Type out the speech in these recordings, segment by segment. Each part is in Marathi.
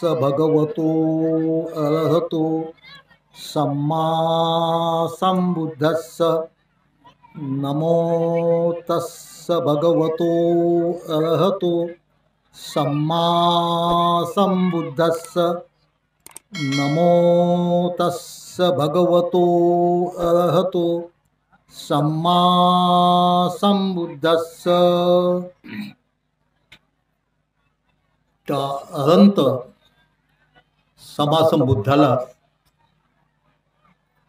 भगवतो अरहतो सम्मा संबुद्धस्स नमो तस्स भगवतो अरहतो सम्मा संबुद्धस्स नमो तस्स भगवतो अरहतो सम्मा संबुद्धस्स। त्या अनंत समासंबुद्धाला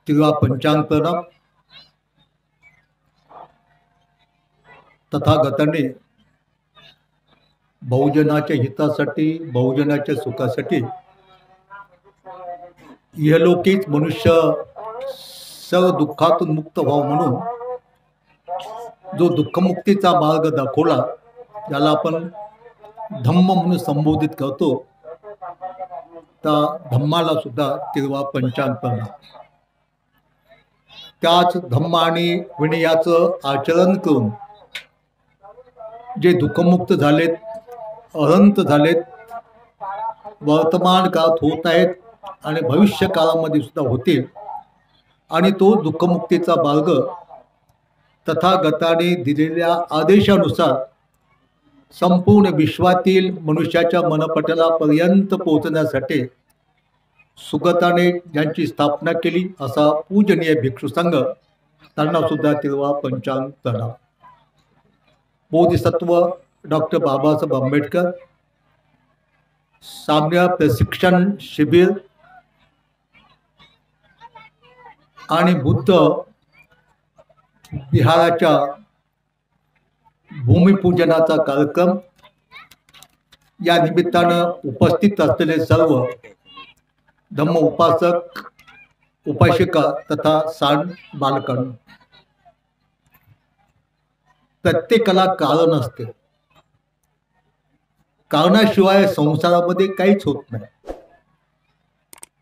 तिला पंचांग प्रणाम। तथागताने बहुजनाच्या हितासाठी, बहुजनाच्या सुखासाठी इहलोकीच मनुष्य सर्व दुःखातून मुक्त व्हावं म्हणून जो दुःखमुक्तीचा मार्ग दाखवला, ज्याला आपण धम्म म्हणून संबोधित करतो, त्या धम्माला सुद्धा तिरवा पंचांग प्रणाम। त्याच धम्म आणि विनयाचं आचरण करून जे दुःखमुक्त झालेत, अनंत झालेत, वर्तमान काळात होत आहेत आणि भविष्य काळामध्ये सुद्धा होतील, आणि तो दुःखमुक्तीचा मार्ग तथागताने दिलेल्या आदेशानुसार संपूर्ण विश्वातील मनुष्याच्या मनपटलापर्यंत पोहोचण्यासाठी सुगताने ज्यांची स्थापना केली असा पूजनीय भिक्षू संघ, त्यांना सुद्धा तिरवा पंचांग प्रणाम। बोधिसत्व डॉक्टर बाबासाहेब आंबेडकर साम्य प्रशिक्षण शिबिर आणि बुद्ध विहाराच्या भूमिपूजनाचा कार्यक्रम, या निमित्तानं उपस्थित असलेले सर्व धम्म उपासक, उपासिका तथा सांड बालकांनो, प्रत्येकाला कारण असते, कारणाशिवाय संसारामध्ये काहीच होत नाही,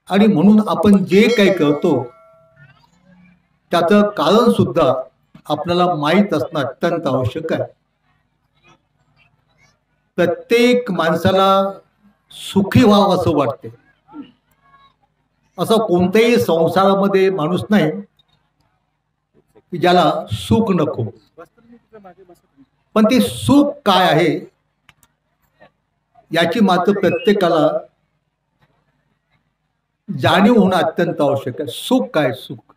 आणि म्हणून आपण जे काही करतो त्याचं कारण सुद्धा आपल्याला माहीत असणं अत्यंत आवश्यक आहे। प्रत्येक माणसाला सुखी व्हावं असं वाटते, असं कोणत्याही संसारामध्ये माणूस नाही की ज्याला सुख नको, पण ते सुख काय आहे याची मात्र प्रत्येकाला जाणीव होणं अत्यंत आवश्यक आहे। सुख काय, सुख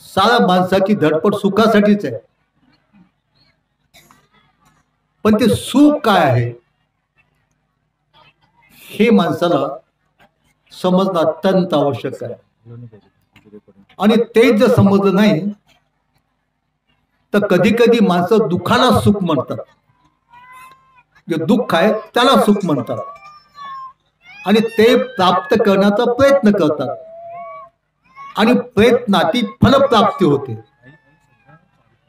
सारा माणसाची धडपड सुखासाठीच आहे, पण ते सुख काय आहे हे माणसाला समजणं अत्यंत आवश्यक आहे। आणि तेच जर समजलं नाही तर कधी कधी माणसं दुःखाला सुख म्हणतात, जे दुःख आहे त्याला सुख म्हणतात, आणि ते प्राप्त करण्याचा प्रयत्न करतात, आणि प्रयत्नाती फलप्राप्ती होते।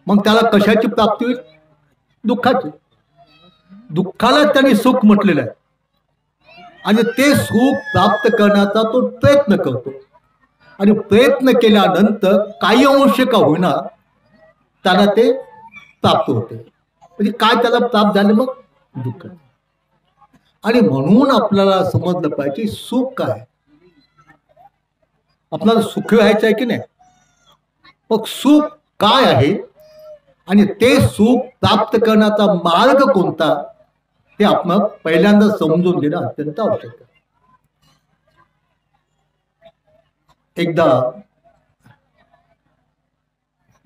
मग त्याला कशाची प्राप्ती होईल? दुःखाची। दुःखाला त्यांनी सुख म्हटलेलं आहे, आणि ते सुख प्राप्त करण्याचा तो प्रयत्न करतो, आणि प्रयत्न केल्यानंतर काही अंश का होईना त्याला ते प्राप्त होते। म्हणजे काय त्याला प्राप्त झाले? मग दुःख। आणि म्हणून आपल्याला समजलं पाहिजे सुख काय, आपल्याला सुखी व्हायचं आहे की नाही, मग सुख काय आहे आणि ते सुख प्राप्त करण्याचा मार्ग कोणता हे आपण पहिल्यांदा समजून घेणं अत्यंत आवश्यक आहे। एकदा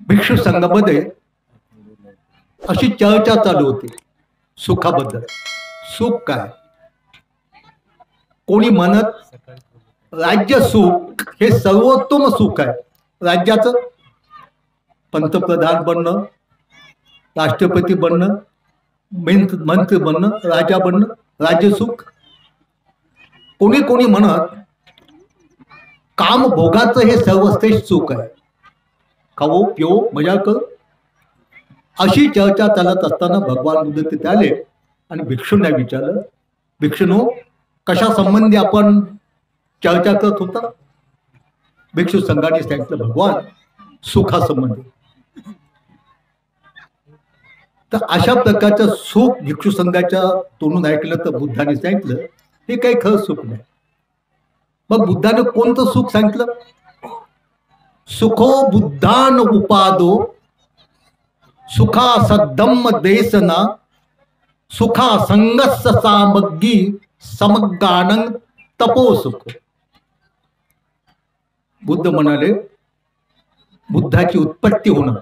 भिक्षू संघामध्ये अशी चर्चा चालू होती सुखाबद्दल। सुख काय? कोणी म्हणत राज्य सुख हे सर्वोत्तम सुख आहे। राज्याचं पंतप्रधान बनणं, राष्ट्रपती बनणं, मंत्री बनणं, राजा बनणं, राज्य सुख। कोणी कोणी म्हणत काम भोगाचं हे सर्वश्रेष्ठ सुख आहे, खाओ पिओ मजा कर। अशी चर्चा चालत असताना भगवान बुद्ध तिथे आले आणि भिक्षूंना विचारलं, भिक्षूंनो कशा संबंधी आपण चर्चा करत होता? भिक्षू संघाने सांगितलं, भगवान सुखासंबंधी। तर अशा प्रकारचं सुख भिक्षू संघाच्या तोंडून ऐकलं तर बुद्धाने सांगितलं हे काही खरं सुख नाही. मग बुद्धाने कोणतं सुख सांगितलं? सुखो बुद्धान उपादो सुखा सद्धम्म देसना सुखा संगस्स सामग्गी समग्गानं तपो सुख. बुद्ध म्हणाले बुद्धाची उत्पत्ती होणं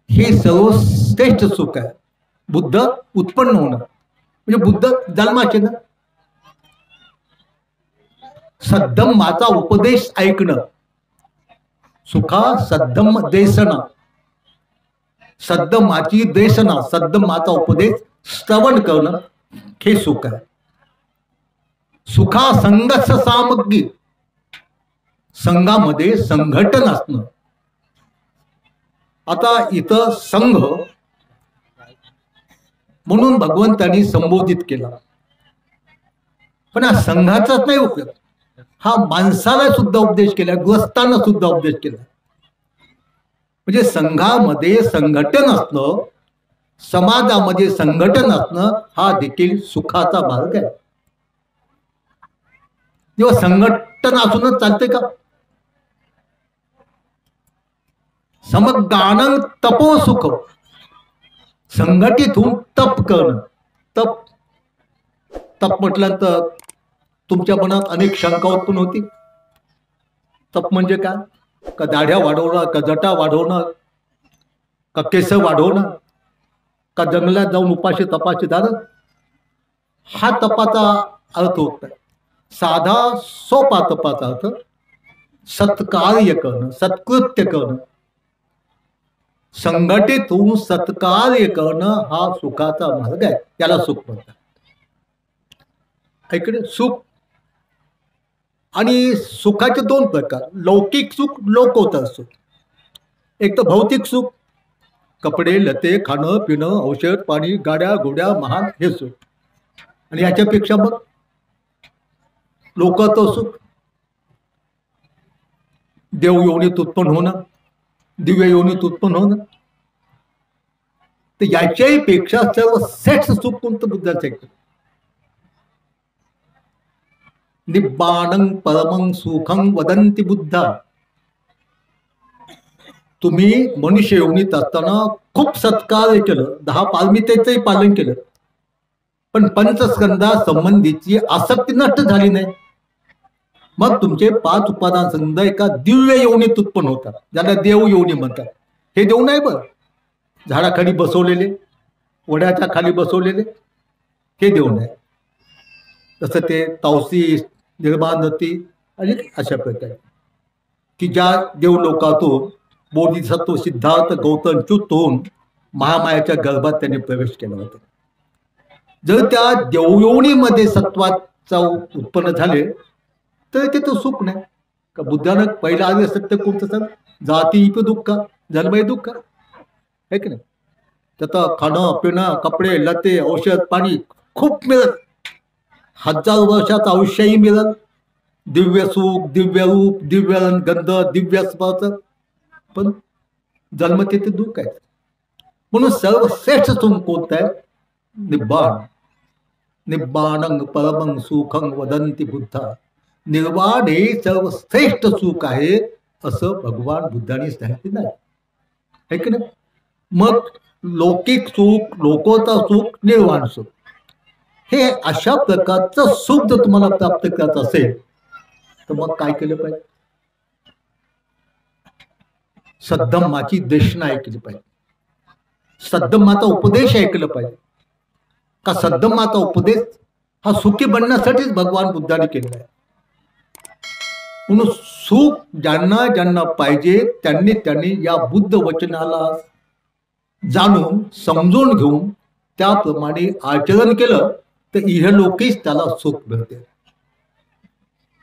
हे सर्वश्रेष्ठ सुख आहे. बुद्ध उत्पन्न होणं म्हणजे बुद्ध जन्माचे ना. सद्धम्माचा उपदेश ऐकणं, सुखा सद्धम्म देसना, सद्धम्माची देसना, सद्धम्माचा उपदेश श्रवण करणं हे सुख आहे. सुखा संघर्ष सामग्री, संघामध्ये संघटन असणं. आता इथं संघ म्हणून भगवंतांनी संबोधित केला, पण हा संघाचाच नाही उपयोग, हा माणसाला सुद्धा उपदेश केला, गृहस्थांना सुद्धा उपदेश केला. म्हणजे संघामध्ये संघटन असणं, समाजामध्ये संघटन असणं हा देखील सुखाचा मार्ग आहे. जेव्हा संघटन असूनच चालते का? समग्गानं तपो सुख, संघटित होऊन तप करणं. तप तप म्हटलं तर तुमच्या मनात अनेक शंका उत्पन्न होती. तप म्हणजे काय? का दाढ्या वाढवणं, का जटा वाढवणं, का केस वाढवणं, का जंगलात जाऊन उपाशी तपाशी झालं? हा तपाचा अर्थ होत नाही. साधा सोपा तपाचा अर्थ सत्कार्य करणं, सत्कृत्य करणं, संघटित होऊन सत्कार्य करणं हा सुखाचा मार्ग आहे. याला सुख म्हणतात. इकडे सुख आणि सुखाचे दोन प्रकार, लौकिक सुख, लोकोत्तर सुख. एक तर भौतिक सुख, कपडे लते, खाणं पिणं, औषध पाणी, गाड्या घोड्या महान, हे सुख. आणि याच्यापेक्षा मग लोकोत्तर सुख, देव योनीत उत्पन्न होणं, दिव्य योनीत उत्पन्न होणं. तर याच्याही पेक्षा सर्वश्रेष्ठ सुख कोणतं? बुद्धाचं ऐकतं. निब्बाणं परमं सुखं वदंती बुद्धा. तुम्ही मनुष्य योनीत असताना खूप सत्कार्य केलं, 10 पारमितेचंही पालन केलं, पण पंचस्कंधा संबंधीची आसक्ती नष्ट झाली नाही. मग तुमचे 5 उपादान स्कंध एका दिव्य योनीत उत्पन्न होतात, ज्याला देव योनी म्हणतात. हे देव नाही बरं, झाडाखाली बसवलेले, वड्याच्या खाली बसवलेले, हे देव नाही. तसं ते तावसी, निर्माणती आणि अशा प्रकारे की ज्या देवलोकातून बोधिसत्व सिद्धार्थ गौतम च्युत होऊन महामायाच्या गर्भात त्यांनी प्रवेश केला होता. जर त्या देवयोनीमध्ये सत्वाचा उत्पन्न झाले तर ते तो सुख नाही का? बुद्धानं पहिला आधी सत्य कोणतं सर? जाती इप दुःख, जन्मय दुःख आहे की नाही? त्यात खाणं पिणं, कपडे लते, औषध पाणी खूप मिळत, 1000 वर्षाचं आयुष्यही मिळत, दिव्य सुख, दिव्य रूप, दिव्य गंध, दिव्य स्पर्श, पण जन्मते ते दुःख आहे. म्हणून सर्वश्रेष्ठ सुख कोणतं आहे? निब्बाण. निब्बाणं परमं सुखं वदंती बुद्धा. निर्वाण हे सर्वश्रेष्ठ सुख आहे असं भगवान बुद्धाने सांगितलं नाही, है की नाही? मग लौकिक सुख, लोकोत्तर सुख, निर्वाण सुख, हे अशा प्रकारचं सुख जर तुम्हाला प्राप्त करायचं असेल तर मग काय केलं पाहिजे? सद्धम्माची देशना ऐकली पाहिजे, सद्धम्माचा उपदेश ऐकलं पाहिजे. का सद्धम्माचा उपदेश हा सुखी बनण्यासाठीच भगवान बुद्धाने केलेला आहे. म्हणून सुख ज्यांना ज्यांना पाहिजे त्यांनी या बुद्ध वचनाला जाणून समजून घेऊन त्याप्रमाणे आचरण केलं तर इहलोकीच त्याला सुख मिळते.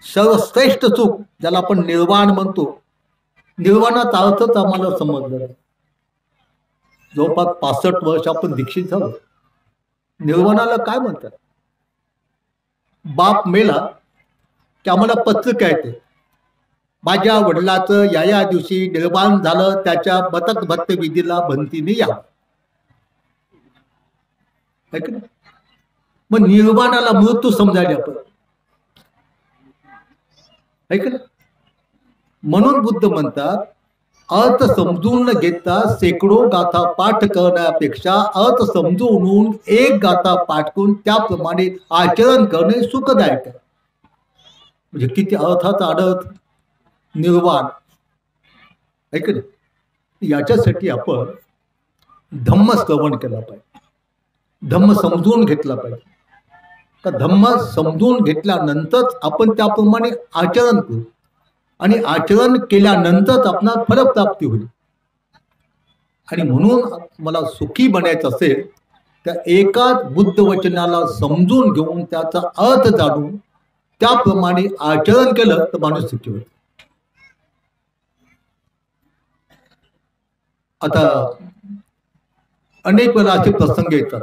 सर्वश्रेष्ठ सुख ज्याला आपण निर्वाण म्हणतो, निर्वाणाचा अर्थच आम्हाला समजलं नाही. जवळपास 65 वर्ष आपण दीक्षित झालो. निर्वाणाला काय म्हणतात? बाप मेला की आम्हाला पत्रक येते, माझ्या वडिलाचं या दिवशी निर्वाण झालं, त्याच्या बतक भक्त विधीला भंतीने या. है की नाही? मग निर्वाणाला मृत्यू समजायला आपण, है की नाही? म्हणून बुद्ध म्हणतात, अर्थ समजून न घेता शेकडो गाथा पाठ करण्यापेक्षा अर्थ समजून एक गाथा पाठ करून त्याप्रमाणे आचरण करणे सुखदायक आहे. म्हणजे किती अर्थाचा अनर्थ निर्वाण, है की नाही? याच्यासाठी आपण धम्म श्रवण केला पाहिजे, धम्म समजून घेतला पाहिजे. का धम्म समजून घेतल्यानंतर आपण त्याप्रमाणे आचरण करू आणि आचरण केल्यानंतर आपणास फलप्राप्ती होईल. आणि म्हणून मला सुखी बनायचं असेल तर एकाच बुद्ध वचनाला समजून घेऊन त्याचा अर्थ जाणून त्याप्रमाणे आचरण केलं तर माणूस सुखी होतो. आता अनेक वेळा असे प्रसंग येतात,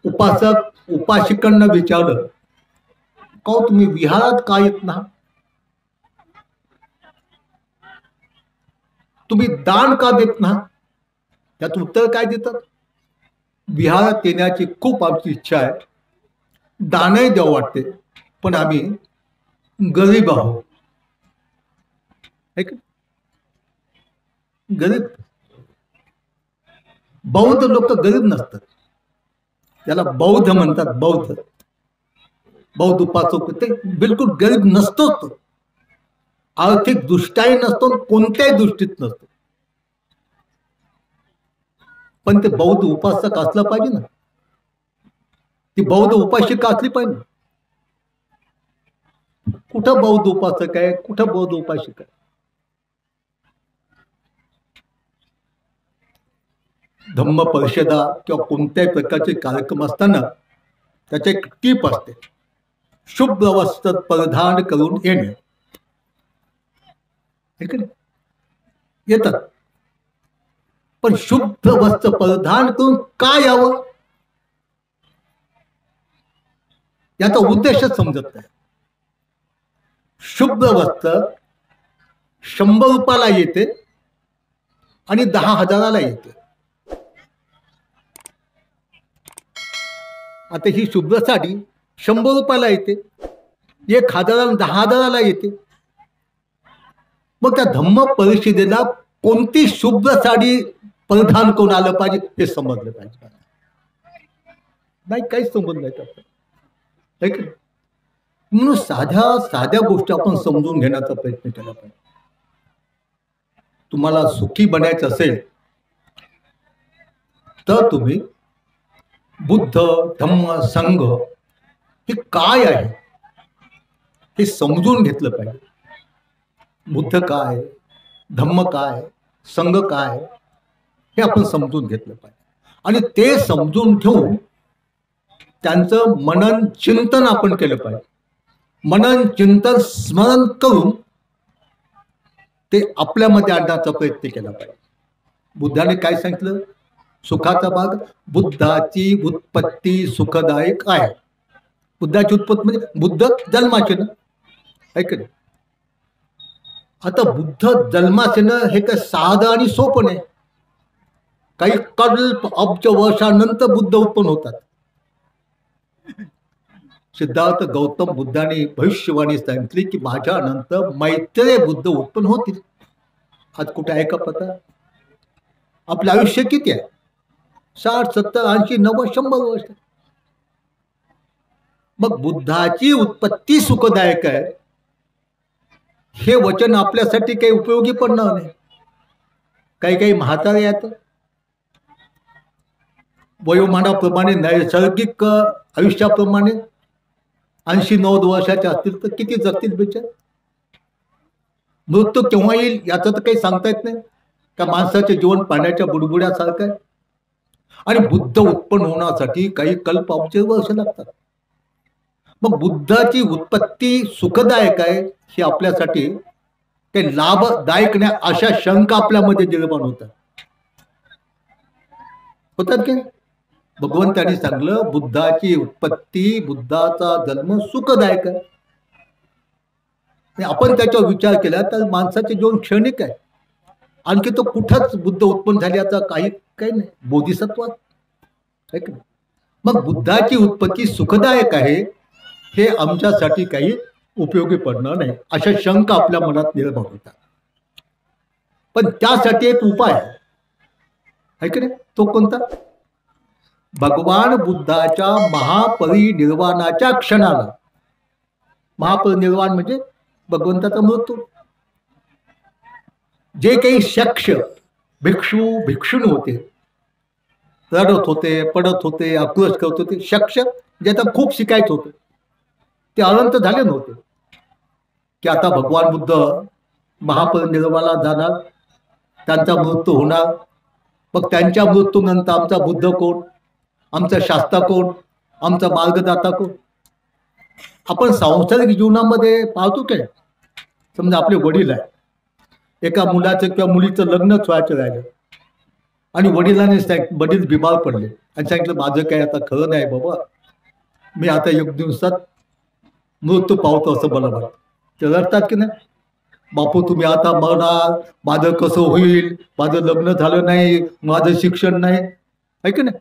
उपासक उपासिकांना विचारलं, का तुम्ही विहारात का येत ना, तुम्ही दान का देत ना? त्यात उत्तर काय देतात, विहारात येण्याची खूप आमची इच्छा आहे, दानही द्यावं वाटते, पण आम्ही गरीब आहोत. गरीब बौद्ध लोक गरीब नसतात, त्याला बौद्ध म्हणतात. बौद्ध उपासक ते बिलकुल गरीब नसतोच, आर्थिक दृष्ट्याही नसतो, कोणत्याही दृष्टीत नसतो. पण ते बौद्ध उपासक असलं पाहिजे ना, ती बौद्ध उपासिका असली पाहिजे. कुठं बौद्ध उपासक आहे, कुठं बौद्ध उपासिका आहे? धम्म परिषदा किंवा कोणत्याही प्रकारचे कार्यक्रम असताना त्याचे एक टीप असते, शुभ्र वस्त्र परिधान करून येणे. येतात, पण शुभ्र वस्त्र परिधान करून का यावं याचा उद्देशच समजत नाही. शुभ्र वस्त्र 100 रुपयाला येते आणि 10,000ला येते. आता ही शुभ्र साडी 100 रुपयाला येते, 1,000 10,000ला येते. मग त्या धम्म परिषदेला कोणती शुभ्र साडी परिधान करून आलं पाहिजे हे समजलं पाहिजे. नाही, काहीच समजलं नाही. म्हणून साध्या गोष्टी आपण समजून घेण्याचा प्रयत्न केला पाहिजे. तुम्हाला सुखी बनायचं असेल तर तुम्ही बुद्ध धम्म संघ हे काय आहे हे समजून घेतलं पाहिजे. बुद्ध काय, धम्म काय, संघ काय हे आपण समजून घेतलं पाहिजे. आणि ते समजून घेऊन त्यांचं मनन चिंतन आपण केलं पाहिजे. मनन चिंतन स्मरण करून ते आपल्यामध्ये आणण्याचा प्रयत्न केला पाहिजे. बुद्धाने काय सांगितलं, सुखाचा भाग, बुद्धाची उत्पत्ती सुखदायक आहे. बुद्धाची उत्पत्ती म्हणजे बुद्ध जन्माचे ना, ऐक ना. आता बुद्ध जन्माचे ना हे काय साधं आणि सोपं नाही. काही कल्प अब्ज वर्षानंतर बुद्ध उत्पन्न होतात. सिद्धार्थ गौतम बुद्धाने भविष्यवाणी सांगितली की माझ्यानंतर मैत्रेय बुद्ध उत्पन्न होतील. आज कुठे आहे का पता? आपलं आयुष्य किती आहे? 60, 70, 80, 90, 100 वर्ष. मग बुद्धाची उत्पत्ती सुखदायक आहे हे वचन आपल्यासाठी काही उपयोगी पडणार नाही. काही म्हातारे आहेत, वयोमानाप्रमाणे नैसर्गिक आयुष्याप्रमाणे 80-90 वर्षाचे असतील तर किती जगतील बिचार? मृत्यू केव्हा येईल याचं तर काही सांगता येत नाही. त्या माणसाचे जीवन पाण्याच्या बुडबुड्यासारखं आहे. आणि बुद्ध उत्पन्न होण्यासाठी काही कल्प अब्ज वर्ष लागतात. मग बुद्धाची उत्पत्ती सुखदायक आहे हे आपल्यासाठी काही लाभदायक नाही अशा शंका आपल्यामध्ये निर्माण होतात की. भगवंतांनी सांगलं बुद्धाची उत्पत्ती, बुद्धाचा जन्म सुखदायक आहे. आपण त्याच्यावर विचार केला तर माणसाचे जीवन क्षणिक आहे. आणखी तो कुठंच बुद्ध उत्पन्न झाल्याचा काही नाही, बोधिसत्वात आहे का? मग बुद्धाची उत्पत्ती सुखदायक आहे हे आमच्यासाठी काही उपयोगी पडणार नाही, अशा शंका आपल्या मनात निर्माण होतात. पण त्यासाठी एक उपाय आहे की नाही? तो कोणता? भगवान बुद्धाच्या महापरिनिर्वाणाच्या क्षणाला, महापरिनिर्वाण म्हणजे भगवंताचा मृत्यू, जे काही शक्ष भिक्षू भिक्षुणी होते, रडत होते, पडत होते, आक्रोश करत होते, शक्ष ज्याचा खूप शिकायचं होतं, ते अनंत झाले नव्हते की आता भगवान बुद्ध महापरिनिर्वाणाला जाणार, त्यांचा मृत्यू होणार, मग त्यांच्या मृत्यूनंतर आमचा बुद्ध कोण, आमचा शास्त्र कोण, आमचा मार्गदाता कोण? आपण सांसारिक जीवनामध्ये पाहतो काय, समजा आपले वडील आहे, एका मुलाचं किंवा मुलीचं लग्नच व्हायचं राहिलं आणि वडील बिमार पडले आणि सांगितलं माझं काय आता खरं नाही बाबा, मी आता एक दिवसात मृत्यू पावतो असं मला वाटतं. ते रडतात की नाही, बापू तुम्ही आता मरणार, माझं कसं होईल, माझं लग्न झालं नाही, माझं शिक्षण नाही, आहे की नाही?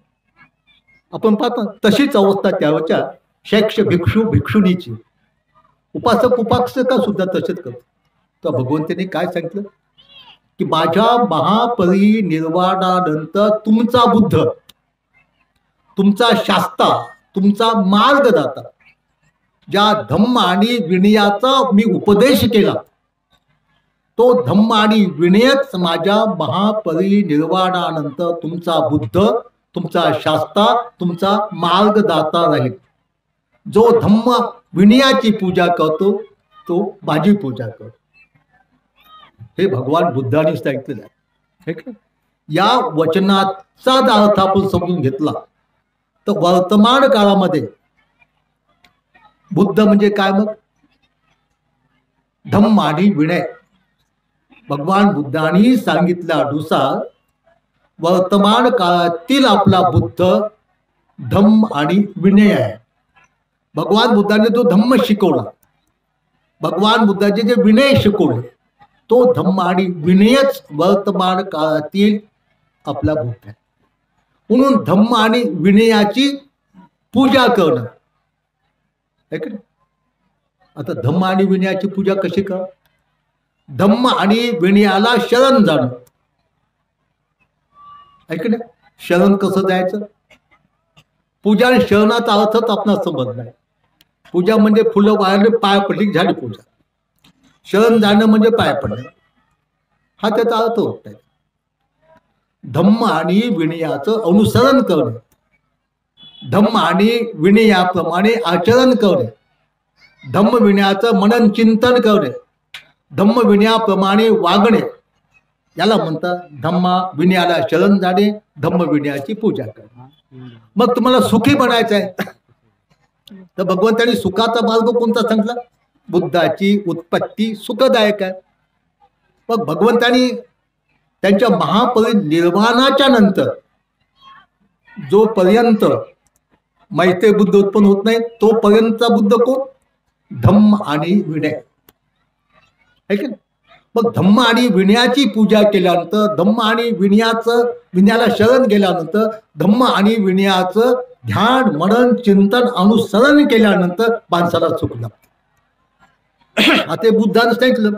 आपण पाहतो तशीच अवस्था त्यावेळच्या शैक्ष भिक्षू भिक्षुणीची, उपासक उपासका सुद्धा तसेच करतो. तर भगवंतांनी काय सांगितलं की माझ्या महापरिनिर्वाणानंतर तुमचा बुद्ध, तुमचा शास्ता, तुमचा मार्गदाता, ज्या धम्म आणि विनयाचा मी उपदेश केला, तो धम्म आणि विनयच माझ्या महापरिनिर्वाणानंतर तुमचा बुद्ध, तुमचा शास्ता, तुमचा मार्गदाता राहील. जो धम्म विनयाची पूजा करतो तो माझी पूजा करतो. हे भगवान बुद्धांनी सांगितलेलं आहे. या वचनाचा अर्थ आपण समजून घेतला तर वर्तमान काळामध्ये बुद्ध म्हणजे काय? मग धम्म आणि विनय. भगवान बुद्धांनी सांगितल्यानुसार वर्तमान काळातील आपला बुद्ध धम्म आणि विनय आहे. भगवान बुद्धाने जो धम्म शिकवला, भगवान बुद्धाचे जे विनय शिकवले, तो धम्म आणि विनयच वर्तमान काळातील आपला बुद्ध आहे. म्हणून धम्म आणि विनयाची पूजा करणं. आता धम्म आणि विनयाची पूजा कशी कर? धम्म आणि विनयाला शरण जाणं. ऐक ना, शरण कसं जायचं? पूजा आणि शरणाचा अर्थच आपला समज नाही. पूजा म्हणजे फुलं वाळले पाय पडली झाली पूजा. शरण जाणं म्हणजे पाय पडणं, हा त्याचा अर्थ होत नाही. धम्म आणि विनयाचं अनुसरण करणे, धम्म आणि विनयाप्रमाणे आचरण करणे, धम्म विनयाचं मनन चिंतन करणे, धम्म विनयाप्रमाणे वागणे, याला म्हणतात धम्मा विनयाला शरण जाणे, धम्म विनयाची पूजा करणे. मग तुम्हाला सुखी बनायचं आहे तर भगवंतांनी सुखाचा मार्ग कोणता सांगितला? बुद्धाची उत्पत्ती सुखदायक आहे. मग भगवंतांनी त्यांच्या महापरिनिर्वाणाच्या नंतर जोपर्यंत मैत्री बुद्ध उत्पन्न होत नाही तोपर्यंतचा बुद्ध कोण? धम्म आणि विनय. है की? मग धम्म आणि विनयाची पूजा केल्यानंतर, धम्म आणि विनयाला शरण गेल्यानंतर, धम्म आणि विनयाचं ध्यान मनन चिंतन अनुसरण केल्यानंतर माणसाला सुख लागतं. आता बुद्धानं सांगितलं,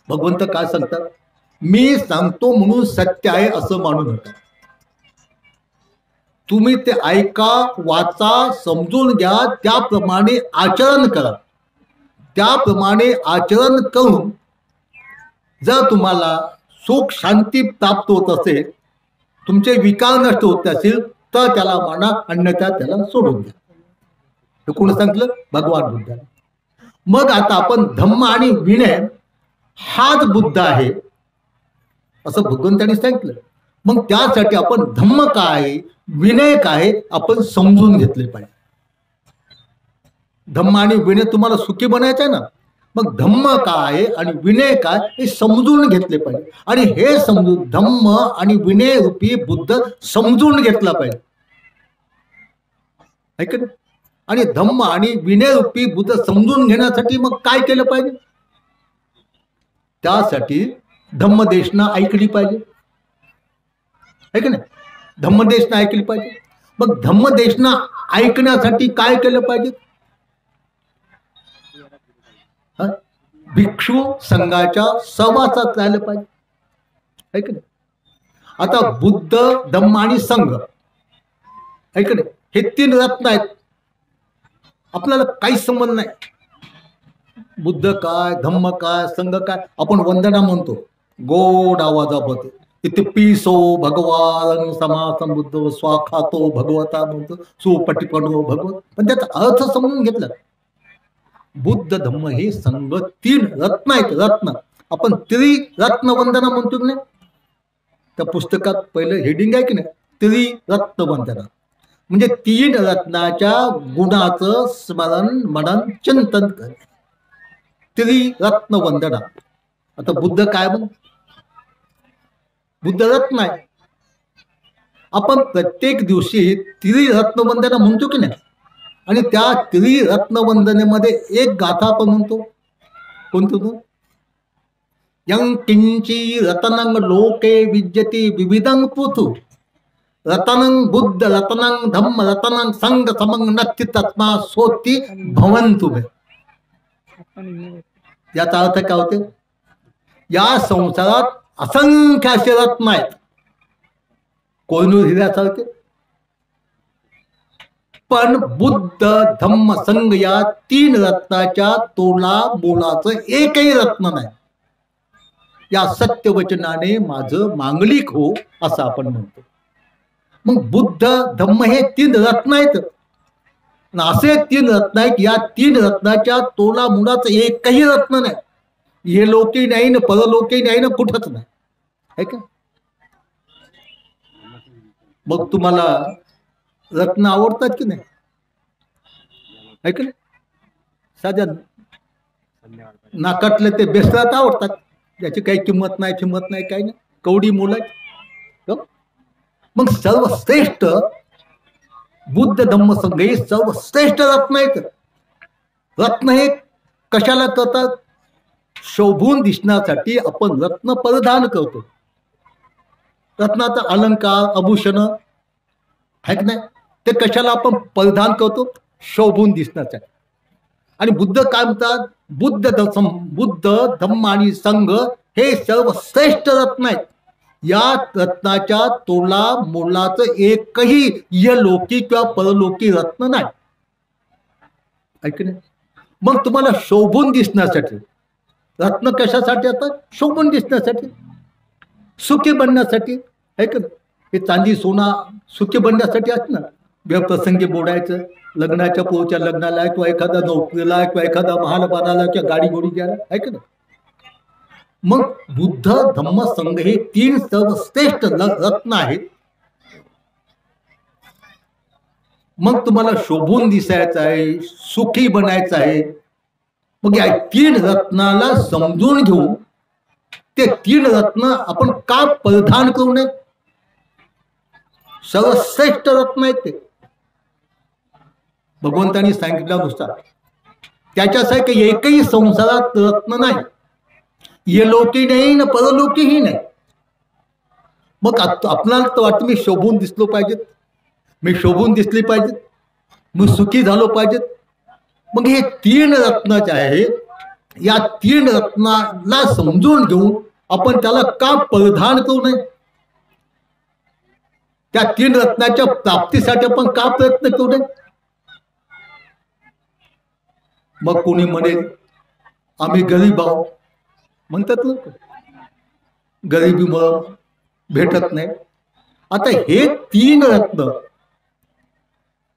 भगवंत काय सांगतात? मी सांगतो म्हणून सत्य आहे असं मानू नका. तुम्ही ते ऐका, वाचा, समजून घ्या, त्याप्रमाणे आचरण करा. त्याप्रमाणे आचरण करून जर तुम्हाला सुख शांती प्राप्त होत असेल, तुमचे विकार नष्ट होत असेल तर त्याला माना, अन्यथा त्याला सोडून द्या. हे कोण सांगितलं? भगवान बुद्धाने. मग आता आपण धम्म आणि विनय हाच बुद्ध आहे असं भगवंतांनी सांगितलं. मग त्यासाठी आपण धम्म काय विनय काय आपण समजून घेतले पाहिजे. धम्म आणि विनय तुम्हाला सुखी बनायचं आहे ना, मग धम्म काय आणि विनय काय हे समजून घेतले पाहिजे. आणि हे समजून धम्म आणि विनय रूपी बुद्ध समजून घेतला पाहिजे. ऐक ना. आणि धम्म आणि विनय रूपी बुद्ध समजून घेण्यासाठी मग काय केलं पाहिजे? त्यासाठी धम्मदेशना ऐकली पाहिजे, आहे की नाही? धम्मदेशना ऐकली पाहिजे. मग धम्मदेशना ऐकण्यासाठी काय केलं पाहिजे? भिक्षू संघाच्या सहवासात राहिलं पाहिजे, आहे की नाही? आता बुद्ध, धम्म आणि संघ, आहे की नाही, हे 3 रत्न आहेत. आपल्याला काहीच संबंध नाही. बुद्ध काय, धम्म काय, संघ काय. आपण वंदना म्हणतो गोड आवाजामध्ये, इथे पिसो भगवान समासंबुद्ध स्वाखातो भगवता म्हणतो, सुपटिपणो भगवत. पण त्याचा अर्थ समजून घेतला. बुद्ध धम्म हे संघ 3 रत्न आहेत. रत्न आपण त्रिरत्न वंदना म्हणतो की नाही? त्या पुस्तकात पहिलं हेडिंग आहे की नाही, त्रिरत्न वंदना. म्हणजे 3 रत्नाच्या गुणाचं स्मरण मनन चिंतन कर, त्रिरत्न वंदना. आता बुद्ध काय म्हण? बुद्ध रत्न आहे. आपण प्रत्येक दिवशी त्रिरत्न वंदना म्हणतो की नाही? आणि त्या त्रिरत्न वंदनेमध्ये एक गाथा आपण म्हणतो, कोणतो तो? यं किंची रतनं लोके विद्यते विविधं पृथु, रतनं बुद्ध रतनं धम्म रतनं संघ समं नत्ति तस्मा सोती भवन्तु. याचा अर्थ काय होते? या संसारात असंख्य असे रत्न आहेत, कोहिनूर हिऱ्यासारखे. पण बुद्ध धम्म संघ या 3 रत्नाच्या तोला मोलाचं एकही रत्न नाही. या सत्यवचनाने माझं मांगलिक हो, असं आपण म्हणतो. मग बुद्ध धम्म हे 3 रत्न आहेत. असे 3 रत्न आहेत, या 3 रत्नाच्या तोला मुलाचं एकही रत्न नाही. हे लोकही नाही ना, परलोकही नाही ना, कुठंच नाही, आहे का? मग तुम्हाला रत्न आवडतात की नाही, आहे का? साध्या नाकातले ते बेसरात आवडतात, त्याची काही किंमत नाही, काही नाही, कवडी मोलाची. मग सर्वश्रेष्ठ बुद्ध धम्म संघ हे सर्वश्रेष्ठ रत्न आहेत. रत्न हे कशाला करतात? शोभून दिसण्यासाठी आपण रत्न परिधान करतो. रत्नाचा अलंकार, आभूषण, आहे की नाही, ते कशाला आपण परिधान करतो? शोभून दिसण्यासाठी. आणि बुद्ध काय म्हणतात? बुद्ध धम्म आणि संघ हे सर्वश्रेष्ठ रत्न आहेत. या रत्नाच्या तोला मोलाचं एकही यलोकी किंवा परलोकी रत्न नाही, ऐक नाही. मग तुम्हाला शोभून दिसण्यासाठी रत्न कशासाठी असतात? शोभून दिसण्यासाठी, सुखी बनण्यासाठी, ऐक ना. हे चांदी सोना सुखी बनण्यासाठी असतं ना. प्रसंगी बोडायचं, लग्नाच्या पोरच्या लग्नाला किंवा एखादा नोकरीला किंवा एखादा महाल बांधायला किंवा गाडी गोडी घ्यायला, ऐक ना. मग बुद्ध धम्म संघ हे 3 सर्वश्रेष्ठ रत्न आहेत. मग तुम्हाला शोभून दिसायचं आहे, सुखी बनायचं आहे. मग या 3 रत्नाला समजून घेऊन ते 3 रत्न आपण का परिधान करू नये? सर्वश्रेष्ठ रत्न आहेत ते. भगवंतांनी सांगितल्यानुसार त्याच्यासारखं एकही संसारात रत्न नाही. ये लोकी नाही ना परलोकीही नाही. मग आपल्याला तर वाटतं मी शोभून दिसलो पाहिजेत, मी शोभून दिसली पाहिजेत, मी सुखी झालो पाहिजेत. मग हे 3 रत्न जे आहे, या 3 रत्नाला समजून घेऊन आपण त्याला का परिधान करू नये? त्या 3 रत्नाच्या प्राप्तीसाठी आपण का प्रयत्न करू नये? मग कोणी म्हणेल आम्ही गरीब आहोत, म्हणतात लोक, गरिबीमुळं भेटत नाही. आता हे 3 रत्न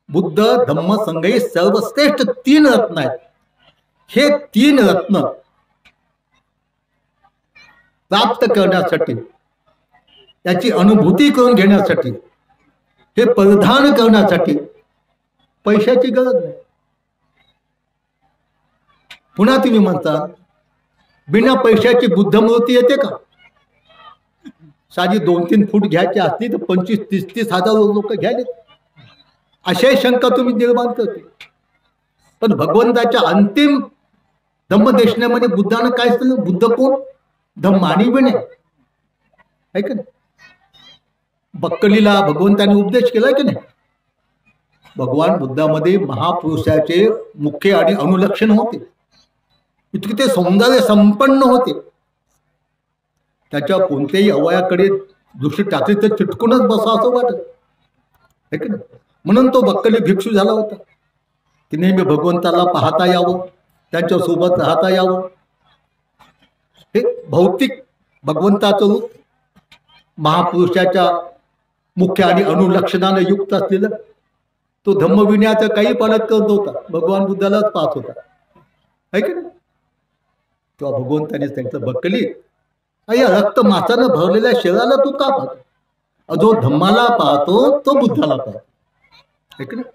बुद्ध धम्म संघ हे सर्वश्रेष्ठ 3 रत्न आहेत. हे 3 रत्न प्राप्त करण्यासाठी, त्याची अनुभूती करून घेण्यासाठी, हे परिधान करण्यासाठी पैशाची गरज नाही. पुन्हा तुम्ही म्हणता बिना पैशाची बुद्ध मूर्ती येते का? साधी 2-3 फूट घ्यायची असली तर 25-30 हजार लोक घ्यायले. अशाही शंका तुम्ही निर्माण करते. पण भगवंताच्या अंतिम धम्मदेशनामध्ये बुद्धानं काय सांगितलं? बुद्ध कोण? धम्म आणि विनय आहे का नाही? बक्कलीला भगवंतांनी उपदेश केला की नाही? भगवान बुद्धामध्ये महापुरुषाचे मुख्य आणि अनुलक्षण होते, इतके ते सौंदर्य संपन्न होते. त्याच्या कोणत्याही अवयाकडे दृष्टी टाकली तर चिटकूनच बसा असं वाटत आहे की नाही? म्हणून तो बक्कली भिक्षू झाला होता की नेहमी भगवंताला पाहता यावं, त्यांच्यासोबत राहता यावं. हे भौतिक भगवंताचं रूप महापुरुषाच्या मुख्य आणि अनुलक्षणाने युक्त असलेलं तो धम्मविनयाचं काही पालक करत होता, भगवान बुद्धालाच पाहत होता आहे की नाही? तेव्हा भगवंताने त्यांचं बक्कली या रक्त मासानं भरलेल्या शरीराला तू का पाहतो? जो धम्माला पाहतो तो बुद्धाला पाहतो आहे की नाही?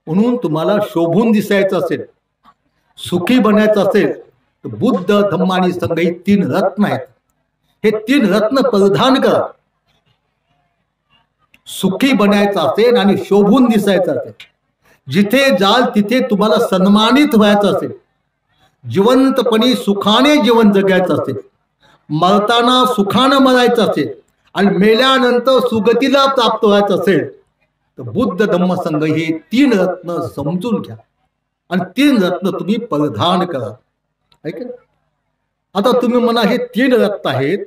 म्हणून तुम्हाला शोभून दिसायचं असेल, सुखी बनायचं असेल तर बुद्ध, धम्म आणि संघ ही 3 रत्न आहेत. हे 3 रत्न परिधान करा. सुखी बनायचं असेल आणि शोभून दिसायचं असेल, जिथे जाल तिथे तुम्हाला सन्मानित व्हायचं असेल, जिवंतपणी सुखाने जीवन जगायचं असेल, मरताना सुखानं मरायचं असेल आणि मेल्यानंतर सुगतीला प्राप्त व्हायचं असेल तर बुद्ध, धम्म, संघ हे 3 रत्न समजून घ्या आणि 3 रत्न तुम्ही परिधान करा. ऐका, आता तुम्ही म्हणा हे 3 रत्न आहेत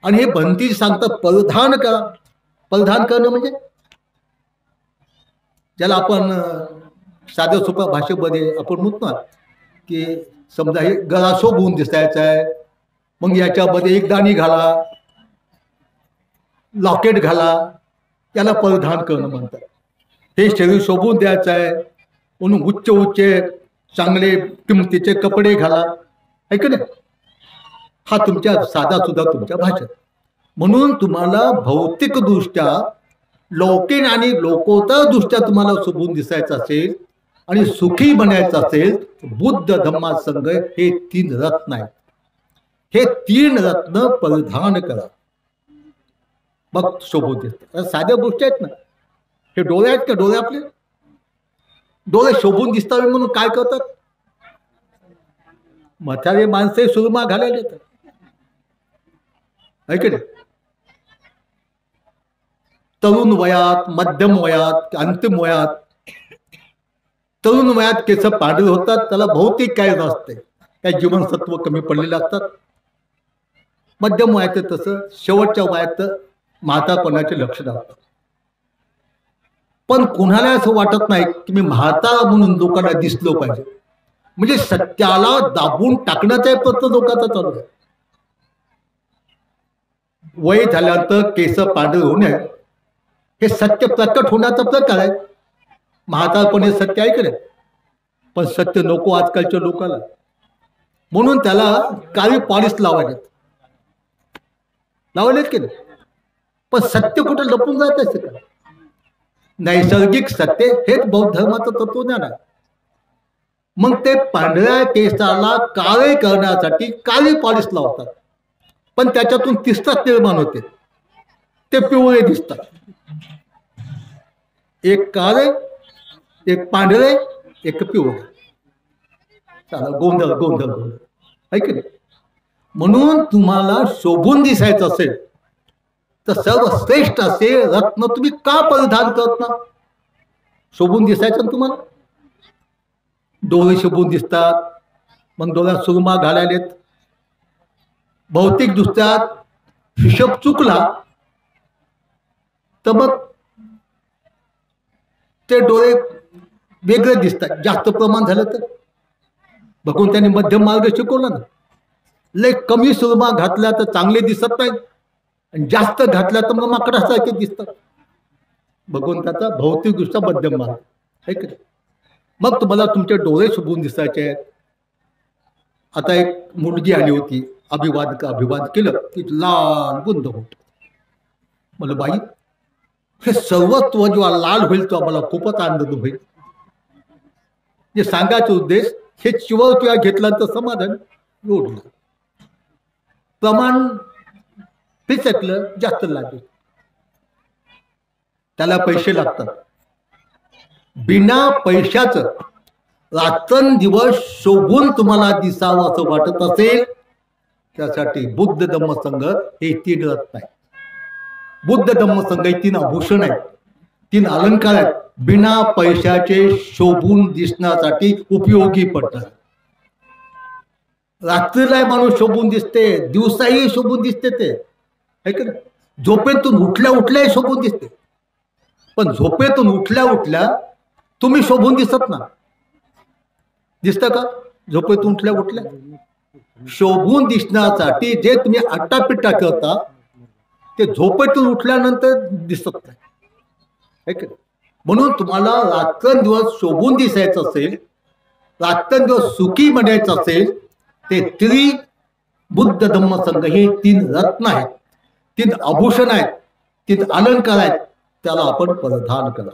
आणि हे भंती सांगतात परिधान करा. परिधान करणं म्हणजे ज्याला आपण साध्या सोप्या भाषेमध्ये आपण म्हणतो की समजा हे गळा शोभून दिसायचं आहे, मग याच्यामध्ये एक दाणी घाला, लॉकेट घाला, त्याला परिधान करणं म्हणतात. हे शरीर शोभून द्यायचं आहे म्हणून उच्च उच्च चांगले किमतीचे कपडे घाला, आहे का नाही? हा तुमच्या साधा सुद्धा तुमच्या भाषेत. म्हणून तुम्हाला भौतिक दृष्ट्या, लौकिक आणि लोकोत्तर दृष्ट्या तुम्हाला शोभून दिसायचं असेल आणि सुखी बनायचं असेल, बुद्ध, धम्म, संघ हे 3 रत्न आहेत. हे 3 रत्न परिधान करा, मग शोभून दिसतात. साध्या गोष्टी आहेत ना. हे डोळे आहेत का? डोळे आपले डोळे शोभून दिसतावे म्हणून काय करतात? म्हातारे माणसे सुरमा घालायला येतात, आहे की नाही? तरुण वयात, मध्यम वयात, अंतिम वयात, तरुण वयात केस पांढरे होतात, त्याला भौतिक काय नसते, काय जीवनसत्व कमी पडलेले असतात. मध्यम वयात तसं, शेवटच्या वयात म्हातारपणाचे लक्षण असतात. पण कुणाला असं वाटत नाही की मी म्हातारा म्हणून लोकांना दिसलो पाहिजे, म्हणजे सत्याला दाबून टाकण्याचा प्रयत्न लोकांचा चालू आहे. वय झाल्यानंतर केस पांढरे होणे हे सत्य प्रकट होण्याचा प्रकार आहे. म्हातारपण हे सत्य आहे की नाही? पण सत्य नको आजकालच्या लोकांना, म्हणून त्याला काळी पॉलिश लावायलेत की नाही? पण सत्य कुठे लपून जात असते का? नैसर्गिक सत्य हेच बौद्ध धर्माचं तत्वज्ञान आहे. मग ते पांढऱ्या केसाला काळे करण्यासाठी काळी पॉलिश लावतात, पण त्याच्यातून तिसराच निर्माण होते, ते पिवळे दिसतात. एक काळे, एक पांढरे, एक पिवळे. चला, गोंधळ गोंधळ गोंधळ, आहे की नाही? म्हणून तुम्हाला शोभून दिसायचं असेल तर सर्वश्रेष्ठ असे रत्न तुम्ही का परिधान करत ना? शोभून दिसायचं ना तुम्हाला. डोळे शोभून दिसतात, मग डोळ्यात सुरमा घालायलेत. भौतिक दृष्ट्या हिशोब चुकला तर मग ते डोळे वेगळे दिसतात. जास्त प्रमाण झालं तर भगवंतांनी मध्यम मार्ग शिकवला ना. लय कमी सुरमा घातल्या तर चांगले दिसत नाही, आणि जास्त घातल्या तर मग माकडासारखे दिसतात. भगवंताचा भौतिक दृष्ट्या मध्यम मार्ग आहे का? मग तुम्हाला तुमचे डोळे शोभून दिसायचे आहेत. आता एक मुलगी आली होती, अभिवाद केलं की लाल बुंद होत. मला बाई, हे सर्वत्व जेव्हा लाल होईल तेव्हा मला खूपच आनंद होईल. जे सांगायचा उद्देश, हे चिवर किंवा घेतल्यानंतर समाधान ओढलं, प्रमाण फिसकलं, जास्त लागेल, त्याला पैसे लागतात. बिना पैशाचं रात्रंदिवस शोभून तुम्हाला दिसावं असं वाटत असेल त्यासाठी बुद्ध धम्म संघ हे 3 रत्न आहेत. बुद्ध धम्म संघ हे 3 आभूषण आहेत, 3 अलंकार आहेत, बिना पैशाचे शोभून दिसण्यासाठी उपयोगी पडतात. रात्रीला माणूस शोभून दिसते, दिवसाही शोभून दिसते, ते ऐक ना. झोपेतून उठल्या उठल्याही शोभून दिसते, पण झोपेतून उठल्या उठल्या तुम्ही शोभून दिसत ना. दिसतं का? झोपेतून उठल्या उठल्या शोभून दिसण्यासाठी जे तुम्ही आट्टापिट्टा करता ते झोपेतून उठल्यानंतर दिसत नाही. म्हणून तुम्हाला रात्रंदिवस शोभून दिसायचं असेल, रात्रंदिवस सुखी बनायचं असेल, ते बुद्ध धम्म संघ हे 3 रत्न आहेत, 3 आभूषण आहेत, 3 अलंकार आहेत, त्याला आपण परिधान करा.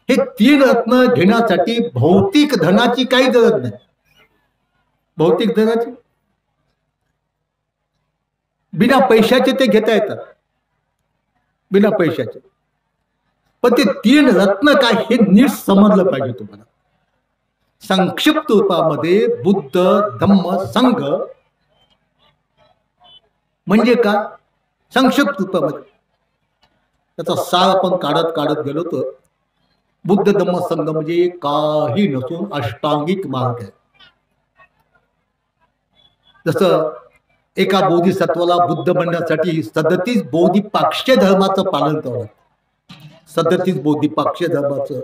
हे 3 रत्न घेण्यासाठी भौतिक धनाची काही गरज नाही. भौतिक धनाची बिना पैशाचे ते घेता येतात, बिना पैशाचे. पण ते 3 रत्न काय हे नीट समजलं पाहिजे तुम्हाला. संक्षिप्त रूपामध्ये बुद्ध धम्म संघ म्हणजे काय? संक्षिप्त रूपामध्ये त्याचा सार आपण काढत काढत गेलो तर बुद्ध धम्म संघ म्हणजे काही नसून अष्टांगिक मार्ग आहे. जसं एका बोधिसत्वाला बुद्ध बनण्यासाठी 37 बोधिपाक्ष्य धर्माचं पालन करावं. 37 बोधिपाक्ष्य धर्माचं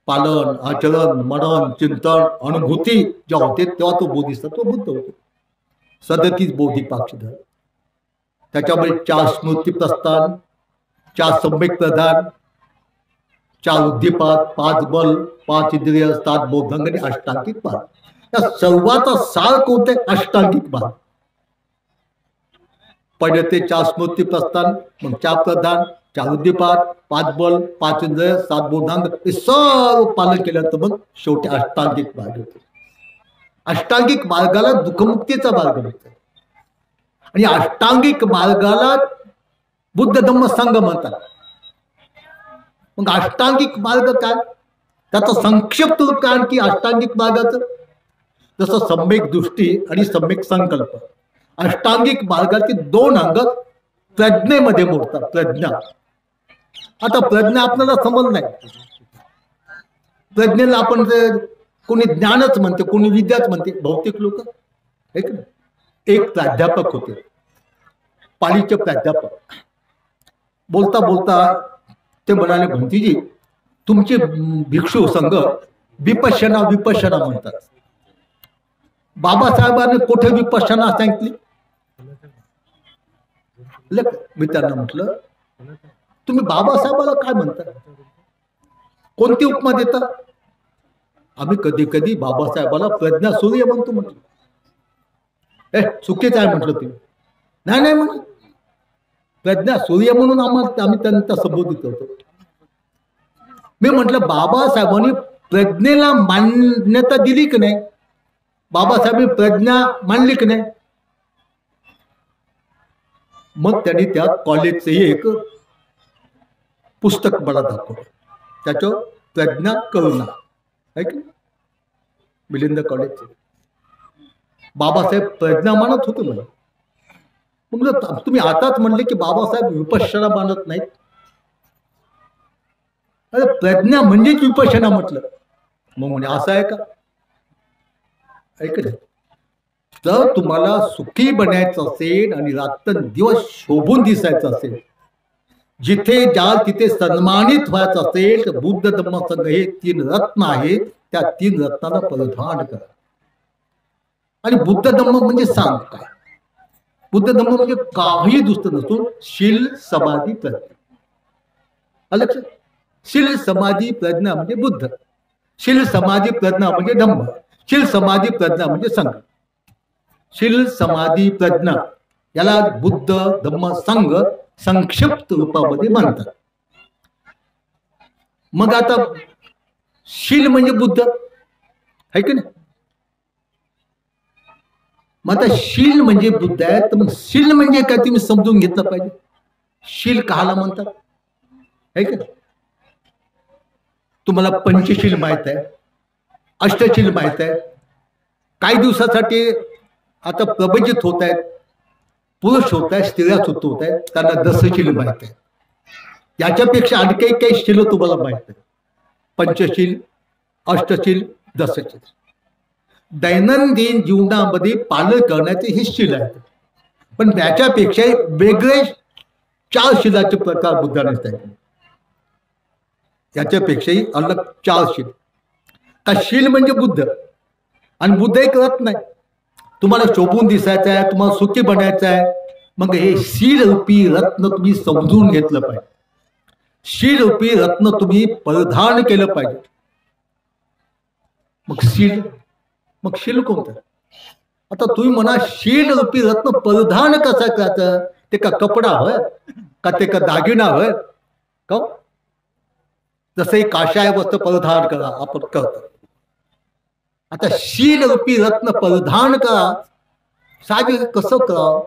पालन, आचरण, मनन, चिंतन, अनुभूती जेव्हा होते तेव्हा तो बोधिसत्व बुद्ध होतो. 37 बोधिपाक्ष्य धर्म. त्याच्यामध्ये 4 स्मृती प्रस्थान, 4 सम्यक प्रधान, 4 उद्दीपात, 5 बल, 5 इंद्रिय, 7 बोधांग आणि अष्टांगिक मार्ग. या सर्वाचा सार कोणते? अष्टांगिक मार्ग. पहिले ते 4 स्मृती प्रस्थान, मग 4 प्रधान, 4 उद्दीपात, 5 बल, 5 इंद्रिय, 7 बोधांग, हे सर्व पालन केल्यानंतर मग शेवटी अष्टांगिक मार्ग होते. अष्टांगिक मार्गाला दुःखमुक्तीचा मार्ग होतो आणि अष्टांगिक मार्गाला बुद्ध धम्म संघ म्हणतात. मग अष्टांगिक मार्ग काय? त्याचा संक्षिप्त रूप काय की अष्टांगिक मार्गाचं? जसं सम्यक दृष्टी आणि सम्यक संकल्प. अष्टांगिक मार्गाचे 2 अंग प्रज्ञेमध्ये मोडतात. प्रज्ञा. आता प्रज्ञा आपल्याला समज नाही. प्रज्ञेला आपण कोणी ज्ञानच म्हणते, कोणी विद्याच म्हणते, भौतिक लोक. एक प्राध्यापक होते, पालीचे प्राध्यापक. बोलता बोलता ते म्हणाले, भंतीजी तुमचे भिक्षू संघ विपश्यना विपश्यना म्हणतात. बाबासाहेबांनी कुठे विपश्यना सांगितली? मी त्यांना म्हटलं, तुम्ही बाबासाहेबाला काय म्हणता? कोणती उपमा देता? आम्ही कधी कधी बाबासाहेबाला प्रज्ञा सूर्य म्हणतो म्हटलं. चुकीचं आहे म्हटलं. तुम्ही नाही नाही म्हणे, प्रज्ञा सूर्य म्हणून आम्ही त्यांना संबोधित करतो. मी म्हटलं बाबासाहेबांनी प्रज्ञेला मान्यता दिली की नाही? बाबासाहेबांनी प्रज्ञा मांडली की नाही? मग त्यांनी त्या कॉलेजचे एक पुस्तक मला दाखवलं, त्याच्यावर प्रज्ञा करुणा आहे की मिलिंद कॉलेजचे. बाबासाहेब प्रज्ञा मानत होते मला. मग तुम्ही आताच म्हणले की बाबासाहेब विपश्यना मानत नाहीत. अरे प्रज्ञा म्हणजेच विपश्यना म्हटलं. मग म्हणे असं आहे का? ऐकलं, जर तुम्हाला सुखी बनायचं असेल आणि रात्रंदिवस शोभून दिसायचं असेल, जिथे जाल तिथे सन्मानित व्हायचं असेल, तर बुद्ध धम्म संघ हे 3 रत्न आहेत. त्या 3 रत्नाला परिधान करा. आणि बुद्ध धम्म म्हणजे सांग काय? बुद्ध धम्म म्हणजे काही दुसरं नसून शील समाधी प्रज्ञा. लक्षात, शील समाधी प्रज्ञा म्हणजे बुद्ध, शील समाधी प्रज्ञा म्हणजे धम्म, शील समाधी प्रज्ञा म्हणजे संघ. शील समाधी प्रज्ञा याला बुद्ध धम्म संघ संक्षिप्त रूपामध्ये म्हणतात. मग आता शील म्हणजे बुद्ध आहे की नाही? मग आता शील म्हणजे बुद्ध आहे, तर मग शील म्हणजे काय तुम्ही समजून घेतलं पाहिजे. शील काहाला म्हणतात आहे की नाही? तुम्हाला पंचशील माहित आहे, अष्टशील माहित आहे. काही दिवसासाठी आता प्रबंधित होत आहेत, पुरुष होत आहेत, स्त्रिया सुद्धा होत आहेत, त्यांना दसशील माहित आहे. याच्यापेक्षा आणखी काही शील तुम्हाला माहित आहे. पंचशील, अष्टशील, दसशील दैनंदिन जीवनामध्ये पालन करण्याचे हे शील आहेत. पण त्याच्यापेक्षाही वेगळे 4 शीलाचे प्रकार बुद्धाने सांगितले. याच्यापेक्षाही अलग 4 शील. का शील म्हणजे बुद्ध, आणि बुद्ध एक रत्न आहे. तुम्हाला शोभून दिसायचं आहे, तुम्हाला सुखी बनायचं आहे, मग हे शील रूपी रत्न तुम्ही समजून घेतलं पाहिजे. शील रूपी रत्न तुम्ही परिधान केलं पाहिजे. मग शील कोणतं? आता तुम्ही म्हणा शील रूपी रत्न परिधान कसं करायचं? ते का कपडा होय, का ते का दागिना होय का? जसे काशाय वस्त्र परिधान करा आपण करतो. आता शील रूपी रत्न परिधान करा, साहजिक कसं करावं?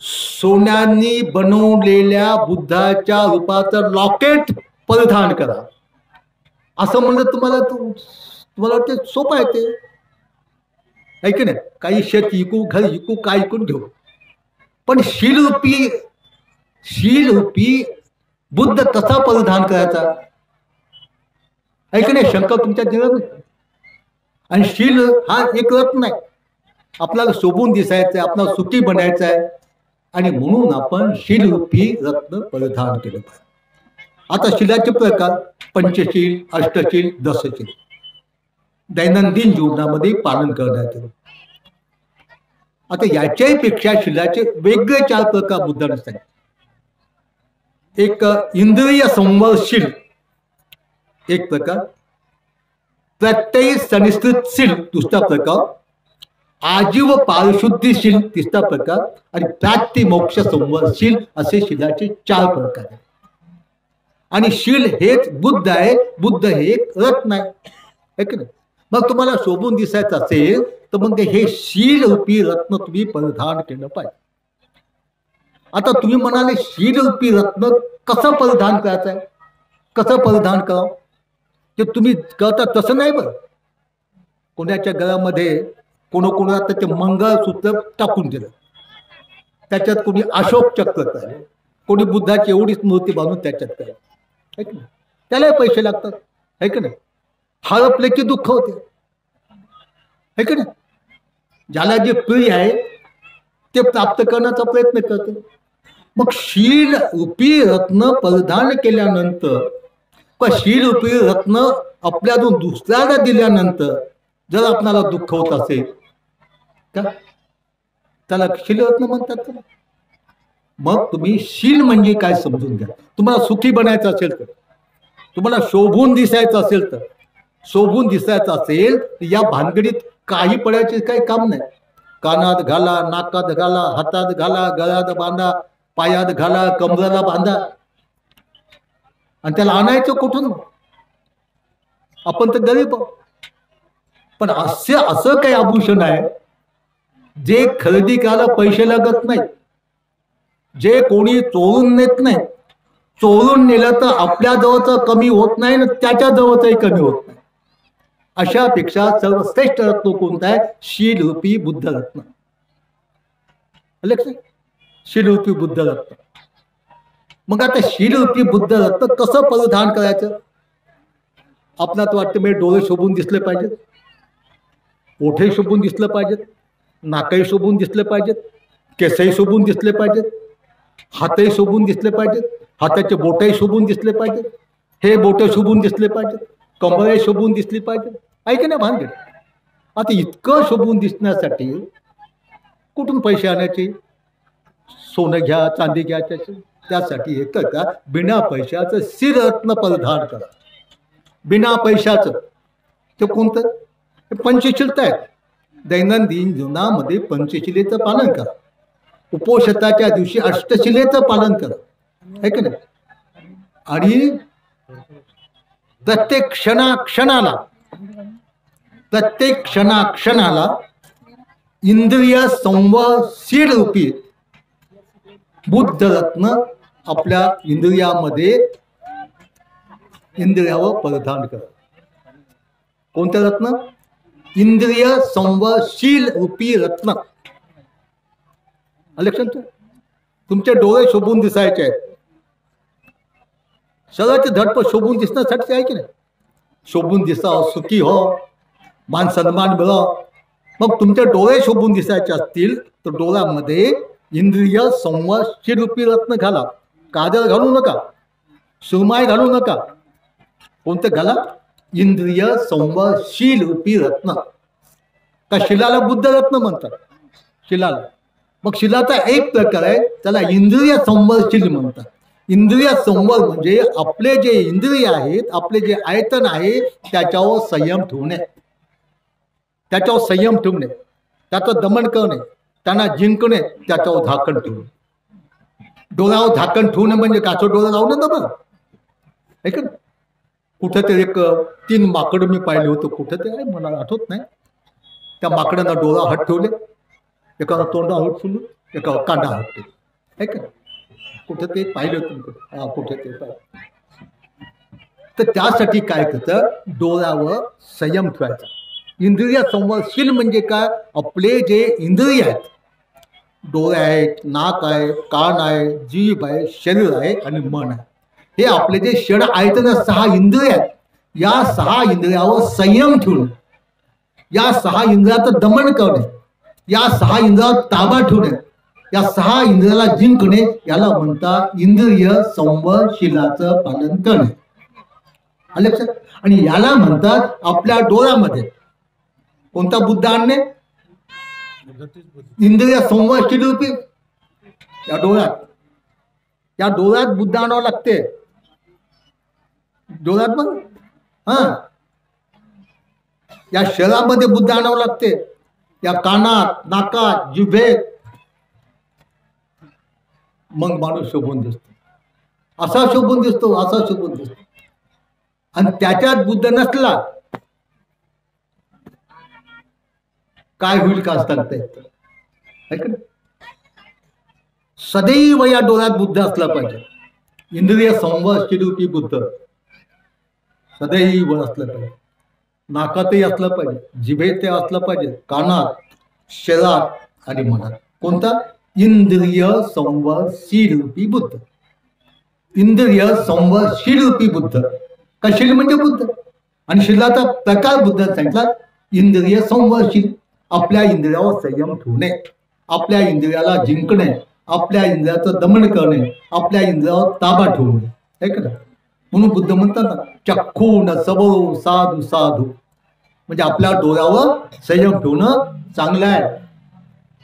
सोन्याने बनवलेल्या बुद्धाच्या रूपाचं लॉकेट परिधान करा. असं म्हणलं तुम्हाला ते सोपं आहे. ते आहे की नाही? काही शेत विकू, घर विकू, काय विकून घेऊ. पण शील रूपी बुद्ध कसा परिधान करायचा? आहे की नाही? शंका तुमच्या दिलं. आणि शील हा एक रत्न आहे. आपल्याला शोभून दिसायचं आहे, आपल्याला सुखी बनायचं आहे, आणि म्हणून आपण शील रूपी रत्न परिधान केलं पाहिजे. आता शिलाचे प्रकार पंचशील, अष्टशील, दसशील दैनंदिन जीवनामध्ये पालन करण्यात येईल. आता याच्याही पेक्षा शिलाचे वेगळे 4 प्रकार बुद्धाने सांगितले. एक इंद्रिय संवर्शील एक प्रकार, प्रत्यय सनिश्चितशील दुसरा प्रकार, आजीव पारिशुद्धीशील तिसरा प्रकार, आणि प्राप्ती मोक्ष संवर्शील असे शिलाचे 4 प्रकार आहेत. आणि शील हेच बुद्ध आहे. बुद्ध हे एक रत्न आहे की नाही? मग तुम्हाला शोभून दिसायचं असेल तर मग हे शील रूपी रत्न तुम्ही परिधान केलं पाहिजे. आता तुम्ही म्हणाले शील रूपी रत्न कसं परिधान करायचं आहे? कसं परिधान करावं ते तुम्ही करता तसं नाही. बरं, कोणाच्या घरामध्ये कोणाकोणाला त्याचे मंगळसूत्र टाकून दिलं, त्याच्यात कोणी अशोक चक्र करे, कोणी बुद्धाची एवढीच मूर्ती बांधून त्याच्यात करे, आहे की नाही? त्यालाही पैसे लागतात, आहे की नाही? हरपले की दुःख होते, आहे की नाही? ज्याला जे प्रिय आहे ते प्राप्त करण्याचा प्रयत्न करते. मग शील रूपी रत्न परिधान केल्यानंतर किंवा शील रूपी रत्न आपल्यातून दुसऱ्याला दिल्यानंतर जर आपल्याला दुःख होत असेल का, त्याला शील रत्न म्हणतात. मग तुम्ही शील म्हणजे काय समजून घ्या. तुम्हाला सुखी बनायचं असेल तर, तुम्हाला शोभून दिसायचं असेल तर, शोभून दिसायचं असेल तर या भानगडीत काही पडायचे काही काम नाही. कानात घाला, नाकात घाला, हातात घाला, गळ्यात बांधा, पायात घाला, कमराला बांधा, आणि त्याला आणायचं कुठून? आपण तर गरीब. पण असं काही आभूषण आहे जे खरेदी करायला पैसे लागत नाही, जे कोणी चोरून नेत नाही. चोरून नेलं तर आपल्या जवळचं कमी होत नाही ना त्याच्या जवळचंही कमी होत नाही. अशापेक्षा सर्वश्रेष्ठ रत्न कोणतं आहे? शील रूपी बुद्ध रत्न. शील रूपी बुद्ध रत्न. मग आता शील रूपी बुद्ध रत्न कसं परिधान करायचं? आपल्याला वाटतं मी डोळे शोभून दिसले पाहिजेत, ओठे शोभून दिसले पाहिजेत, नाकही शोभून दिसले पाहिजेत, केसही शोभून दिसले पाहिजेत, हातही शोभून दिसले पाहिजेत, हाताचे बोटही शोभून दिसले पाहिजेत, हे बोट शोभून दिसले पाहिजेत, कंबरही शोभून दिसली पाहिजे, ऐक ना भानगड. आता इतकं शोभून दिसण्यासाठी कुठून पैसे आणायचे? सोनं घ्या, चांदी घ्या. त्यासाठी एक का बिना पैशाचं शिररत्न परिधान करा. बिना पैशाचं ते कोणतं? पंचशीलता आहे. दैनंदिन जीवनामध्ये पंचशिलेचं पालन करा. उपोषताच्या दिवशी अष्टशिलेचं पालन करा, है की नाही? आणि प्रत्येक क्षणाक्षणाला इंद्रिय संवर्शील रूपी बुद्ध रत्न आपल्या इंद्रियावर परिधान करा. कोणतं रत्न? इंद्रिय संवरशील रूपी रत्न. लक्षात तुमचे डोळे शोभून दिसायचे आहेत. सगळ्याचे धडपड शोभून दिसण्यासाठी आहे की नाही. शोभून दिसाव, सुखी हो, मान सन्मान मिळाव. मग तुमचे डोळे शोभून दिसायचे असतील तर डोळ्यामध्ये इंद्रिय संवरशील रूपी रत्न घाला. काजळ घालू नका, सुरमाई घालू नका. कोणते घाला? इंद्रिय संवरशील रूपी रत्न. का शिलाला बुद्ध रत्न म्हणतात. शिलाला मग शिलाचा एक प्रकार आहे, त्याला इंद्रिय संवरशील म्हणतात. इंद्रिय संवर म्हणजे आपले जे इंद्रिय आहेत, आपले जे आयतन आहे त्याच्यावर संयम ठेवणे, त्याच्यावर संयम ठेवणे, त्याचं दमन करणे, त्यांना जिंकणे, त्याच्यावर झाकण ठेवणे. डोळ्यावर झाकण ठेवणे म्हणजे काचो डोळा लावणं ना बरं. ऐक ना, कुठं ते एक 3 माकडं मी पाहिले होतं, कुठं ते आहे मला आठवत नाही. त्या माकडांना डोळा हात ठेवले, एकाला तोंडा हात ठेवलं, एकावर कांदा हात ठेवलं. ऐक ना, कुठं ते पाहिलं होतं. हा, कुठं ते पाहिलं. तर त्यासाठी काय करतं, डोळ्यावर संयम ठेवायचा. इंद्रिय संवरशील म्हणजे काय, आपले जे इंद्रिय आहेत, डोळे आहेत, नाक आहे, कान आहे, जीभ आहे, शरीर आहे आणि मन आहे, हे आपले जे षड आयतन 6 इंद्रिय आहेत, या 6 इंद्रियावर संयम ठेवणे, या 6 इंद्रियाचं दमन करणे, या 6 इंद्रियावर ताबा ठेवणे, या 6 इंद्रियाला जिंकणे, याला म्हणतात इंद्रिय संवरशीलाचं पालन करणे. लक्षात. आणि याला म्हणतात आपल्या डोळ्यामध्ये कोणता बुद्ध आणणे, इंद्रिय संवरशील रूपी या डोळ्यात. या डोळ्यात बुद्ध आणावं लागते. डोळ्यात मग या शरीरामध्ये बुद्ध आणावं लागते, या कानात, नाकात, जिभेत. मग माणूस शोभून दिसतो, असा शोभून दिसतो, असा शोभून दिसतो. आणि त्याच्यात बुद्ध नसला काय होईल का सांगता येतं. सदैव या डोळ्यात बुद्ध असला पाहिजे. इंद्रिय संवरशील रूपी बुद्ध सदैव असलं पाहिजे. नाकातही असलं पाहिजे, जिभेत असलं पाहिजे, कानात, शरीरात आणि मनात. कोणता? इंद्रिय संवरशील रूपी बुद्ध. इंद्रिय संवरशील रूपी बुद्ध. कशील म्हणजे बुद्ध. आणि शिलाचा प्रकार बुद्ध सांगितला इंद्रिय संवरशील. आपल्या इंद्रियावर संयम ठेवणे, आपल्या इंद्रियाला जिंकणे, आपल्या इंद्रियाचं दमन करणे, आपल्या इंद्रियावर ताबा ठेवणे. आहे का? म्हणून बुद्ध म्हणतात ना, चक्षुण सबरो साधू साधू. म्हणजे आपल्या डोळ्यावर संयम ठेवणं चांगलं आहे,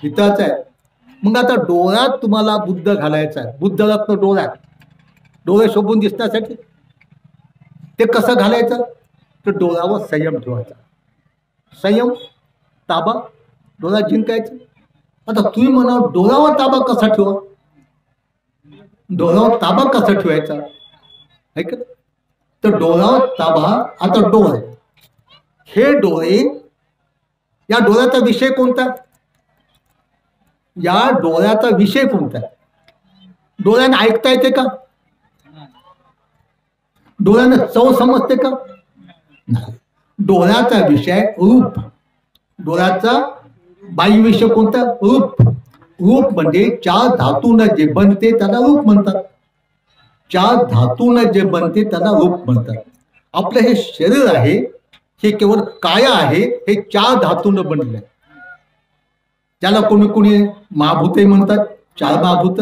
हिताचं आहे. मग आता डोळ्यात तुम्हाला बुद्ध घालायचा आहे. बुद्ध रत्न डोळ्यात, डोळे शोभून दिसण्यासाठी. ते कसं घालायचं, तर डोळ्यावर संयम ठेवायचा. संयम, ताबा, डोळा जिंकायचं. आता तुम्ही म्हणा डोळ्यावर ताबा कसा ठेवा, डोळ्यावर ताबा कसा ठेवायचा. ऐक, तर डोळ्यावर ताबा. आता डोळे, हे डोळे, या डोळ्याचा विषय कोणता, या डोळ्याचा विषय कोणता. डोळ्याने ऐकता येते का, डोळ्याने चव समजते का. डोळ्याचा विषय रूप. डोळ्याचा बाह्य विषय कोणता, रूप. रूप म्हणजे 4 धातून जे बनते त्याला रूप म्हणतात. 4 धातून जे बनते त्याला रूप म्हणतात. आपलं हे शरीर आहे, हे केवळ काया आहे, हे 4 धातून बनले आहे. त्याला कोणी कोणी महाभूते म्हणतात, 4 महाभूत.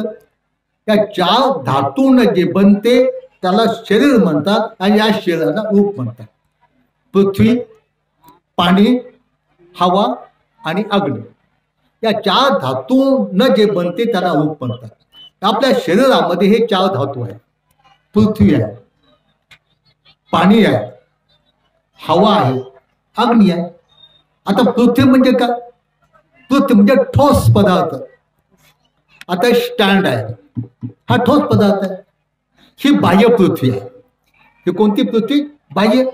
या 4 धातून जे बनते त्याला शरीर म्हणतात आणि या शरीराला रूप म्हणतात. पृथ्वी, पाणी, हवा आणि अग्नी, या 4 धातून जे बनते त्याला रूप म्हणतात. आपल्या शरीरामध्ये हे 4 धातू आहेत. पृथ्वी आहे, पाणी आहे, हवा आहे, अग्नी आहे. आता पृथ्वी म्हणजे काय, पृथ्वी म्हणजे ठोस पदार्थ. आता स्टँड आहे, हा ठोस पदार्थ आहे. ही बाह्य पृथ्वी आहे. ही कोणती पृथ्वी, बाह्य.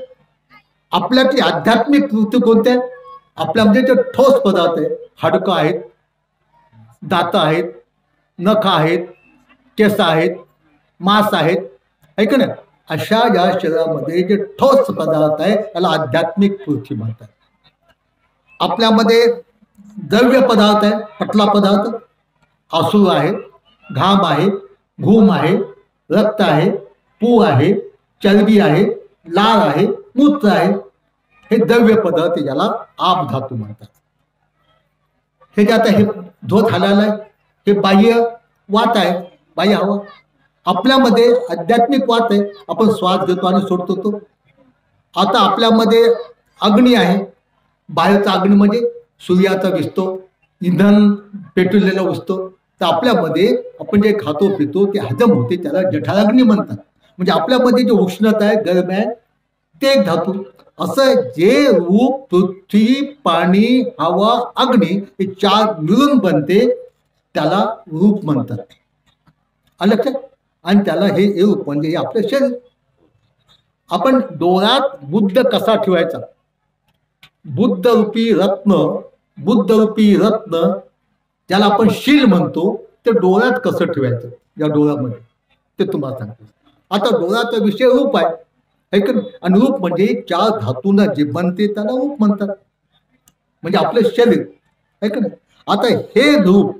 आपल्यातली आध्यात्मिक पृथ्वी कोणत्या, आपल्या म्हणजे जे ठोस पदार्थ आहे. हाडकं आहेत, दात आहेत, नख आहेत, केस आहेत, मांस आहेत. ऐक ना, अशा या शरीरामध्ये जे ठोस पदार्थ आहे त्याला आध्यात्मिक पृथ्वी म्हणतात. आपल्यामध्ये द्रव्य पदार्थ आहे, पटला पदार्थ, आसू आहे, घाम आहे, घूम आहे, रक्त आहे, पू आहे, चरबी आहे, लाळ आहे, मूत्र आहे. हे द्रव्य पदार्थ याला आप धातू म्हणतात. हे जे आता हे धोत हालायला आहे, हे बाह्य वात आहे, बाह्य हवा. आपल्यामध्ये आध्यात्मिक वात आहे, आपण श्वास घेतो आणि सोडतो तो. आता आपल्यामध्ये अग्नी आहे, बाहेरचा अग्नी म्हणजे सूर्याचा दिसतो, इंधन पेटवलेला असतो. तर आपल्यामध्ये आपण जे खातो पितो ते हजम होते, त्याला जठराग्नी म्हणतात. म्हणजे आपल्यामध्ये जे उष्णता आहे, गरम आहे, ते एक धातू. असं जे रूप पृथ्वी, पाणी, हवा, अग्नी हे 4 मिळून बनते, त्याला रूप म्हणतात. लक्षात. आणि त्याला हे रूप म्हणजे हे आपलं शरीर. आपण डोळ्यात बुद्ध कसा ठेवायचा? बुद्ध रूपी रत्न ज्याला आपण शील म्हणतो, ते डोळ्यात कसं ठेवायचं या डोळ्यामध्ये, ते तुम्हाला सांगतो. आता डोळ्याचा विषय रूप आहे, आणि रूप म्हणजे 4 धातूंना जे बनते त्याला रूप म्हणतात, म्हणजे आपलं शरीर आहे का नाही. आता हे रूप,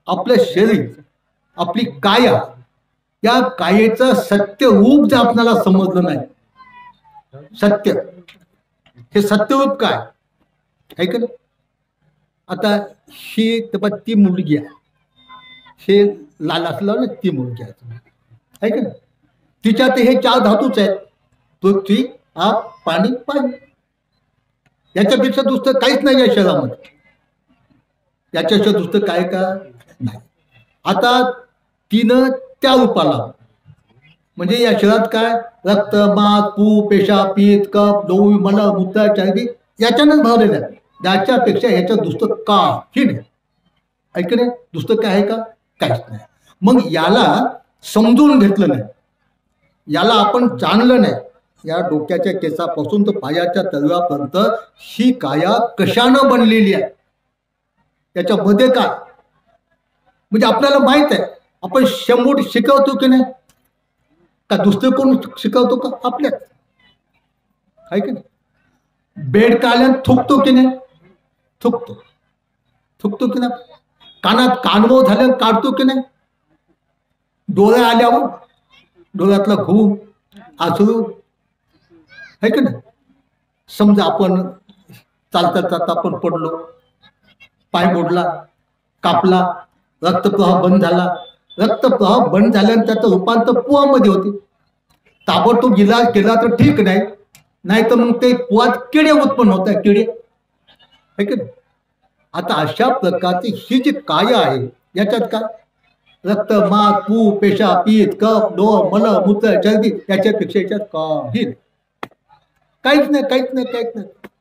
आपलं शरीर, आपली काया, या कायेचं सत्य रूप जर आपल्याला समजलं नाही, सत्य हे सत्यरूप काय आहे का नाही. आता ही ती मुलगी आहे, हे लाल असलं ना, ती मुलगी आहे का नाही. तिच्यात हे 4 धातूच आहेत, पृथ्वी, आप, पाणी, पाणी. याच्यापेक्षा दुसरं काहीच नाही या शरीरामध्ये, याच्यापेक्षा दुसरं काय का नाही. आता तिनं त्या रूपाला, म्हणजे या शरीरात काय, रक्त, मांस, पू, पेशा, पीत, कफ, लोह, मल, मूत्र, चरबी याच्यानंच भरलेलं आहे. याच्यापेक्षा ह्याच्यात दुसरं काही नाही, ऐक नाही. दुसरं काय आहे का? काहीच नाही. मग याला समजून घेतलं नाही, याला आपण जाणलं नाही. या डोक्याच्या केसापासून तर पायाच्या तळव्यापर्यंत ही काया कशानं बनलेली आहे, त्याच्यामध्ये काय, म्हणजे आपल्याला माहित आहे. आपण शंभूट शिकवतो की नाही, का दुसरं कोण शिकवतो का? आपल्यात आहे की नाही. बेड काढल्यानं थुकतो की नाही, थुकतो की नाही. कानात कानमो झाल्यानं काढतो की नाही. डोळ्या आल्यावर डोळ्यातला घूम, आसरू आहे की नाही. समजा आपण चालता आपण पडलो, पाय मोडला, कापला, रक्तप्रवाह बंद झाला. रक्तप्रवाह बंद झाल्यानंतर त्याचं रूपांतर पुवामध्ये होते. ताबडतोब इलाज केला तर ठीक नाही, नाही तर मग ते पुवात किडे उत्पन्न होत आहे, किडे आहे की नाही. आता अशा प्रकारची ही जी काया आहे, याच्यात काय, रक्त, मांस, पू, पेशा, पीत, कफ, लोह, मल, मूत्र, चरबी याच्यापेक्षा याच्यात काहीच नाही.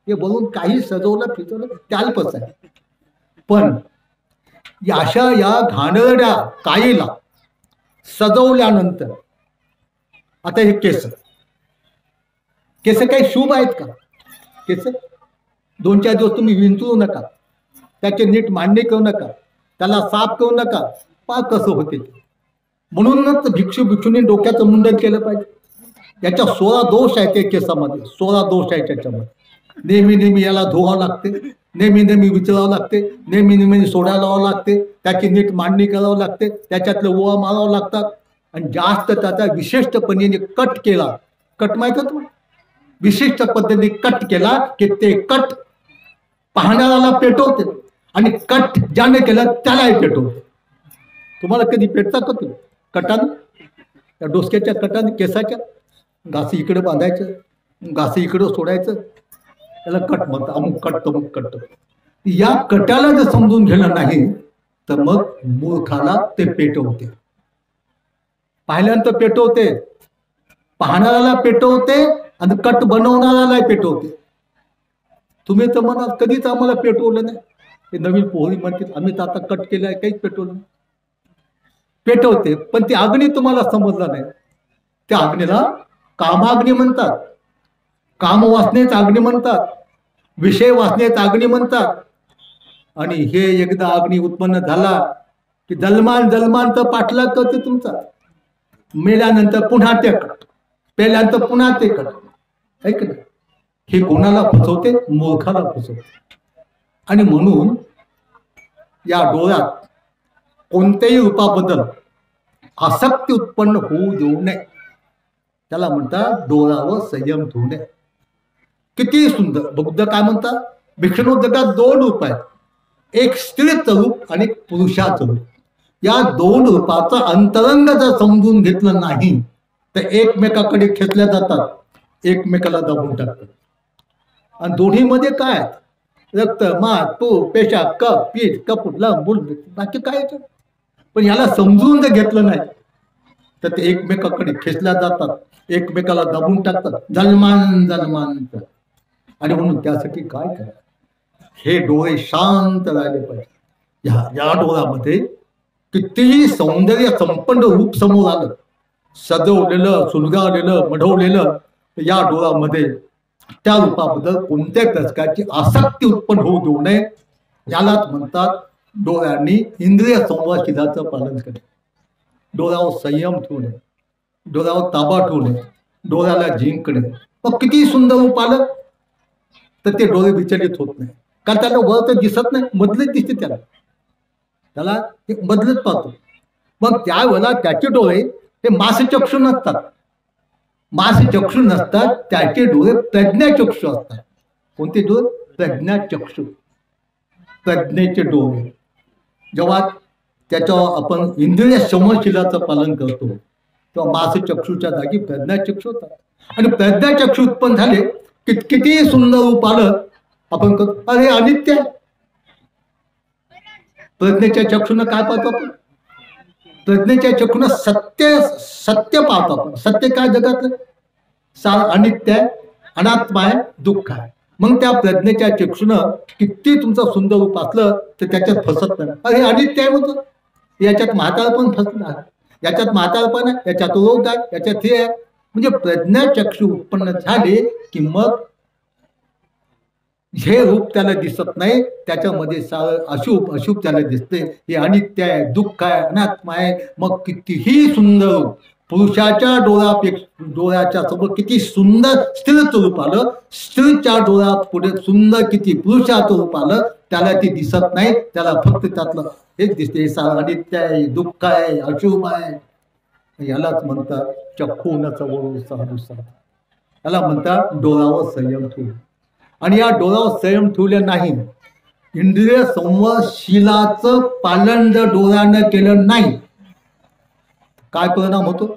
हे बोलून काही सजवलं फिरवलं त्याल्पच आहे. पण अशा या घाणेरड्या कायेला सजवल्यानंतर, आता हे केस काही शुभ आहेत का? केस 2-4 दिवस तुम्ही विंचरू नका, त्याचे नीट मांडणी करू नका, त्याला साफ करू नका, पा कसं होते. म्हणूनच भिक्षुनी डोक्याचं मुंडन केलं पाहिजे. याच्या 16 दोष आहेत त्या केसामध्ये, 16 दोष आहेत त्याच्यामध्ये. नेहमी याला धुवावं लागते, नेहमी विचारावं लागते, नेहमी सोडायला लावावं लागते, त्याची नीट मांडणी करावं लागते, त्याच्यातले ओवा मारावं लागतात. आणि जास्त त्याचा विशिष्टपणे कट केला, कट माहित होतं, विशिष्ट पद्धतीने कट केला की ते कट पाहणाऱ्याला पेटवते, आणि कट ज्याने केलं त्यालाही पेटवते. तुम्हाला कधी पेटता का तुम्ही कटाने? त्या डोसक्याच्या कटाने, केसाच्या घासी इकडे बांधायचं, घासी इकडं सोडायचं, त्याला कट म्हणतात. अमुक कट तमुक कट. या कटाला जर समजून घेणं नाही तर मग मूर्खाला ते पेटवते. पाहिल्यानंतर पेटवते, पाहणाऱ्याला पेटवते, आणि कट बनवणाऱ्याला पेटवते. तुम्ही तर म्हणाल कधीच आम्हाला पेटवलं नाही. हे नवीन पोहरी म्हणते आम्ही तर आता कट केलंय, काहीच पेटवलं नाही. पेटवते, पण ती अग्नी तुम्हाला समजला नाही. त्या अग्नीला कामाग्नी म्हणतात, काम वासनेचा अग्नी म्हणतात, विषय वासनेचा अग्नी म्हणतात. आणि हे एकदा अग्नी उत्पन्न झाला की जलमान तर पाठला करते तुमचा. मेल्यानंतर पुन्हा ते कट, पेल्यानंतर पुन्हा ते कट, ऐक ना. हे कोणाला फसवते? मूर्खाला फसवते. आणि म्हणून या डोळ्यात कोणत्याही रूपाबद्दल आसक्ती उत्पन्न होऊ देऊ नये. त्याला म्हणतात डोळ्यावर संयम ठेवणे. किती सुंदर. बुद्ध काय म्हणतात, भिक्षणू जगात 2 रूप आहेत, एक स्त्रीचं रूप आणि एक पुरुषाचं रूप. या 2 रूपाचं अंतरंग जर समजून घेतलं नाही तर एकमेकाकडे खेचल्या जातात, एकमेकाला दाबून टाकतात. आणि दोन्हीमध्ये काय आहेत, रक्त, मास, तूप, पेशा, कप, पीठ, कपूर, लंबूड, बाकी काय. पण याला समजून जर घेतलं नाही तर ते एकमेकाकडे खेचल्या जातात, एकमेकाला दाबून टाकतात, जन्मान जन्मांत. आणि म्हणून त्यासाठी काय करा, हे डोळे शांत राहिले पाहिजे. या डोळ्यामध्ये कितीही सौंदर्य संपन्न रूप समोर आलं, सजवलेलं, सुलगावलेलं, मढवलेलं, या डोळ्यामध्ये त्या रूपाबद्दल कोणत्याही प्रकारची आसक्ती उत्पन्न होऊ देऊ नये. यालाच म्हणतात डोळ्यांनी इंद्रिय संवादशीलाचं पालन करणे. डोळ्यावर संयम ठेवणे, डोळ्यावर ताबा ठेवणे, डोळ्याला जिंकणे. मग किती सुंदर रूप आलं तर ते डोळे विचलित होत नाही, कारण त्याला वर तर दिसत नाही, मधलेच दिसते त्याला, त्याला ते बदलत पाहतो. मग त्यावेळेला त्याचे डोळे हे मासचक्षु नसतात, मासचक्षु नसतात, त्याचे डोळे प्रज्ञाचक्षु असतात. कोणते डोळे? प्रज्ञाचक्षु, प्रज्ञेचे डोळे. जेव्हा त्याच्यावर आपण इंद्रिय संवादशीलाचं पालन करतो तेव्हा मासचक्षुच्या जागी प्रज्ञाचक्षु होतात. आणि प्रज्ञाचक्षु उत्पन्न झाले की किती सुंदर रूप आलं आपण करतो, अरे अनित्य. प्रज्ञेच्या चक्षुनं काय पाहतो आपण? प्रज्ञेच्या चक्षुनं सत्य, सत्य पाहतो आपण. सत्य काय जगातलं? सार अनित्य आहे, अनात्मा आहे, दुःख आहे. मग त्या प्रज्ञेच्या चक्षुनं किती तुमचं सुंदर रूप असलं तर त्याच्यात फसत नाही. अरे अनित्य आहे म्हणतो, याच्यात म्हातारपण फसणार, याच्यात म्हातारपण आहे, याच्यात रोग आहे, याच्यात हे आहे. म्हणजे प्रज्ञाचक्षु उत्पन्न झाले की मग हे रूप त्याला दिसत नाही, त्याच्यामध्ये अशुभ अशुभ त्याला दिसते. हे अनित्य आहे, दुःख आहे, अनात्मा आहे. मग कितीही सुंदर पुरुषाच्या डोळ्याच्या समोर किती सुंदर स्त्रीचं रूप आलं, स्त्रीच्या डोळ्या पुढे सुंदर किती पुरुषाचं रूप आलं, त्याला ते दिसत नाही, त्याला फक्त त्यातलं हेच दिसते, अनित्य आहे, दुःख आहे, अशुभ आहे. यालाच म्हणतात चक्षुनच वळू. याला म्हणतात डोळ्यावर संयम ठेवू. आणि या डोळ्यावर संयम ठेवले नाही, इंद्रिय संवादशीलाचं पालन जर डोळ्यानं केलं नाही, काय परिणाम होतो?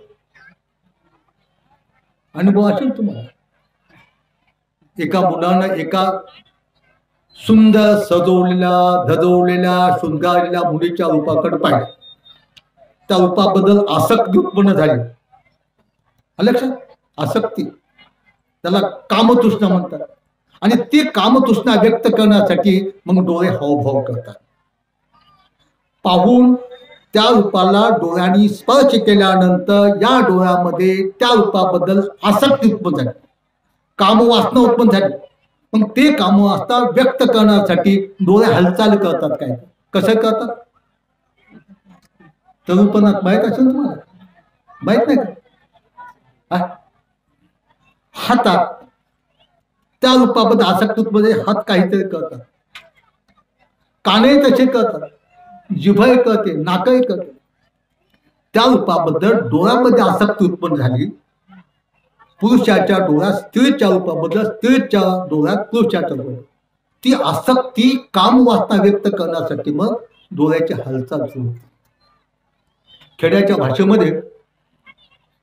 अनुभव असेल तुम्हाला. एका मुलानं एका सुंदर सजवलेल्या, धजवलेल्या, शृंगारलेल्या मुलीच्या रूपाकडे पाहिलं, त्या रूपाबद्दल आसक्ती उत्पन्न झाली. लक्षात? आसक्ती, त्याला कामतृष्णा म्हणतात. आणि ती कामतृष्णा व्यक्त करण्यासाठी मग डोळे हावभाव करतात. पाहून त्या रूपाला डोळ्यांनी स्पर्श केल्यानंतर या डोळ्यामध्ये त्या रूपाबद्दल आसक्ती उत्पन्न झाली, कामवासना उत्पन्न झाली. मग ते कामवासना व्यक्त करण्यासाठी डोळे हालचाल करतात. काय कसं करतात? तरुपणात माहित असेल तुम्हाला, माहित नाही का? हातात त्या रूपाबद्दल आसक्तीमध्ये हात काहीतरी करतात, कानही तसे करतात, जिभही करते, नाकही करते. त्या रूपाबद्दल डोळ्यामध्ये आसक्ती उत्पन्न झाली. पुरुषाच्या डोळ्यात स्त्रीच्या रूपाबद्दल, स्त्रीच्या डोळ्यात पुरुषाच्या डोळ्यात ती आसक्ती कामवासना व्यक्त करण्यासाठी मग डोळ्याची हालचाल सुरू होते. खेड्याच्या भाषेमध्ये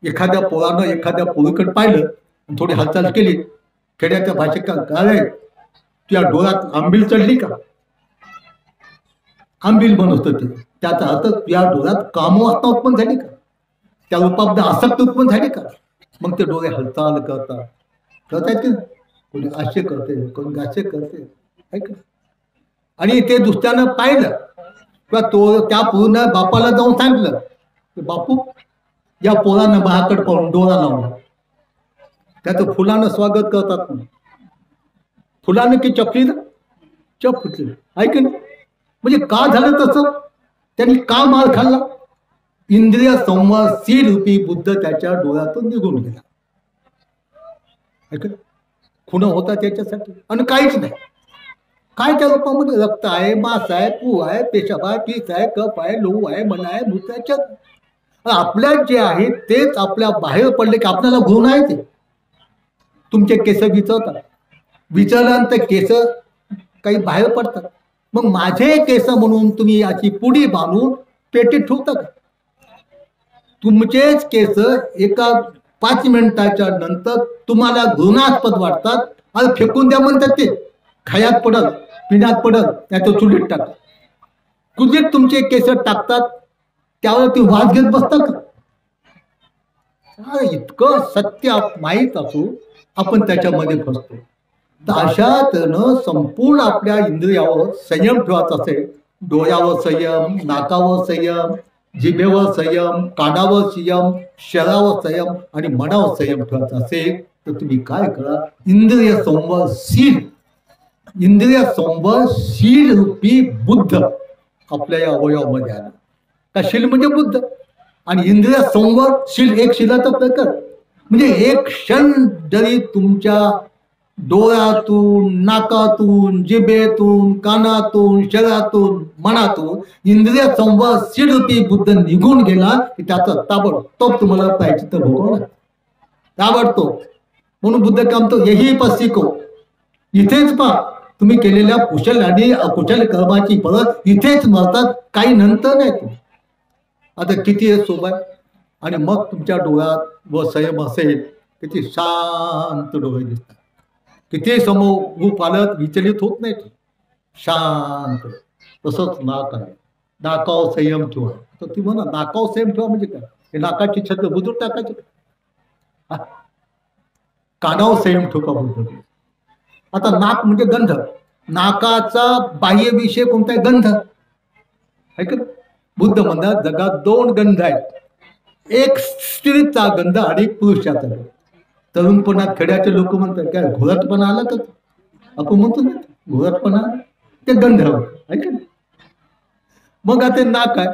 एखाद्या पोरानं एखाद्या पोरीकडे पाहिलं, थोडी हालचाल केली, खेड्याच्या भाषेत काय, तुझ्या डोळ्यात आंबील चढली का? आंबील म्हणत होते. त्याचा अर्थ तुझ्या डोळ्यात कामवासना उत्पन्न झाली का? त्या रूपाबद्दल आसक्ती उत्पन्न झाली का? मग ते डोळे हालचाल करतात. करतायत की कोणी असे करते, कोणी असे करते, ऐक. आणि ते दुसऱ्यानं पाहिलं किंवा तो त्या पूर्ण बापाला जाऊन सांगितलं की बापू, या पोरानं माझ्याकडे पाहून डोळा लावला. त्याचं फुलानं स्वागत करतात. फुलानं की चपलीनं? चप फुटली, ऐक ना. म्हणजे का झालं तसं? त्यांनी का मार खाल्ला? इंद्रिय संवादशील रूपी बुद्ध त्याच्या डोळ्यातून निघून गेला. ऐक, खुणा होता त्याच्यासाठी आणि काहीच नाही. काय त्या रूपामध्ये? रक्त आहे, मांस आहे, पू आहे, पेशाब आहे, पीस आहे, कफ आहे, लोहू आहे, मन आहे, मूत्र आहे. आपल्यात जे आहे तेच आपल्या बाहेर पडले की आपल्याला गुण आहे. ते तुमचे केस विचरतात, विचरल्यानंतर केस काही बाहेर पडतात. मग माझे केस म्हणून तुम्ही याची पुडी बांधून पेटीत ठेवता का? तुमचेच केस एका 5 मिनिटाच्या नंतर तुम्हाला घृणास्पद वाटतात आणि फेकून द्या म्हणतात. ते खायात पडल, पिण्यात पडल, त्याचं चुलीत टाकतात. चुलीत तुमचे केस टाकतात, त्यावर ती वास घेत बसतात का? इतकं सत्य माहीत असू आपण त्याच्यामध्ये फसतो. तर अशा तऱ्हेनं संपूर्ण आपल्या इंद्रियावर संयम ठेवायचा असेल. डोळ्यावर संयम, नाकावर संयम, जिभेवर संयम, कानावर संयम, शरीरावर संयम आणि मनावर संयम ठेवायचा असेल तर तुम्ही काय करा? इंद्रिय संवरशील, इंद्रिय संवरशील रूपी बुद्ध आपल्या या अवयवामध्ये आला. का शील म्हणजे बुद्ध आणि इंद्रिय संवरशील एक शिलाचा प्रकार. म्हणजे एक क्षण जरी तुमच्या डोळ्यातून, नाकातून, जिभेतून, कानातून, शरीरातून, मनातून इंद्रिय संवरशील रूपी बुद्ध निघून गेला की त्याचा ताबडतोब तुम्हाला पाहिजे तर भोगवणार, ताबडतोब. म्हणून बुद्ध काय म्हणतो? यही पसिको, इथेच पहा तुम्ही केलेल्या कुशल आणि अकुशल कर्माची परत इथेच मरतात, काही नंतर नाही. आता किती आहे सोबत आणि मग तुमच्या डोळ्यात व संयम असेल किती शांत डोळे दिसतात. किती समोर रूप आलं विचलित होत नाही, शांत. तसंच नाक आहे, नाकावर संयम ठेवा. तर ती म्हणा नाकावर संयम ठेवा म्हणजे काय? हे नाकाची छत बुजून टाकायची. कानावर संयम ठेवा बुद्ध. आता नाक म्हणजे गंध, नाकाचा बाह्य विषय कोणता आहे? गंध आहे का? बुद्ध म्हणतात जगात 2 गंध आहेत, एक स्त्रीचा गंध आणि पुरुषाचा गंध. तरुणपणात खेड्याचे लोक म्हणतात काय घोरटपणा आला तर आपण म्हणतो ना घोरटपणा, ते गंध आहे का? मग आता नाक आहे,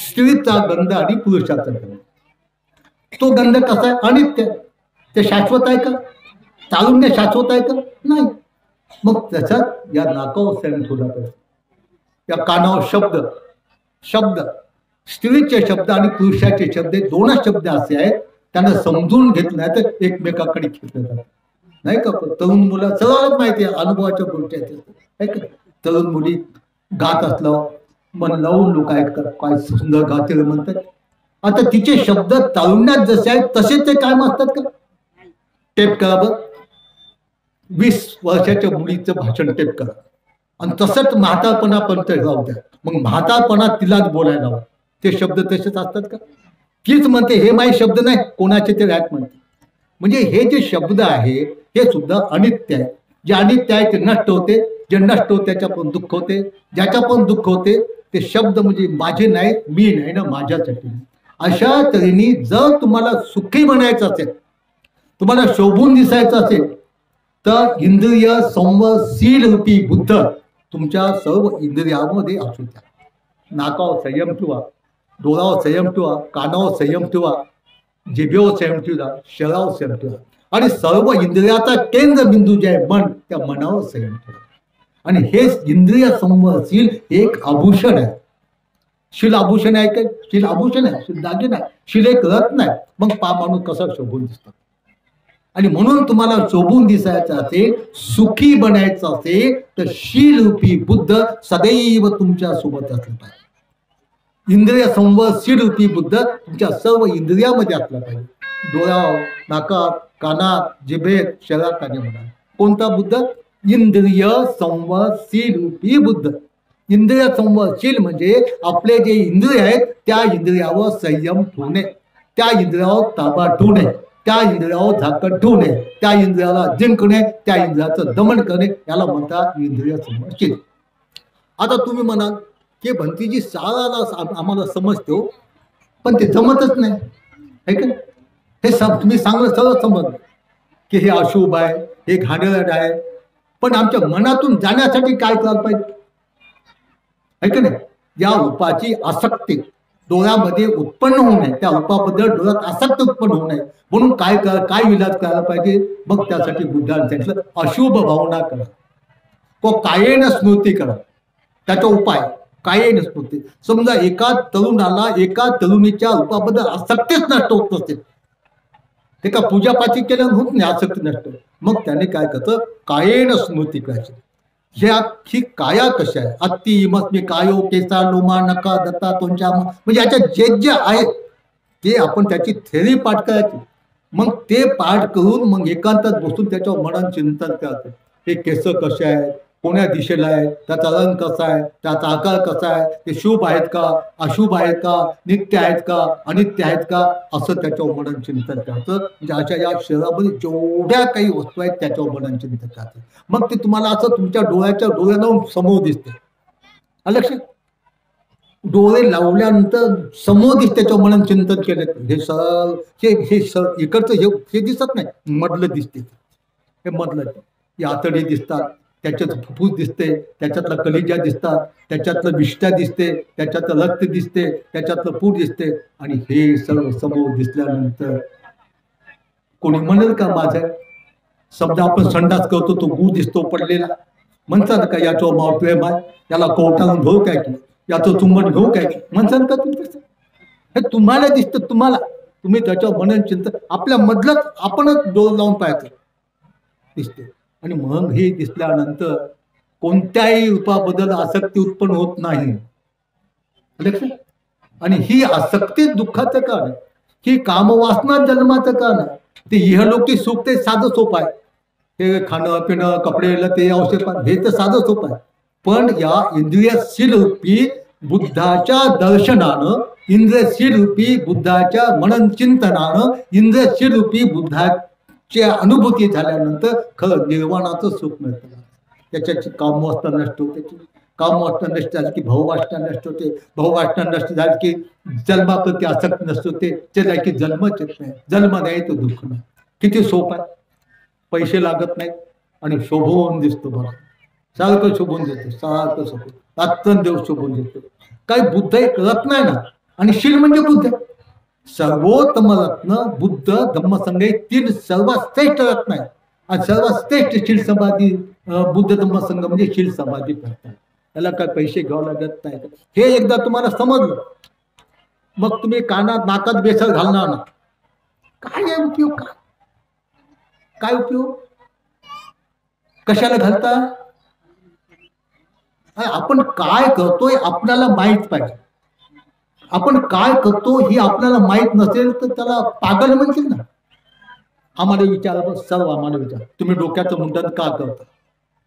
स्त्रीचा गंध आणि पुरुषाचा गंध. तो गंध कसा आहे? अनित्य. ते शाश्वत आहे का? तारुण्य शाश्वत आहे का? नाही. मग त्याच्यात या नाकावर संयम ठेवला पाहिजे. या कानावर शब्द, शब्द स्त्रीचे शब्द आणि पुरुषाचे शब्द, 2 शब्द असे आहेत त्यांना समजून घेतलं नाही तर एकमेकाकडे खेचले जातात, नाही का? तरुण मुलं सर्वांनाच माहिती आहे, अनुभवाच्या गोष्टी आहेत का? तरुण मुली गात असलं मन लावून लोक ऐकतात, काय सुंदर गाते म्हणतात. आता तिचे शब्द तारुण्यात जसे आहेत तसेच ते कायम असतात का? टेप करा बरं, 20 वर्षाच्या मुलीचं भाषण टेप करा आणि तसंच म्हातारपणापर्यंत राहू द्या. मग म्हातारपणात तिलाच बोलायला लावा. ते शब्द तसेच असतात का? तीच म्हणते हे माझे शब्द नाही, कोणाचे ते राहत म्हणते. म्हणजे हे जे शब्द आहे हे सुद्धा अनित्य आहे. जे अनित्य आहे ते नष्ट होते, जे नष्ट होते त्याच्या पण दुःख होते, ज्याच्या पण दुःख होते ते शब्द म्हणजे माझे नाही, मी नाही ना, माझ्यासाठी. अशा तऱ्हेने जर तुम्हाला सुखी बनायचं असेल, तुम्हाला शोभून दिसायचं असेल तर इंद्रिय संवरशील रूपी बुद्ध तुमच्या सर्व इंद्रियामध्ये असू द्या. नाकावर संयम ठेवा, डोळ्यावर संयम ठेवा, कानावर संयम ठेवा, जिभेवर संयम ठेवा, शरीरावर संयम ठेवा आणि सर्व इंद्रियाचा केंद्रबिंदू जे आहे मन, त्या मनावर संयम ठेवा. आणि हेच इंद्रिय संवरशील एक आभूषण आहे. शील आभूषण आहे काय? शील आभूषण आहे, शील दागिना आहे. शील एक रत्न आहे. मग माणूस कसा शोभून दिसतो. आणि म्हणून तुम्हाला शोभून दिसायचं असेल, सुखी बनायचं असेल तर शील रूपी बुद्ध सदैव तुमच्या सोबत असलं पाहिजे. इंद्रिय संवरशील रूपी बुद्ध तुमच्या सर्व इंद्रियामध्ये असला पाहिजे. डोळ्यावर, नाकात, कानात, जिभेत, शरीरात आणि मनात. कोणता बुद्ध? इंद्रिय संवरशील रूपी बुद्ध. इंद्रिय संवरशील म्हणजे आपले जे इंद्रिय आहेत त्या इंद्रियावर संयम ठेवणे, त्या इंद्रियावर ताबा ठेवणे, त्या इंद्रियावर झाकण ठेवणे, त्या इंद्रियाला जिंकणे, त्या इंद्रियाचं दमन करणे, याला म्हणतात इंद्रिय संवरशील. आता तुम्ही म्हणाल की भंतीजी साराला आम्हाला समजतो पण ते जमतच नाही, है का? हे तुम्ही सांगलं सगळं समजलं की हे अशुभ आहे, हे घाणेरड आहे, पण आमच्या मनातून जाण्यासाठी काय करायला पाहिजे, है का नाही? या रूपाची आसक्ती डोळ्यामध्ये उत्पन्न होऊ नये, त्या रूपाबद्दल डोळ्यात आसक्ती उत्पन्न होऊ नये म्हणून काय विलाज करायला पाहिजे? मग त्यासाठी बुद्धाने सांगितलं अशुभ भावना करा. कायेन स्मृती करा. त्याचा उपाय कायेन स्मृती. समजा एका तरुणाला एका तरुणीच्या रूपाबद्दल आसक्तीच नष्ट होत नसते, ते का पूजापाठी केल्यानं होत नाही आसक्ती नष्ट. मग त्याने काय करतं, कायेन स्मृती करायची. ही काया कशा आहे, अत्ती इमस्मी कायो केसा लोमा नका दत्ता तोंच्या, म्हणजे याच्या जे जे आहेत ते आपण त्याची थेरी पाठ करायची. मग ते पाठ करून मग एकांतात बसून त्याच्यावर मनात चिंतन करायचं. हे केस कसे आहेत, कोण्या दिशेला आहे, त्याचा रंग कसा आहे, त्याचा आकार कसा आहे, ते शुभ आहेत का, अशुभ आहेत का, नित्य आहेत का, अनित्य आहेत का, असं त्याच्यावर मनन चिंतन करायचं. म्हणजे अशा या शरीरामध्ये जेवढ्या काही वस्तू आहेत त्याच्यावर मनन चिंतन करायचं. मग ते तुम्हाला असं तुमच्या डोळ्याला लावून समोर दिसते. लक्षात, डोळे लावल्यानंतर समोर दिसते, त्याच्यावर मनन चिंतन केलं. हे इकडचं हे दिसत नाही, मधलं दिसते. हे मधलं हे आतडे दिसतात, त्याच्यात फुफ्फुस दिसते, त्याच्यातला कलिजा दिसतात, त्याच्यातलं विष्ठा दिसते, त्याच्यातलं रक्त दिसते, त्याच्यातलं पूर दिसते. आणि हे सर्व समोर दिसल्यानंतर कोणी म्हणेल का माझं, समजा आपण संडास करतो तो गू दिसतो पडलेला, म्हणतात का याच्यावर मावप्रेम आहे, याला कोर्टानं घेऊ काय की, याचं चुंबन घेऊ काय की, म्हणतात का तुम्ही तसं? हे तुम्हाला दिसतं, तुम्ही त्याच्यावर मनन चिंतन आपल्या मधलंच आपणच डोळ लावून पाहायचं दिसते. आणि मग हे दिसल्यानंतर कोणत्याही रूपाबद्दल आसक्ती उत्पन्न होत नाही. आणि ही आसक्ती दुःखाचं कारण, ही कामवासना जन्माचं कारण. ते इहलोकी सुख ते साधं सोपं आहे, ते खाणं पिणं कपडे लते औषध हे तर साधं सोपं आहे. पण या इंद्रियशील रूपी बुद्धाच्या दर्शनानं, इंद्रियशील रूपी बुद्धाच्या मनन चिंतनानं, इंद्रियशील रूपी बुद्धाच्या अनुभूती झाल्यानंतर खरं निर्वाणाचं सुख मिळतं. त्याच्याची कामवासना नष्ट होते, कामवासना नष्ट झाली की भाववासना नष्ट होते, भाववासना नष्ट झाली की जन्माप्रती आसक्ती नष्ट होते, त्याला की जन्मच येत नाही, जन्म नाही तो दुःख नाही. किती सोपं आहे, पैसे लागत नाहीत आणि शोभवून दिसतो. बघा सारखं शोभून देतो, सारखं शोभून रात्रन देव शोभून देतो. काही बुद्ध एक रत्न आहे ना, आणि शील म्हणजे बुद्ध, सर्वोत्तम रत्न बुद्ध धम्मसंघ तीन सर्वात श्रेष्ठ रत्न आहे. आणि सर्वात श्रेष्ठ शील समाधी बुद्ध धम्मसंघ म्हणजे शील समाधी करतात. त्याला काय पैसे घ्यावं लागत नाही. हे एकदा तुम्हाला समजलं, मग तुम्ही कानात नाकात बेसर घालणार ना. काय आहे उपयोग, काय उपयोग, कशाला घालता? आपण काय करतोय आपल्याला माहित पाहिजे. आपण काय करतो हे आपल्याला माहित नसेल तर त्याला पागल म्हणतील ना. आम्हाला विचारा, सर्व आम्हाला विचार, तुम्ही डोक्याचं मुंडन का करता?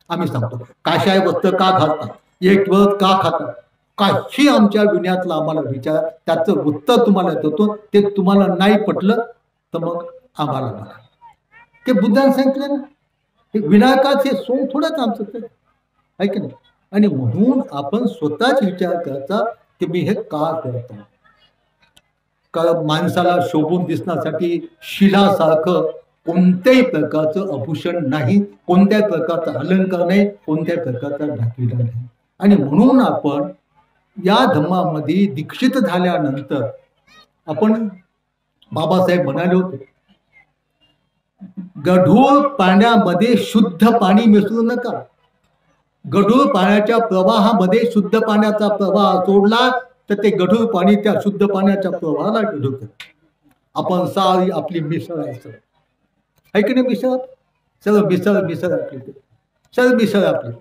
आम्ही सांगतो, काशाय वस्त्र का घालता, एक वर्ष का खाता, काही आमच्या विनयातला आम्हाला विचार, त्याचं उत्तर तुम्हाला देतो. ते तुम्हाला नाही पटलं तर मग आम्हाला बघा. ते बुद्धाने सांगितलं ना, हे विनायकाच हे सोंग थोडंच आमचं ते आहे की नाही. आणि म्हणून आपण स्वतःच विचार करायचा की मी हे का करतो. कारण माणसाला शोभून दिसण्यासाठी शिलासारखं कोणत्याही प्रकारचं आभूषण नाही, कोणत्याही प्रकारचा अलंकार नाही, कोणत्याही प्रकारचा दाखविला नाही. आणि म्हणून आपण या धम्मामध्ये दीक्षित झाल्यानंतर आपण, बाबासाहेब म्हणाले होते, गढूळ पाण्यामध्ये शुद्ध पाणी मिसळू नका. गढूळ पाण्याच्या प्रवाहामध्ये शुद्ध पाण्याचा प्रवाह सोडला तर ते गढूळ पाणी त्या शुद्ध पाण्याच्या प्रवाहाला गढूळ. आपण सारी आपली मिसळायचं आहे की नाही, मिसळ सर्व मिसळ आपली, सर्व मिसळ आपली.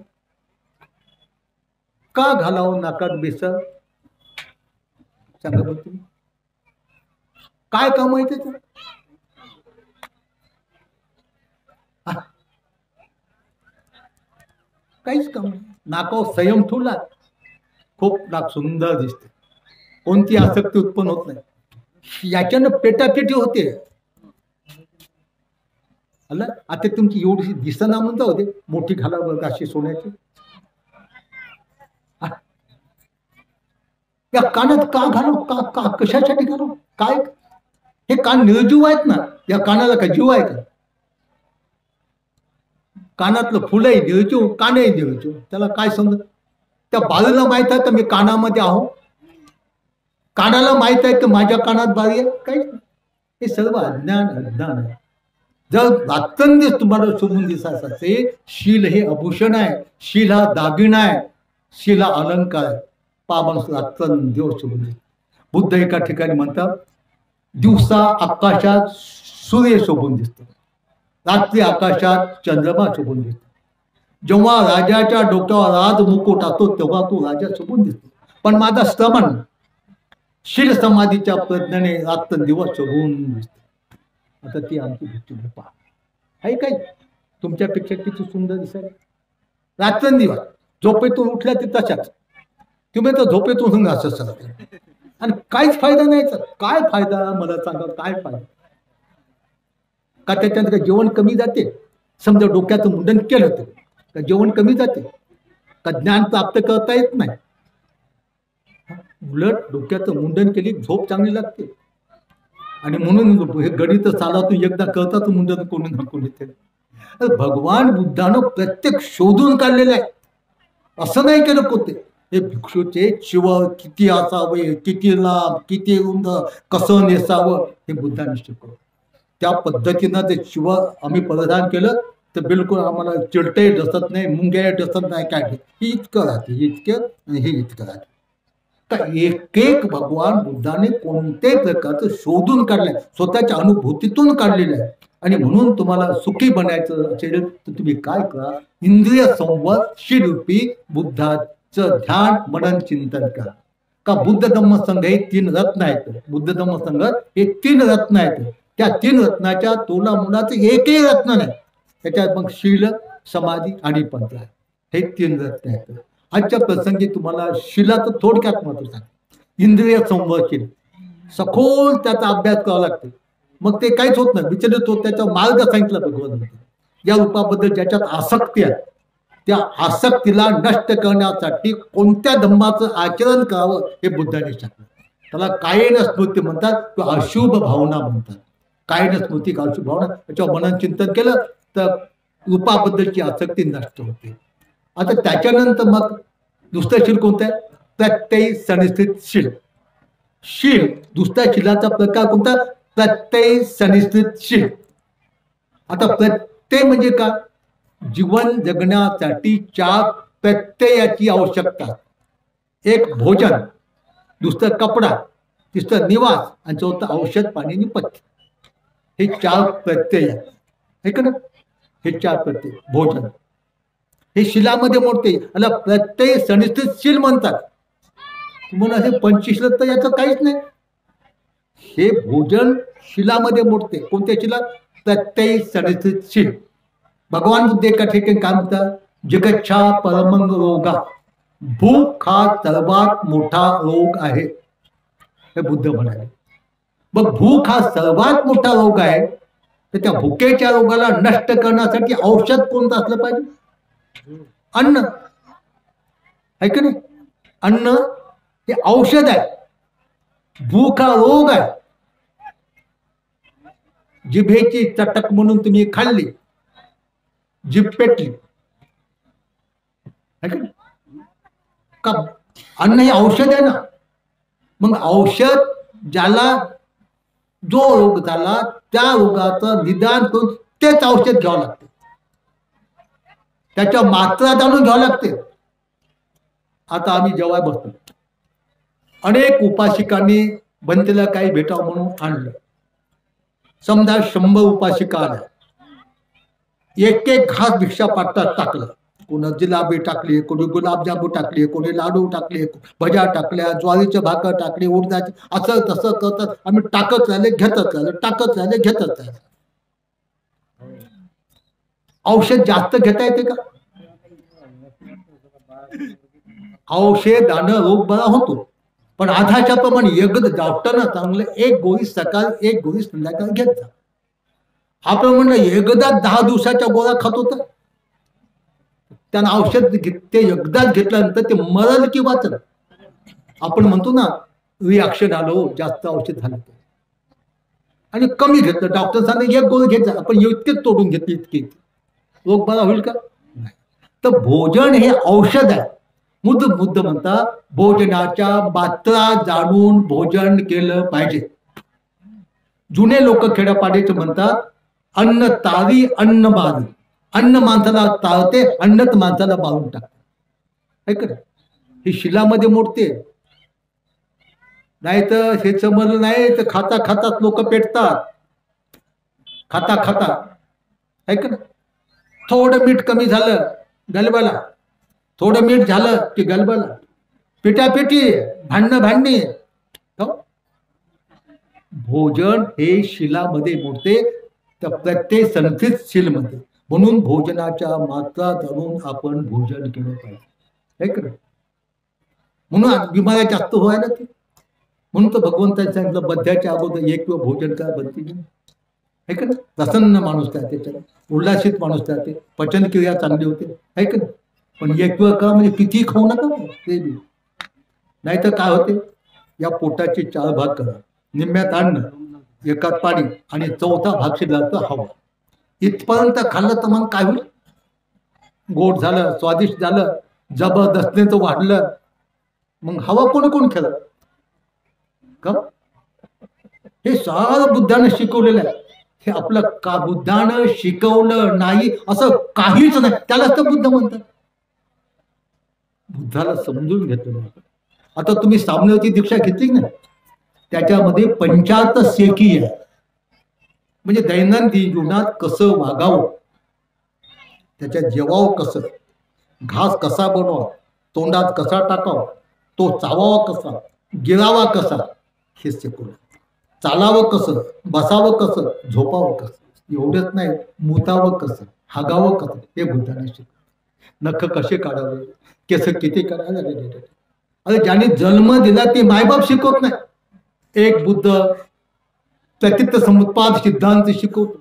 का घालावं नाकात मिसळ, सांगा बघ तुम्ही, काय काम आहे त्याचं? काहीच काम नाही. नाकावर संयम ठेवला, खूप नाक सुंदर दिसते, कोणती आसक्ती उत्पन्न होत नाही. याच्यानं पेटापेटी होते. अला आता तुमची एवढी दिसना म्हणता होते, मोठी घाला बघ अशी सोन्याची. या कानात का घालो, का कशासाठी घालो, काय? हे कान निर्जीव आहेत ना, या कानाला का जीव आहे का? कानातलं फुलही निर्जीव, कानही निर्जीव, त्याला काय समजत? त्या बाळूला माहित आहे का मी कानामध्ये आहो, कानाला माहित आहे की माझ्या कानात बारी आहे, काही. हे सर्व अज्ञान आहे. जर रात्रंदिवस तुम्हाला शोभून दिसायचं असेल, शील हे आभूषण आहे, शील हा दागिना आहे, शील हा अलंकार आहे. माणूस रात्रंदिवस शोभून दिसतो. बुद्ध एका ठिकाणी म्हणतात, दिवसा आकाशात सूर्य शोभून दिसतो, रात्री आकाशात चंद्रमा शोभून दिसतो. जेव्हा राजाच्या डोक्यावर राज मुकुट असतो तेव्हा तो राजा शोभून दिसतो. पण माझा श्रमण शील समाधीच्या प्रज्ञेने रात्रंदिवस शोभून दिसतो. आता ती आमची भिक्षू पहा आहे काय, तुमच्यापेक्षा किती सुंदर दिसायला. रात्रंदिवस झोपेतून उठल्या ती तशाच, तुम्ही तर झोपेतून असं सांगता आणि काहीच फायदा नाही. काय फायदा मला सांगा, काय फायदा? का त्याच्यात का जेवण कमी जाते? समजा डोक्याचं मुंडन केलं तर का जेवण कमी जाते? का ज्ञान प्राप्त करता येत नाही? उलट डोक्याचं मुंडन केली झोप चांगली लागते. आणि म्हणून हे गणित सालातून एकदा करतात मुंडन कोणी ना कोणी ते. भगवान बुद्धानं प्रत्येक शोधून काढलेलं आहे, असं नाही केलं पोते. हे भिक्षूचे शिव किती असावे, किती लांब, किती रुंद, कसं नेसावं हे बुद्धाने शिकवलं. त्या पद्धतीनं ते शिव आम्ही परिधान केलं तर बिलकुल आम्हाला चिलटे डसत नाही, मुंग्या डसत नाही. काय हे इतकं राहते, हे इतकं आणि हे इतकं राहते. तर एक एक भगवान बुद्धाने कोणत्याही प्रकारचं शोधून काढलंय, स्वतःच्या अनुभूतीतून काढलेलं आहे. आणि म्हणून तुम्हाला सुखी बनायचं असेल तर तुम्ही काय करा, इंद्रिय संवाद शीलरूपी बुद्धाचं ध्यान मनन चिंतन करा. का बुद्ध धम्म संघ हे 3 रत्न आहेत. बुद्ध धम्म संघ हे 3 रत्न आहेत. त्या 3 रत्नाच्या तोलामुलाचं एकही रत्न नाही. त्याच्यात मग शील, समाधी आणि पंथ हे 3 रत्न आहेत. आजच्या प्रसंगी तुम्हाला शिलाचं थोडक्यात महत्व सांग. इंद्रिय संवर्षण सखोल त्याचा अभ्यास करावा लागतो, मग ते काहीच होत नाही, विचलित होत. त्याचा मार्ग सांगितला भगवान. या रूपाबद्दल ज्याच्यात आसक्ती आहे त्या आसक्तीला नष्ट करण्यासाठी कोणत्या धम्माचं आचरण करावं हे बुद्धाने सांगितलं. त्याला कायेन स्मृती म्हणतात किंवा अशुभ भावना म्हणतात. कायेन स्मृती का अशुभ भावना, त्याच्यावर मनन चिंतन केलं तर रूपाबद्दलची आसक्ती नष्ट होते. आता त्याच्यानंतर मग दुसरं शील कोणतं आहे? प्रत्यय सनिश्चित शील. शील दुसऱ्या शीलाचा प्रकार कोणता? प्रत्यय सनिश्चित शील. आता प्रत्यय म्हणजे का? जीवन जगण्यासाठी 4 प्रत्ययाची आवश्यकता. एक भोजन, दुसरं कपडा, तिसरं निवास आणि चौथं औषध पाणी आणि पथ्य. हे 4 प्रत्यय आहे का ना? हे 4 प्रत्यय. भोजन हे शिलामध्ये मोडते, याला प्रत्यय सनिश्चित शील म्हणतात. तुम्हाला हे 25 तर याचं काहीच नाही. हे भोजन शिलामध्ये मोडते. कोणत्या शिला? प्रत्यय सनिश्चित शील. भगवान बुद्ध एका ठिकाणी काय म्हणतात? जगच्छा परमंग रोगा, भूक हा सर्वात मोठा रोग आहे हे बुद्ध म्हणाले. मग भूक हा सर्वात मोठा रोग आहे तर त्या भुकेच्या रोगाला नष्ट करण्यासाठी औषध कोणतं असलं पाहिजे? अन्न आहे का नाही? अन्न हे औषध आहे. भूक हा रोग आहे. जिभेची चटक म्हणून तुम्ही खाल्ली, जीभ पेटली का? अन्न हे औषध आहे ना. मग औषध ज्याला जो रोग झाला त्या रोगाचं निदान करून तेच औषध घ्यावं लागते, त्याच्या मात्रा जाणून घ्यावं लागते. आता आम्ही जेव्हा बसतो, अनेक उपासिकांनी बनतेला काही भेटावं म्हणून आणलं. समजा 100 उपासिका आल्या, एक एक घास भिक्षा पाठतात टाकलं. कोणी जिलाबी टाकली, कोणी गुलाबजामू टाकले, कोणी लाडू टाकले, भज्या टाकल्या, ज्वारीच्या भाकर टाकली, उडदाची, असं तसं करतात. आम्ही टाकत राहिले, घेतच राहिले, टाकत राहिले, घेतच राहिले. औषध जास्त घेता येते का? औषधानं रोग बरा होतो, पण आधाच्या प्रमाणे एकदा डॉक्टरनं चांगलं 1 गोळी सकाळी 1 गोळी संध्याकाळी घेत जा. आपण म्हणलं एकदा 10 दिवसाच्या गोळ्या खात होता, त्यांना औषध ते एकदाच घेतल्यानंतर ते मरल की वाचल. आपण म्हणतो ना रिॲक्शन आलो, जास्त औषध झालं आणि कमी घेतलं. डॉक्टर सांगितलं 1 गोळी घेत जा, आपण इतकेच तोडून घेतली, इतके रोग बरा होईल का? नाही. तर भोजन हे औषध आहे. बुद्ध म्हणतात भोजनाच्या मात्रा जाणून भोजन केलं पाहिजे. जुने लोक खेड्यापाड्याचे म्हणतात अन्न तारी अन्न बारी, अन्न माणसाला ताळते, अन्नच माणसाला बाळून टाकते. ऐक ना, ही शिलामध्ये मोडते. नाही तर हे समजलं नाही तर खाता खाताच लोक पेटतात. खाता खाता ऐक ना, थोडं मीठ कमी झालं गलबला, थोडं मीठ झालं की गलबला, पिटापिटी, भांडणं भांडणी. भोजन हे शिलामध्ये मोडते, तर प्रत्येक संस्कृत शिलमध्ये. म्हणून भोजनाच्या मात्रा जाणून आपण भोजन केलं पाहिजे. ऐक ना, म्हणून बिमाऱ्या जास्त व्हायला ते. म्हणून तर भगवंतांनी सांगितलं बद्ध्याच्या अगोदर एक वेळ भोजन करा, बनती नाही. ऐक ना, प्रसन्न माणूस राहते, त्याला उल्हासित माणूस राहते, पचनक्रिया चांगली होते. ऐक ना, पण एक वेळ करा म्हणजे किती खाऊ नका ते बी. नाहीतर काय होते, या पोटाचे 4 भाग करा, निम्म्यात अन्न, एकात पाणी आणि चौथा भाग शिल्लक हवा. इथपर्यंत खाल्लं तर मग काय होईल, गोड झालं, स्वादिष्ट झालं, जबरदस्तीचं वाढलं, मग हवा कोणी कोण खेळ का. हे सारं बुद्धानं शिकवलेलं आहे. हे आपलं का बुद्धानं शिकवलं नाही असं काहीच नाही, त्यालाच तर बुद्ध म्हणतात. बुद्धाला समजून घेतलं. आता तुम्ही सामनेची दीक्षा घेतली ना, त्याच्यामध्ये 75 सेकी आहे. म्हणजे दैनंदिन जीवनात कसं वागावं, त्याच्यात जेवावं कसं, घास कसा बनवा, तोंडात कसा टाकावा, तो चावावा कसा, गिरावा कसा, हे शिकवलं. चालावं कसं, बसावं कसं, झोपावं कसं, एवढंच नाही, मुतावं कसं, हागावं कसं, हे बुद्धाने शिकवलं. नख कसे काढावे, केस किती काढावे. अरे ज्याने जन्म दिला ते मायबाप शिकवत नाही. एक बुद्ध चतित्व समुत्पाद सिद्धांत शिकवतो,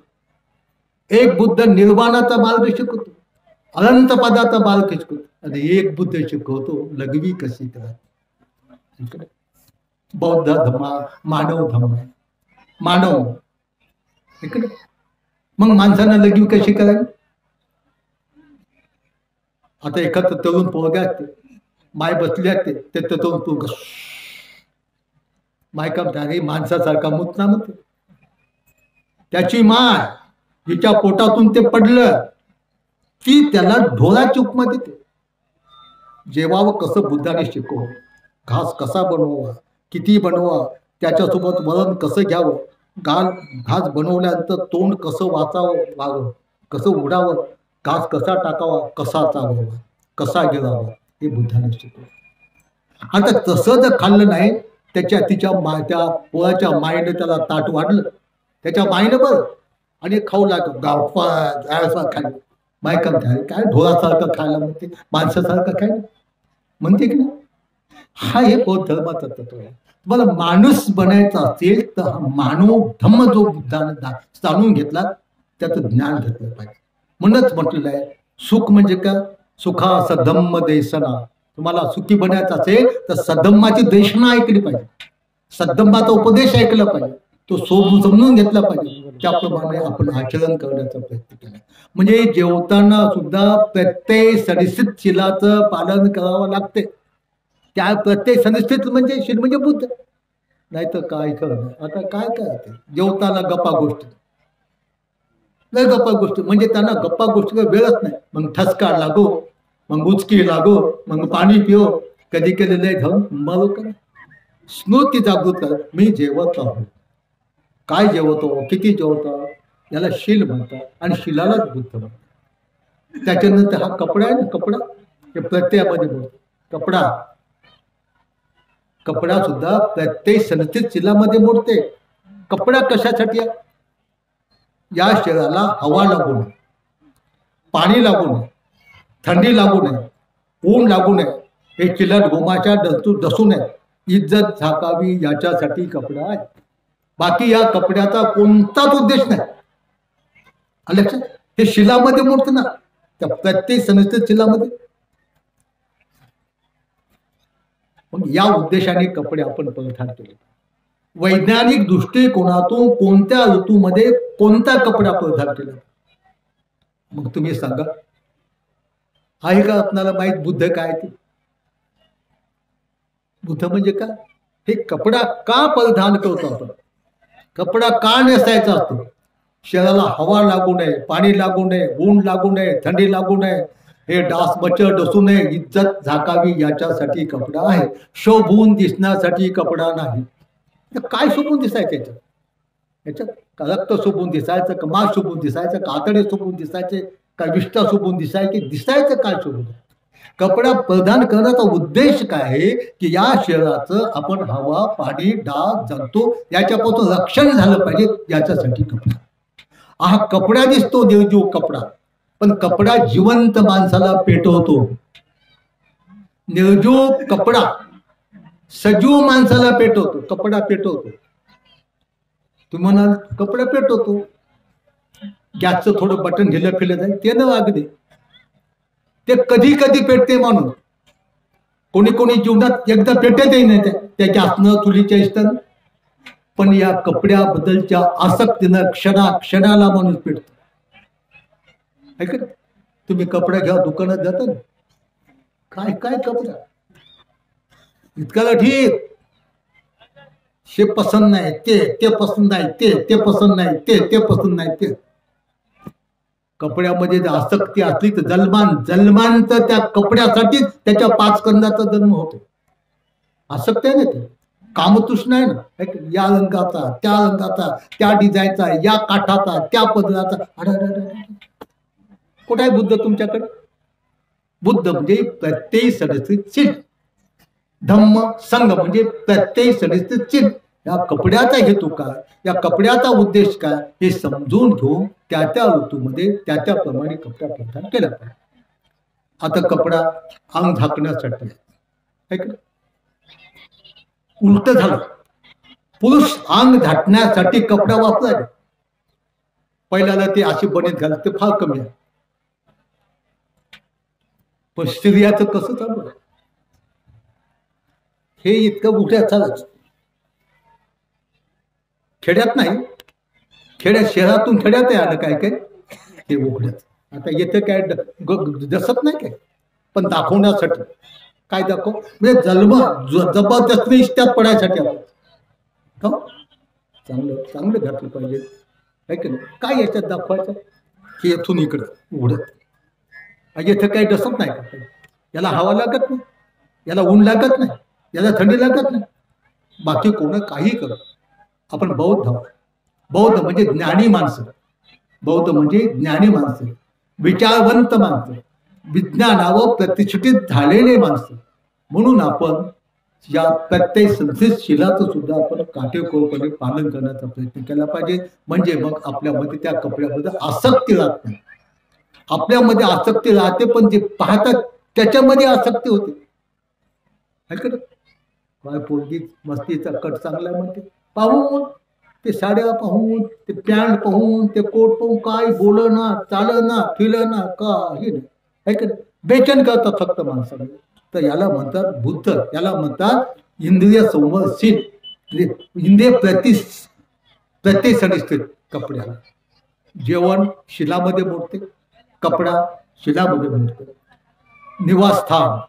एक बुद्ध निर्वाणाचा मार्ग शिकवतो, अनंत पदाचा मार्ग शिकवतो, आणि एक बुद्ध शिकवतो लघवी कशी करा. बौद्ध धर्म, मानव धर्म, मानव. मग माणसानं लघवी कशी करावी. आता एखादं तरुण पोरगा असते, माय बसली असते, ते तरुण पोरगा माय काम झाले माणसासारखा मुतना म्हणते. त्याची माय जिच्या पोटातून ते पडलं ती त्याला ढोराची उपमा देते. जेवावं कसं बुद्धाने शिकवलं, घास कसा बनवावा, किती बनवा, त्याच्यासोबत वरण कसं घ्यावं, घास बनवल्यानंतर तोंड कसं वाचावं, कसं उडावं, घास कसा टाकावा, कसा चावावा, कसा गिरावा, हे बुद्धाने शिकवलं. आता तसं जर खाल्लं नाही, तिच्या पोळाच्या मायने त्याला ताट वाढलं, त्याच्या मायने बरं आणि खाऊ लागलं, गावपा खायला मायकम काय ढोरासारखं खायला म्हणते, माणसासारखं खायला म्हणते की नाही. हा हे बौद्ध धर्माचा तत्व आहे. तुम्हाला माणूस बनायचा असेल तर हा मानव धम्म जो बुद्धाने जाणून घेतला त्याचं ज्ञान घेतलं पाहिजे. म्हणूनच म्हटलेलं आहे सुख म्हणजे का, सुखा सधम्म देशना. तुम्हाला सुखी बनायचं असेल तर सद्धम्माची देशना ऐकली पाहिजे, सद्धम्माचा उपदेश ऐकला पाहिजे, तो समजून घेतला पाहिजे, त्याप्रमाणे आपण आचरण करण्याचा प्रयत्न केला. म्हणजे जेवताना सुद्धा प्रत्येक सनिश्चित शिलाचं पालन करावं लागते. त्या प्रत्येक सनिश्चित म्हणजे शिल म्हणजे बुद्ध, नाही तर काय करणं. आता काय करायचं, जेवताना गप्पा गोष्टी नाही, गप्पा गोष्टी म्हणजे त्यांना गप्पा गोष्टीला वेळच नाही. मग ठसका लागो, मग उचकी लागो, मग पाणी पिओ, कधी कधी लय जाऊन मालो करा, स्मृती जागृत करा. मी जेवत आहो, काय जेवतो, किती जेवतो, याला शील म्हणतात आणि शिलालाच बुद्ध म्हणतात. त्याच्यानंतर हा कपडा आहे ना, कपडा हे प्रत्ययामध्ये बोलतो. कपडा सुद्धा प्रत्येक संस्थित शिलामध्ये मोडते. कपडा कशासाठी आहे, या शरीराला हवा लागू नये, पाणी लागू नये, थंडी लागू नये, ऊन लागू नये, हे चिलट गोमाच्या डसू नये, इज्जत झाकावी याच्यासाठी कपडा आहे. बाकी या कपड्याचा कोणताच उद्देश नाही. लक्षात, हे शिलामध्ये मोडतं ना, त्या प्रत्येक संस्थित शिलामध्ये. मग या उद्देशाने कपडे आपण परिधान केले. वैज्ञानिक दृष्टिकोनातून कोणत्या ऋतूमध्ये कोणता कपडा परिधान केला, मग तुम्ही सांगा. आहे का आपल्याला माहित बुद्ध काय ते? बुद्ध म्हणजे काय, हे कपडा का परिधान करतो आपण, कपडा का नेसायचा असतो, शरीराला हवा लागू नये, पाणी लागू नये, ऊन लागू नये, थंडी लागू नये, हे डास मच्छर डसू नये, इज्जत झाकावी याच्यासाठी कपडा आहे, शोभून दिसण्यासाठी कपडा नाही. काय शोभून दिसायचं याच्यात? याच्यात रक्त शोभून दिसायचं का, मास शोभून दिसायचं का, आतडे शोभून दिसायचे का, विष्ठा शोभून दिसायचं काय शोभून? कपडा प्रदान करण्याचा उद्देश काय आहे की या शरीराचं आपण हवा, पाणी, डास, जंतू याच्यापासून रक्षण झालं पाहिजे, याच्यासाठी कपडा. हा कपडा दिसतो निर्जीव कपडा, पण कपडा जिवंत माणसाला पेटवतो. निर्जीव कपडा सजीव माणसाला पेटवतो. कपडा पेटवतो. तुम्ही म्हणाल कपडा पेटवतो, गॅसचं थोडं बटन ढिलं फिरलं जाईल ते न अगदी, ते कधी कधी पेटते माणूस. कोणी कोणी जीवनात एकदा पेटतही नाही त्या गॅसनं, चुलीच्या इष्टानं, पण या कपड्याबद्दलच्या आसक्तीनं क्षणाला माणूस पेटतो. ऐक ना, तुम्ही कपडा घ्या, दुकानात जाता ना, काय काय कपडा इतकाला ठीक, हे पसंत नाही, ते पसंत नाही, ते पसंत नाही, ते पसंत नाही. ते कपड्यामध्ये जर आसक्ती असली तर जन्मान तर त्या कपड्यासाठीच त्याच्या 5 कंदाचा जन्म होतो. आसक्ती आहे ना, ते कामतृष्णा आहे ना, या रंगाचा, त्या रंगाचा, त्या डिझाईनचा, या काठाचा, त्या पदराचा. कुठे आहे बुद्ध तुमच्याकडे? बुद्ध म्हणजे प्रत्यय सदस्थित चिन्ह, धम्म संघ म्हणजे प्रत्यय सदस्थित चिन्ह. या कपड्याचा हेतू काय, या कपड्याचा उद्देश काय हे समजून घेऊन त्या ऋतूमध्ये त्याप्रमाणे कपडा परिधान केला पाहिजे. आता कपडा अंग झाकण्यासाठी उलट झालं. पुरुष अंग झाकण्यासाठी कपडा वापरायचे. पहिल्याला ते अशी बनेत घालत ते फार कमी आहे, पण स्त्रियाचं कसं चालू आहे हे इतकं उघड्यात चालत. खेड्यात नाही, खेड्यात शहरातून खेड्यात आलं काय काय ते उघड्यात. आता येथे काय जसत नाही काय, पण दाखवण्यासाठी काय दाखव म्हणजे जबरदस्ती इष्टात पडायसाठी आपण चांगलं चांगलं घातलं पाहिजे. काय काय याच्यात दाखवायचं की येथून इकडं उघडत. येथे काही डसत नाही का, याला हवा लागत नाही, याला ऊन लागत नाही, याला थंडी लागत नाही. बाकी कोण काही करत. आपण बौद्ध आहोत. बौद्ध म्हणजे ज्ञानी माणसं. बौद्ध म्हणजे ज्ञानी माणसं, विचारवंत माणसं, विज्ञानावर प्रतिष्ठित झालेले माणसं. म्हणून आपण या प्रत्येक संस्कृतशीलाचं सुद्धा आपण काटेकोरपणे पालन करण्याचा प्रयत्न केला पाहिजे. म्हणजे मग आपल्यामध्ये त्या कपड्याबद्दल आसक्ती राहत नाही. आपल्यामध्ये आसक्ती राहते, पण जे पाहतात त्याच्यामध्ये आसक्ती होते. ऐकत काय पोरगी मस्तीचा कट चांगला म्हणते, पाहून ते साड्या पाहून, ते पॅन्ट पाहून, ते कोट पाहून काय बोलना, चालना, फिरना काही नाही. ऐकत बेचैन करतात फक्त माणसाला. तर याला म्हणतात बुद्ध, याला म्हणतात इंद्रिय संवर्षित, इंद्रिय प्रतिसंधित कपड्याला. जेवण शिलामध्ये मोडते, कपडा शिलामध्ये मोडते. निवासस्थान,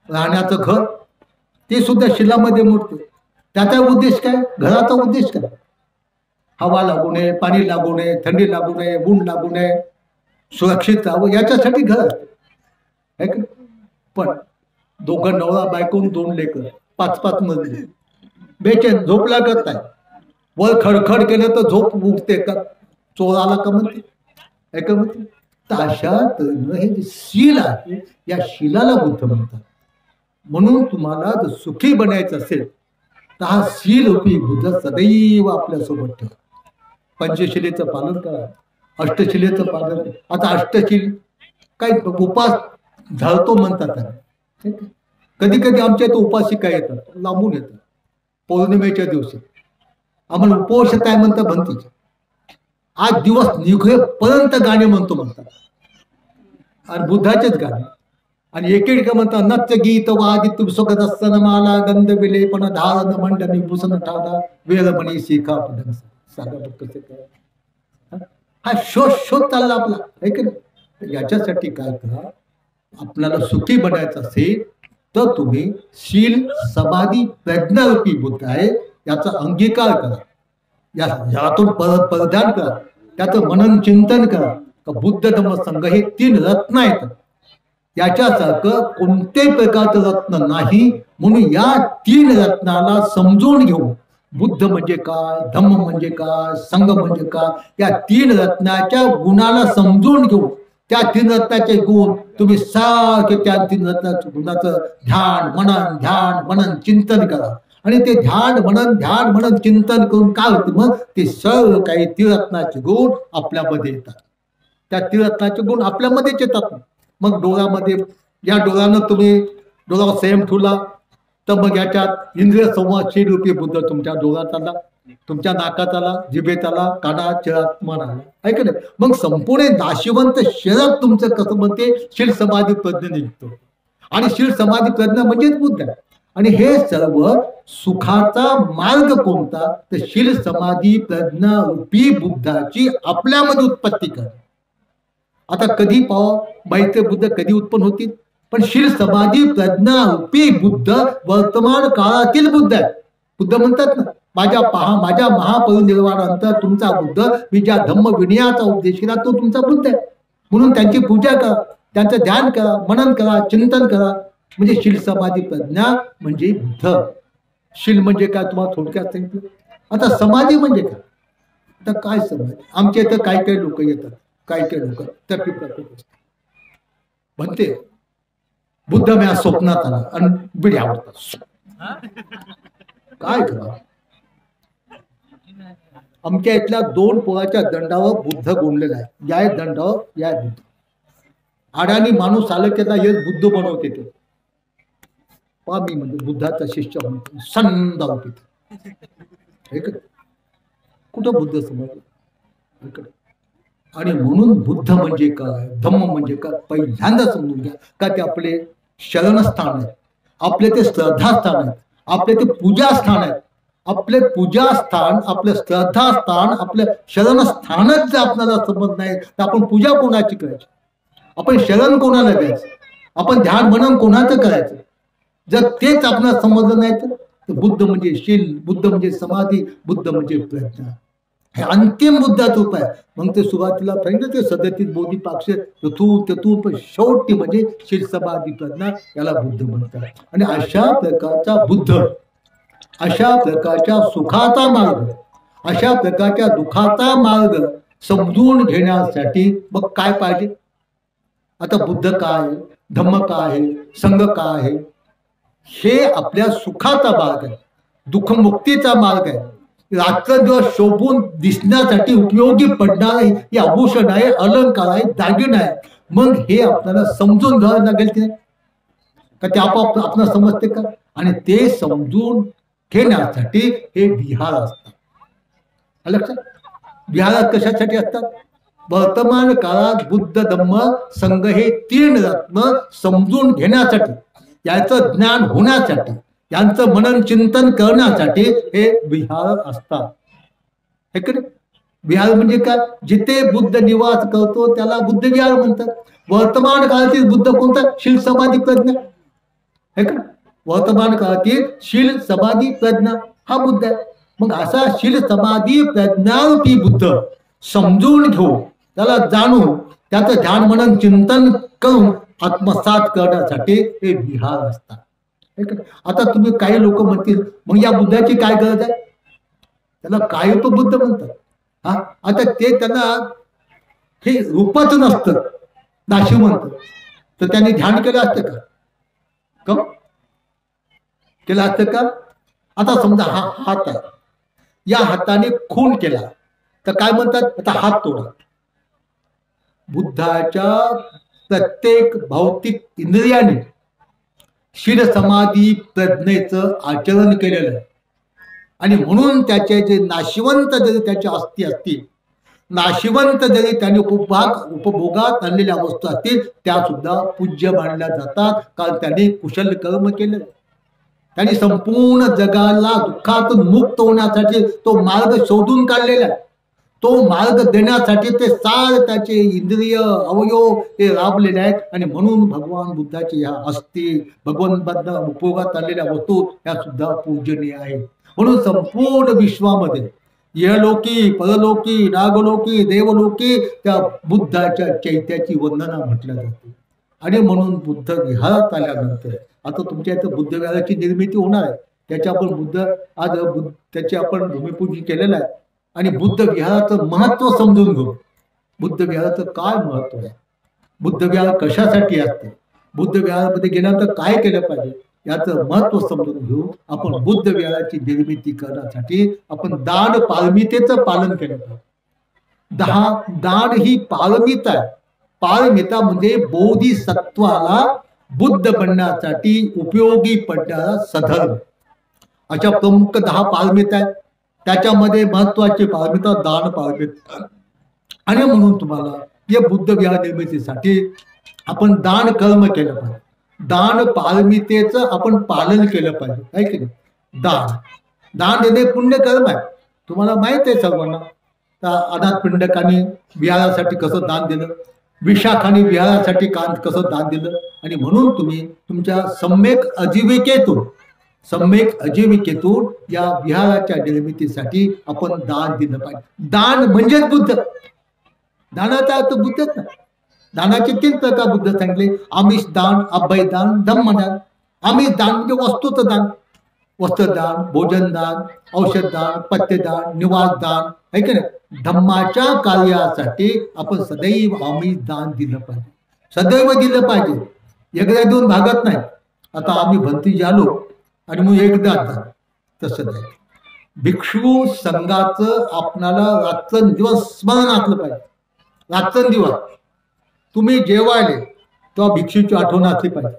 राहण्याचं घर ते सुद्धा शिलामध्ये मोडते. त्याचा उद्देश काय, घराचा उद्देश काय, हवा लागू नये, पाणी लागू नये, थंडी लागू नये, ऊन लागू नये, सुरक्षित राहावं याच्यासाठी घर असते. पण दोघं नवरा बायकोन 2 लेकर, 5-5 मजले, बेचैन, झोप लागत नाही. वर खडखड केलं तर झोप उठते का, चोराला का म्हणते, ऐका म्हणते. तर अशा तऱ्हेनं हे जे शील आहे या शिलाला बुद्ध म्हणतात. म्हणून तुम्हाला जर सुखी बनायचं असेल तर हा शील रूपी बुद्ध सदैव आपल्यासोबत ठेवा. पंचशिलेचं पालन करा, अष्टशिलेचं पालन करा. आता अष्टशील काय उपास धरतो म्हणतात. कधी कधी आमच्या इथं उपासिका येतात, लांबून येतात. पौर्णिमेच्या दिवशी आम्हाला उपवास काय म्हणतात भंतीचे, आज दिवस निघेपर्यंत गाणे म्हणतात. आणि बुद्धाचेच गाणे. आणि एकेक म्हणतात नत्य गीत वादित सुखद माला गंध विलेपण धारण मंडनी भूषण ठाडा वेळमणी शिखा पदन साधा कसे काय. हा शोध चालला आपला, ऐक ना. याच्यासाठी काय करा, आपल्याला सुखी बनायचं असेल तर तुम्ही शील समाधी प्रज्ञारूपी बुद्ध आहे याचा अंगीकार करा, यातून परिधान करा. त्याचं मनन चिंतन करा. बुद्ध धम्म संघ हे 3 रत्न आहेत. याच्यासारखं कोणत्याही प्रकारचं रत्न नाही. म्हणून या 3 रत्नाला समजून घेऊ. बुद्ध म्हणजे काय, धम्म म्हणजे काय, संघ म्हणजे काय, या 3 रत्नाच्या गुणाला समजून घेऊ. त्या 3 रत्नाचे गुण तुम्ही सारखे त्या 3 रत्नाच्या गुणाचं ध्यान मनन चिंतन करा. आणि ते ध्यान मनन चिंतन करून काय होतं, मग ते सर्व काही 3 रत्नाचे गुण आपल्यामध्ये येतात. त्या 3 रत्नाचे गुण आपल्यामध्येच येतात. मग डोळ्यामध्ये, या डोळ्यानं तुम्ही डोळ्यावर संयम ठेवला तर मग याच्यात इंद्रिय संवादशील रूपी बुद्ध तुमच्या डोळ्यात आला, तुमच्या नाकात आला, जिभेत आला, कानात, चिरात, मन आला. ऐक नाही, मग संपूर्ण नाशिवंत शरीरात तुमचं कसं म्हणते शील समाधी प्रज्ञा निघतो. आणि शील समाधी प्रज्ञा म्हणजेच बुद्ध आहे. आणि हे सर्व सुखाचा मार्ग कोणता, तर शील समाधी प्रज्ञा रूपी बुद्धाची आपल्यामध्ये उत्पत्ती कर. आता कधी पाव माहिती बुद्ध कधी उत्पन्न होतील, पण शील समाधी प्रज्ञा रूपी बुद्ध वर्तमान काळातील बुद्ध आहे. बुद्ध म्हणतात ना, माझ्या महापरिनिर्वाणानंतर तुमचा बुद्ध मी ज्या धम्म विनयाचा उपदेश केला तो तुमचा बुद्ध आहे. म्हणून त्यांची पूजा करा, त्यांचं ध्यान करा, मनन करा, चिंतन करा. म्हणजे शील समाधी प्रज्ञा म्हणजे बुद्ध. शील म्हणजे काय तुम्हाला थोडक्यात सांगितलं. आता समाधी म्हणजे काय, आता काय समाधी, आमच्या इथं काही लोक येतात, काही लोक त्या म्हणते बुद्ध मी स्वप्नात आला आणि बिडी आवडतात. काय करा, आमच्या इथल्या 2 पोळाच्या दंडावर बुद्ध गोंडलेला आहे. या दंडावर या बुद्ध, आडानी माणूस आलं की हे बुद्ध बनवते ते. पा मी म्हणजे बुद्धाचा शिष्य म्हणतो, संद होते कुठं बुद्ध समजलं. आणि म्हणून बुद्ध म्हणजे काय, धम्म म्हणजे काय पहिल्यांदा समजून घ्या. का ते आपले शरणस्थान आहे, आपले ते श्रद्धास्थान आहे, आपले ते पूजास्थान आहे. आपले पूजास्थान, आपलं श्रद्धास्थान, आपलं शरणस्थानच जर आपल्याला समज नाही तर आपण पूजा कोणाची करायची, आपण शरण कोणाला द्यायचं, आपण ध्यान मनन कोणाचं करायचं. जर तेच आपल्याला समजलं नाही तर बुद्ध म्हणजे शील, बुद्ध म्हणजे समाधी, बुद्ध म्हणजे प्रज्ञा. हे अंतिम बुद्धाचं उपाय. मग ते सुरुवातीला सांगितलं ते सदतीत बोधिपाक्ष तू पण शेवटी म्हणजे शील समाधी प्रज्ञा, याला बुद्ध म्हणतात. आणि अशा प्रकारचा बुद्ध, अशा प्रकारच्या सुखाचा मार्ग, अशा प्रकारच्या दुःखाचा मार्ग समजून घेण्यासाठी मग काय पाहिजे. आता बुद्ध काय, धम्म काय, संघ काय, हे आपल्या सुखाचा मार्ग आहे, दुःखमुक्तीचा मार्ग आहे. रात्रदिवस शोभून दिसण्यासाठी उपयोगी पडणारे हे आभूषण आहे, अलंकार आहे, दागिना आहे. मग हे आपल्याला समजून घ्यावं लागेल की नाही, का ते आपोआप आपल्याला समजते का. आणि ते समजून घेण्यासाठी हे विहार असतात. लक्षात, विहार कशासाठी असतात. वर्तमान काळात बुद्ध धम्म संघ हे 3 रत्न समजून घेण्यासाठी, याचं ज्ञान होण्यासाठी, यांचं मनन चिंतन करण्यासाठी हे विहार असतात. हे की नाही. विहार म्हणजे काय, जिथे बुद्ध निवास करतो त्याला बुद्ध विहार म्हणतात. वर्तमान काळातील बुद्ध कोणता, शील समाधी प्रज्ञा. हे का, वर्तमान काळातील शील समाधी प्रज्ञा हा बुद्ध आहे. मग असा शील समाधी प्रज्ञारूपी बुद्ध समजून घेऊ, त्याला जाणून, त्याचं ध्यान मनन चिंतन करून आत्मसात करण्यासाठी हे विहार असतात. आता तुम्ही काही लोक म्हणतील मग या बुद्धाची काय गरज आहे, त्याला काय तो बुद्ध म्हणतात. हा, आता ते त्यांना हे रूपच नसतं, नाशिवंत, तर त्यांनी ध्यान केलं असतं का, केलं असतं का. आता समजा हा हात आहे, या हाताने खून केला तर काय म्हणतात, आता हात तोडा. बुद्धाच्या प्रत्येक भौतिक इंद्रियाने शील समाधी प्रज्ञेचं आचरण केलेलं आहे. आणि म्हणून त्याचे जे नाशिवंत जरी त्याच्या अस्थी असतील, नाशिवंत जरी त्याने उपभोगात आणलेल्या वस्तू असतील, त्या सुद्धा पूज्य मानल्या जातात. कारण त्याने कुशल कर्म केले, त्यांनी संपूर्ण जगाला दुःखातून मुक्त होण्यासाठी तो मार्ग शोधून काढलेला आहे. तो मार्ग देण्यासाठी ते सार त्याचे इंद्रिय अवयव ते राबलेले आहेत. आणि म्हणून भगवान बुद्धाची ह्या अस्थी, भगवंतांना उपयोगात आलेल्या वस्तू ह्या सुद्धा पूजनीय आहेत. म्हणून संपूर्ण विश्वामध्ये यलोकी परलोकी नागलोकी देवलोकी त्या बुद्धाच्या चैत्याची वंदना म्हटल्या जाते. आणि म्हणून बुद्ध विहारात आल्यानंतर आता तुमच्या इथं बुद्ध विहाराची निर्मिती होणार आहे. त्याची आपण त्याची आपण भूमिपूजन केलेलं आहे. आणि बुद्ध विहाराचं महत्व समजून घेऊ. बुद्ध विहाराचं काय महत्व आहे, बुद्ध विहार कशासाठी असते, बुद्ध विहारामध्ये गेल्यानंतर काय केलं पाहिजे याचं महत्व समजून घेऊ. आपण बुद्ध विहाराची निर्मिती करण्यासाठी आपण दान पारमितेचं पालन केलं पाहिजे. दान ही पारमिता आहे. पारमिता म्हणजे बोधिसत्वाला बुद्ध बनण्यासाठी उपयोगी पडणारा सधर्म. अशा प्रमुख 10 पारमिता आहेत. त्याच्यामध्ये महत्वाची पारमिता दान पारमिता. आणि म्हणून तुम्हाला या बुद्ध विहार निर्मितीसाठी आपण दान कर्म केलं पाहिजे. दान पारमितेचं आपण पालन केलं पाहिजे. काय केलं? दान देणे पुण्य कर्म आहे. तुम्हाला माहित आहे सर्वांना. अनाथ पिंडकांनी विहारासाठी कसं दान दिलं, विशाखाने विहारासाठी कसं दान दिलं. आणि म्हणून तुम्ही तुमच्या सम्यक आजीविकेतून या विहाराच्या निर्मितीसाठी आपण दान दिलं पाहिजे. दान म्हणजेच बुद्ध. दानाचा अर्थ बुद्धच ना. दानाचे 3 प्रकार बुद्ध सांगितले. आमिष दान, अभय दान, धम्मदान. आमिष दान म्हणजे वस्तूचं दान. वस्त्रदान, भोजनदान, औषधदान, पथ्यदान, निवासदान. आहे की नाही? धम्माच्या कार्यासाठी आपण सदैव आमिष दान दिलं पाहिजे. सदैव दिलं पाहिजे. एकदा देऊन भागत नाही. आता आम्ही भंतीजी आलो आणि मग एकदा दान तसं नाही. भिक्षू संघाचं आपणाला रात्रंदिवस स्मरण असलं पाहिजे. रात्रंदिवस तुम्ही जेवायले तेव्हा भिक्षूची आठवण असली पाहिजे.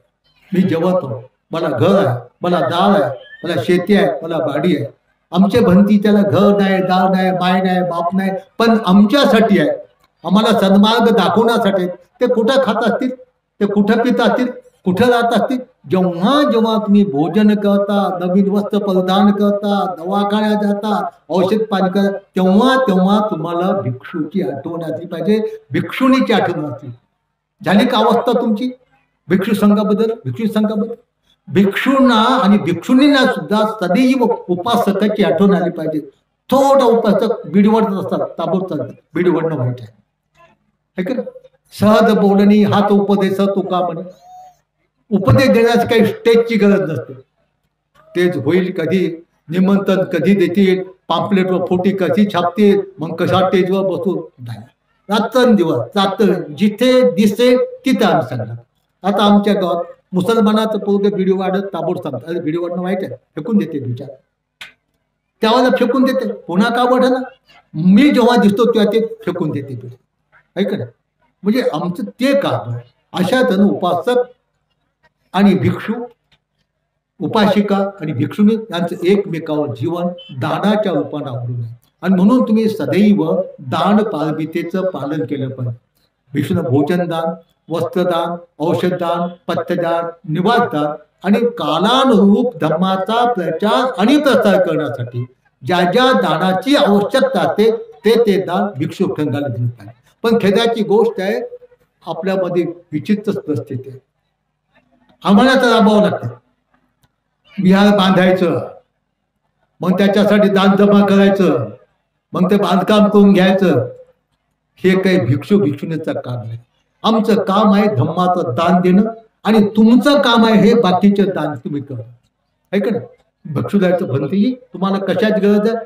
मी जेवतो, मला घर आहे, मला दाळ आहे, मला शेती आहे, मला बाडी आहे. आमचे भंती त्याला घर नाही, दाळ नाही, माय नाही, बाप नाही, पण आमच्यासाठी आहे. आम्हाला सन्मार्ग दाखवण्यासाठी. ते कुठं खात असतील, ते कुठं पित असतील, कुठं राहत असतील. जेव्हा जेव्हा तुम्ही भोजन करता, नवीन वस्त्र परिधान करता, दवाखान्यात जाता, औषध पाणी करता, तेव्हा तेव्हा तुम्हाला भिक्षूची आठवण असली पाहिजे. भिक्षुणीची आठवण असली. झाली का अवस्था तुमची भिक्षू संघाबद्दल? भिक्षूंना आणि भिक्षुणींना सुद्धा सदैव उपासकाची आठवण आली पाहिजे. थोडा उपासक बिडवडत असतात, ताबोड चालतात. बिडवडणं वाईट आहे. सहज बोलणी हात उपदेश तुका म्हणे. उपदेश देण्याची काही स्टेजची गरज नसते. तेच होईल कधी, निमंत्रण कधी देतील, पाम्पलेटवर फोटी कधी छापतील, मग कशा स्टेजवर बसू नाही. रात्रंदिवस जिथे दिसे तिथे आम्ही सांगणार. आता आमच्या गावात मुसलमानाचं पोरग व्हिडिओ वाढत ताबोड सांगतात. अरे व्हिडिओ वाढणं वाईट आहे, फेकून देते विचार. त्यावेळेला फेकून देते. पुन्हा का वाढना? मी जेव्हा दिसतो तेव्हा ते फेकून देते. ऐक ना, म्हणजे आमचं ते काम आहे. अशा तऱ्हेनं उपासक आणि भिक्षू, उपासिका आणि भिक्षुणी यांचं एकमेकावर जीवन दानाच्या रूपाने आवडून आहे. आणि म्हणून तुम्ही सदैव दान पारमितेचं पालन केलं पाहिजे. भिक्षूंना भोजनदान, वस्त्रदान, औषधदान, पथ्यदान, निवासदान आणि कालानुरूप धर्माचा प्रचार आणि प्रसार करण्यासाठी ज्या ज्या दानाची आवश्यकता असते ते दान भिक्षू संघाला दिलं पाहिजे. पण खेदाची गोष्ट आहे, आपल्यामध्ये विचित्र परिस्थिती आहे. आम्हाला तर राबावं लागतं. विहार बांधायचं, मग त्याच्यासाठी दान जमा करायचं, मग ते बांधकाम करून घ्यायचं. हे काही भिक्षुणीचं काम नाही. आमचं काम आहे धम्माचं दान देणं. आणि तुमचं काम आहे हे बाकीचे दान तुम्ही करा. आहे का नाही? भिक्षू जायचं भंती तुम्हाला कशाची गरज आहे?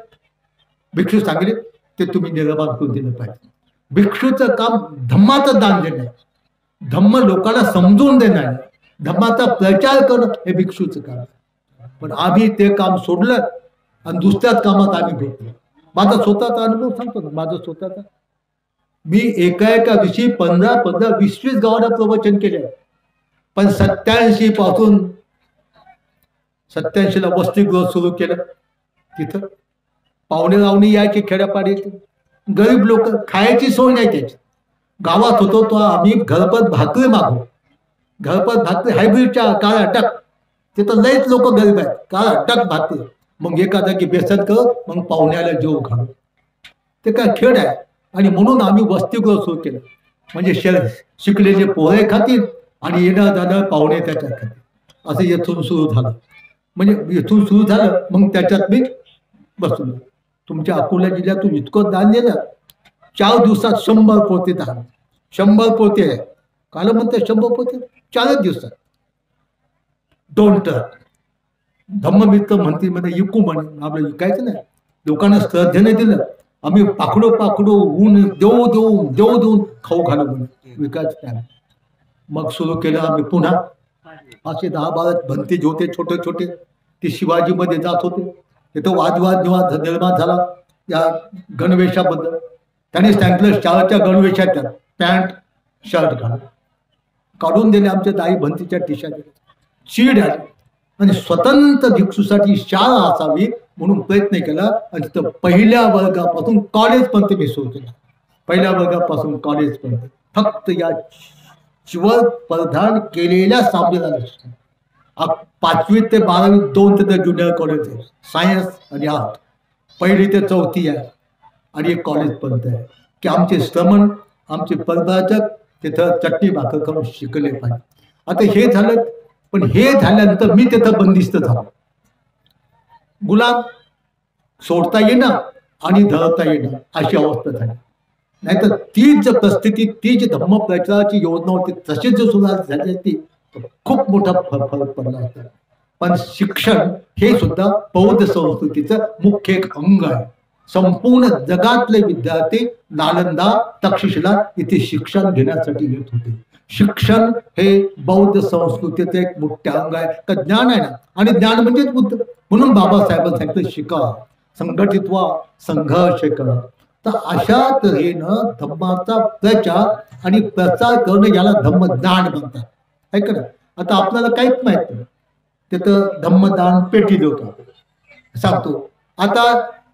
भिक्षू सांगितले ते तुम्ही निर्माण करून दिलं पाहिजे. भिक्षूचं काम धम्माचं दान देणं, धम्म लोकांना समजून देणं आहे, धम्माचा प्रचार करणं हे भिक्षूचं काम. पण आम्ही ते काम सोडलं आणि दुसऱ्याच कामात आम्ही भेटलो. माझा स्वतःचा अनुभव सांगतो ना. माझा स्वतःचा, मी एका दिवशी 15-20 गावाला प्रवचन केले. पण 87 पासून 87ला वसतिगृह सुरू केलं. तिथं पाहुणे रावणी यायचे खेड्यापाडी. गरीब लोक, खायची सोय नाही त्याची. गावात होतो तो आम्ही घरपत भाकरी मागू. घरपत भाकरी हायब्रिडच्या काळा टक. तिथं लईच लोक गरीब आहेत. काळा टक भाकरी. मग एका जागी बेसन करत मग पाहुण्याला जेव घालू. ते काय खेळ आहे. आणि म्हणून आम्ही वसतिगृह सुरू केलं. म्हणजे शिकलेले पोहे खातील आणि येणं जाणं पाहुणे त्याच्यात खातील. असं येथून सुरू झालं. म्हणजे येथून सुरू झालं, मग त्याच्यात मी बसून. तुमच्या अकोला जिल्ह्यातून इतकं दान दिलं, 4 दिवसात 100 पोते दान. 100 पोते आहे, काल म्हणते 100 पोते 4 दिवसात 2 टन. धम्ममित्र म्हणते म्हणे इकू म्हणे, आपलं इकायचं नाही. लोकांना श्रद्धेने दिलं, आम्ही पाकडो पाकडो ऊन देऊ देऊन देऊ देऊन खाऊ घालू म्हणे, विकायचं नाही. मग सुरू केलं आम्ही पुन्हा. असे 10-12 भंते जे होते छोटे छोटे, ते शिवाजीमध्ये जात होते. तिथं वादविवाद जेव्हा निर्माण झाला या गणवेशाबद्दल, त्यांनी सांगितलं शाळेच्या गणवेशात पॅन्ट शर्ट घाल, काढून दिले आमच्या दाई भंतीच्या टी-शर्ट. चीड आली आणि स्वतंत्र भिक्षूसाठी शाळा असावी म्हणून प्रयत्न केला. आणि तिथं पहिल्या वर्गापासून कॉलेजपर्यंत मी सुरू केला. पहिल्या वर्गापासून कॉलेजपर्यंत फक्त या चिवर प्रदान केलेल्या सामनेला 5वी ते 12वी 2 तिथे ज्युनियर कॉलेज आहे, सायन्स आणि आर्ट. 1ली ते 4थी आहे आणि एक कॉलेजपर्यंत आहे की आमचे श्रमण, आमचे परदाचक तिथं चटणी भाकर करून शिकले पाहिजे. आता हे झालं, पण हे झाल्यानंतर मी तिथं बंदिस्त झालो. गुलाम सोडता येणं आणि धरता येणं अशी अवस्था झाली. नाहीतर तीच जर परिस्थिती, ती जी धम्म प्रचाराची योजना होती तशीच जर सुरुवात झाली असती तर खूप मोठा फरक पडला असता. पण शिक्षण हे सुद्धा बौद्ध संस्कृतीचं मुख्य एक अंग आहे. संपूर्ण जगातले विद्यार्थी नालंदा, तक्षशिला इथे शिक्षण घेण्यासाठी येत होते. शिक्षण हे बौद्ध संस्कृतीचं एक मोठे अंग आहे. तर ज्ञान आहे ना, आणि ज्ञान म्हणजेच बुद्ध. म्हणून बाबासाहेबांनी सांगितलं शिका, संघटित व्हा, संघर्ष करा. तर अशा तऱ्हेनं धम्माचा प्रचार आणि प्रसार करणं याला धम्मदान म्हणतात. ऐक ना, आता आपल्याला काहीच माहित नाही, तिथं धम्मदान पेटी देतो सांगतो. आता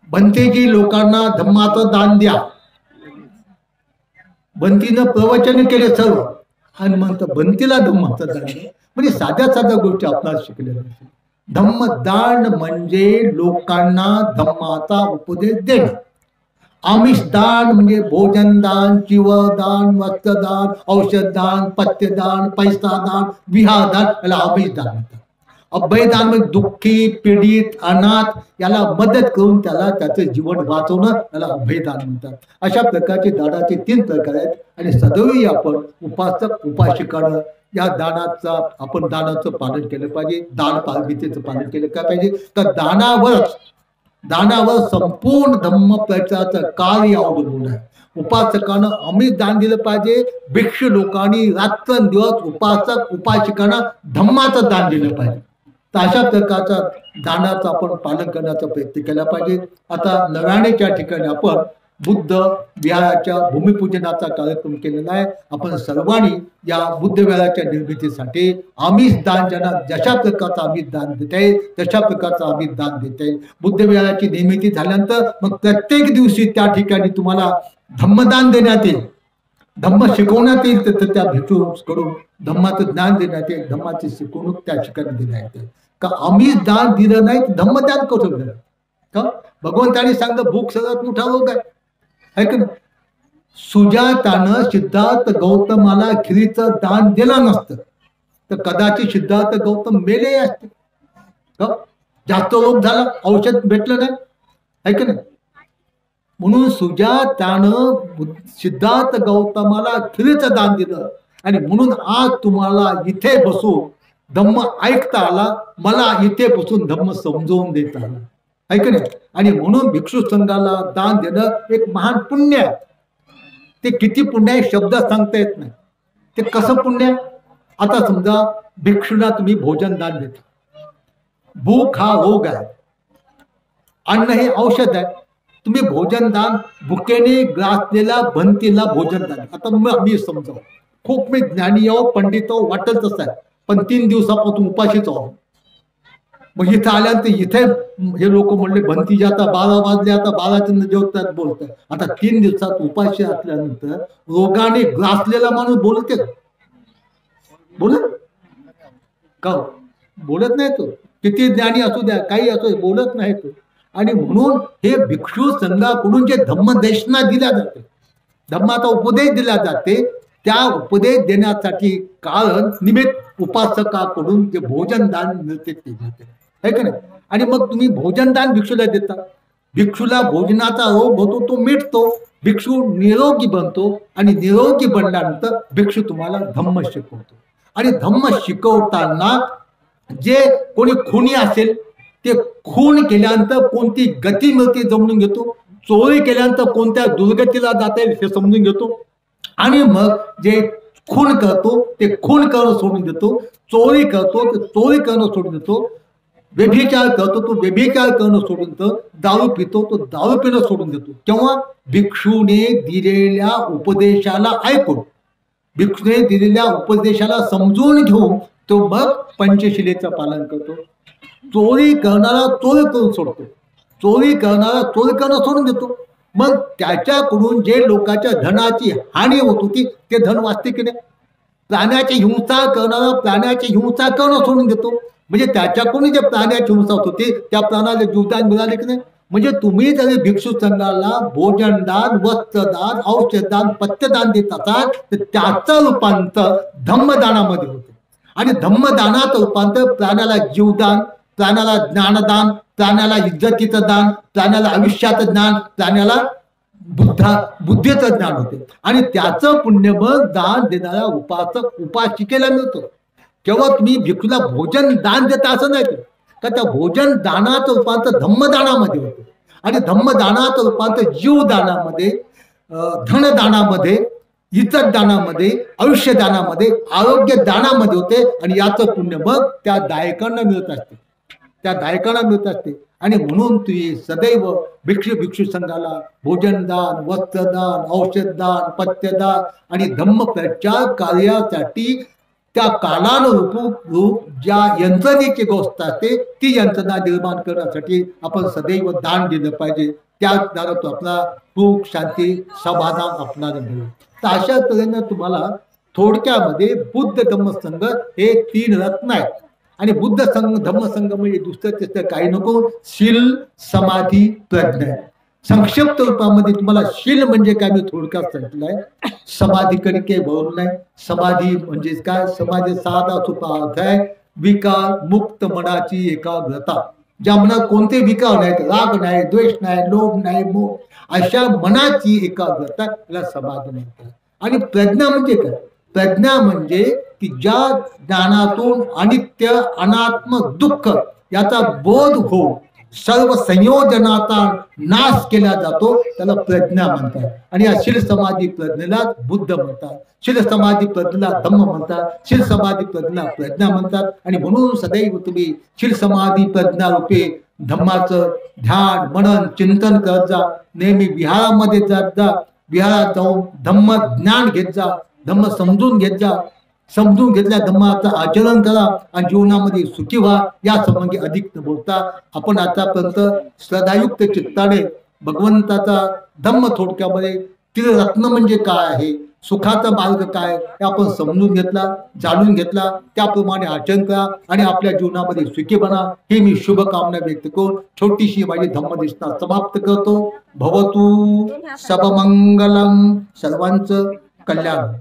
भंतेजी लोकांना धम्माचं दान द्या, भंतीनं प्रवचन केले सर्व, आणि म्हणतं भंतीला धम्माचं दान द्या. म्हणजे साध्या साध्या गोष्टी आपल्याला शिकल्या. धम्मदान म्हणजे लोकांना धम्माचा उपदेश देणं. आमिषदान म्हणजे भोजनदान, जीवदान, वस्त्रदान, औषधदान, पथ्यदान, पैसादान, विहादान, याला आमिषदान म्हणतात. अभयदान म्हणजे दुःखी, पीडित, अनाथ याला मदत करून त्याला त्याचं जीवन वाचवणं, याला अभयदान म्हणतात. अशा प्रकारचे दानाचे 3 प्रकार आहेत. आणि सदैव आपण उपासक उपासिकांना या दानाचं पालन केलं पाहिजे. दान पारमितेचं पालन केलं काय पाहिजे. तर दानावर संपूर्ण धम्म प्रचाराचं कार्य अवलंबून आहे. उपासकांना अमिष दान दिलं पाहिजे. भिक्षू लोकांनी रात्रंदिवस उपासक उपासिकांना धम्माचं दान दिलं पाहिजे. तर अशा प्रकारचा दानाचं आपण पालन करण्याचा प्रयत्न केला पाहिजे. आता नव्यानेच्या ठिकाणी आपण बुद्ध विहाराच्या भूमिपूजनाचा कार्यक्रम केलेला आहे. आपण सर्वांनी या बुद्ध विहाराच्या निर्मितीसाठी आमिष दान, ज्यांना जशा प्रकारचं आमिष दान देता येईल तशा प्रकारचं आमिष दान देता येईल. बुद्ध विहाराची निर्मिती झाल्यानंतर मग प्रत्येक दिवशी त्या ठिकाणी तुम्हाला धम्मदान देण्यात येईल, धम्म शिकवण्यात येईल. तर त्या भिक्षूकडून धम्माचं ज्ञान देण्यात येईल, धम्माची शिकवणूक त्या ठिकाणी देण्यात येईल. का आमिष दान दिलं नाही तर धम्मदान कसं दिलं का. भगवंताने सांगितलं भूक सगळ्यात मोठा रोग आहे. ऐक ना, सुजातानं सिद्धार्थ गौतमाला खिरीचं दान दिलं नसतं तर कदाचित सिद्धार्थ गौतम मेले असते. जास्त रोग झाला, औषध भेटलं नाही. ऐक ना, म्हणून सुजातानं सिद्धार्थ गौतमाला खिरीचं दान दिलं. आणि म्हणून आज तुम्हाला इथे बसून धम्म ऐकता आला, मला इथे बसून धम्म समजवून देता आला. ऐक ना, आणि म्हणून भिक्षू संघाला दान देणं एक महान पुण्य आहे. ते किती पुण्य आहे शब्द सांगता येत नाही. ते कसं पुण्य आहे. आता समजा भिक्षूला तुम्ही भोजन दान देता. भूक हा रोग आहे, अन्न हे औषध आहे. तुम्ही भोजन दान भुकेने ग्रासलेला भंतीला भोजन दान. आता मी समजावं, खूप मी ज्ञानी आहो, पंडित आहो, वाटेल तसं आहे, पण 3 दिवसापासून उपाशीच आहो. मग इथं आल्यानंतर इथे हे लोक म्हणले भंतीचे आता 12 वाजले, आता 12च्या जेवतात बोलतात. आता 3 दिवसात उपाशी असल्यानंतर रोगाने ग्रासलेला माणूस बोलते का. बोलत का, बोलत नाही. तो किती ज्ञानी असू द्या, काही असू, बोलत नाही तो. आणि म्हणून हे भिक्षू संघाकडून जे धम्मदेशना दिल्या जाते, धम्माचा उपदेश दिला जाते, त्या उपदेश देण्यासाठी कारण निमित्त उपासकाकडून जे भोजन दान मिळते ते मिळते. आहे का नाही. आणि मग तुम्ही भोजन दान भिक्षूला देता. भिक्षूला भोजनाचा रोग होतो तो मिटतो, भिक्षू निरोगी बनतो आणि निरोगी बनल्यानंतर भिक्षू तुम्हाला धम्म शिकवतो. आणि धम्म शिकवताना जे कोणी खुनी असेल ते खून केल्यानंतर कोणती गती मिळते समजून घेतो, चोरी केल्यानंतर कोणत्या दुर्गतीला जाता येईल हे समजून घेतो, आणि मग जे खून करतो ते खून करणं सोडून देतो, चोरी करतो ते चोरी करणं सोडून देतो, व्यभिचार करतो तो व्यभिचार करणं सोडून देतो, दारू पितो तो दारू पिणं सोडून देतो. तेव्हा भिक्षूने दिलेल्या उपदेशाला ऐकून, भिक्षूने दिलेल्या उपदेशाला समजून घेऊन तो मग पंचशिलेचं पालन करतो. चोरी करणारा चोरी करून सोडतो, चोरी करणारा चोरी करणं सोडून देतो. मग त्याच्याकडून जे लोकांच्या धनाची हानी होत होती ते धन वाचते की नाही. प्राण्याची हिंसा करणारा प्राण्याची हिंसा करणं सोडून देतो, म्हणजे त्याच्याकडून जे प्राण्याची हिंसा होत होती त्या प्राण्याला जीवदान मिळाले की नाही. म्हणजे तुम्ही जरी भिक्षू संघाला भोजनदान, वस्त्रदान, औषधदान, पथ्यदान देत असाल तर त्याचं रूपांतर धम्मदानामध्ये होते. आणि धम्मदानाचं रूपांतर प्राण्याला जीवदान, प्राण्याला ज्ञानदान, प्राण्याला इज्जतीचं दान, प्राण्याला आयुष्याचं ज्ञान, प्राण्याला बुद्धीचं ज्ञान होते. आणि त्याचं पुण्य मग दान देणाऱ्या उपासक उपासिकेला मिळतं. केव्हा तुम्ही भिक्षूला भोजन दान देता असं नाही का त्या भोजन दानाचं रूपांतर धम्मदानामध्ये होतं. आणि धम्मदानाचं रूपांतर जीवदानामध्ये, धनदानामध्ये, इतर दानामध्ये, आयुष्य दानामध्ये, आरोग्य दानामध्ये होते. आणि याचं पुण्य मग त्या दायकांना मिळत असते, त्या दायकांना मिळत असते. आणि म्हणून तुम्ही सदैव भिक्षू संघाला भोजनदान, वस्त्रदान, औषधदान, पथ्यदान आणि धम्म प्रचार कार्यासाठी त्या कालानुरूप ज्या यंत्रणेची गोष्ट असते ती यंत्रणा निर्माण करण्यासाठी आपण सदैव दान दिलं पाहिजे. त्याद्वारे तो आपला सुख, शांती, समाधान आपल्याला मिळेल. तर अशा तऱ्हेनं तुम्हाला थोडक्यामध्ये बुद्ध धम्मसंघ हे 3 रत्न आहेत. आणि बुद्ध संघ धम्मसंघ म्हणजे दुसरं तिसरं काही नको, शील, समाधी, प्रज्ञा. संक्षिप्त रूपामध्ये तुम्हाला शील म्हणजे काय मी थोडक्यात सांगितलंय. समाधीकडे काही बोलू नाही. समाधी म्हणजे काय, समाधी साधा सोपा अर्थ आहे विकार मुक्त मनाची एकाग्रता. ज्या मनात कोणते विकार नाहीत, राग नाही, द्वेष नाही, लोभ नाही, मोह, अशा मनाची एकाग्रता याला समाधी म्हणतात. आणि प्रज्ञा म्हणजे काय, प्रज्ञा म्हणजे की ज्या ज्ञानातून अनित्य, अनात्म, दुःख याचा बोध होऊन सर्व संयोजनाचा नाश केला जातो त्याला प्रज्ञा म्हणतात. आणि या शील समाधी प्रज्ञेला बुद्ध म्हणतात, शील समाधी प्रज्ञेला धम्म म्हणतात, शील समाधी प्रज्ञेला प्रज्ञा म्हणतात. आणि म्हणून सदैव तुम्ही शील समाधी प्रज्ञा रूपे धम्माचं ध्यान, मनन, चिंतन करत जा. नेहमी विहारामध्ये जात जा, विहारात जाऊन धम्म ज्ञान घेत जा, धम्म समजून घेत जा. समजून घेतल्या धम्माचं आचरण करा आणि जीवनामध्ये सुखी व्हा. या संबंधी अधिक न बोलता आपण आतापर्यंत श्रद्धायुक्त चित्ताने भगवंताचा धम्म थोडक्यामध्ये त्रिरत्न म्हणजे काय आहे, सुखाचा मार्ग काय हे आपण समजून घेतला, जाणून घेतला. त्याप्रमाणे आचरण करा आणि आपल्या जीवनामध्ये सुखी बना. ही मी शुभकामना व्यक्त करून छोटीशी माझी धम्मदेशना समाप्त करतो. भवतु सबमंगलम, सर्वांचं कल्याण.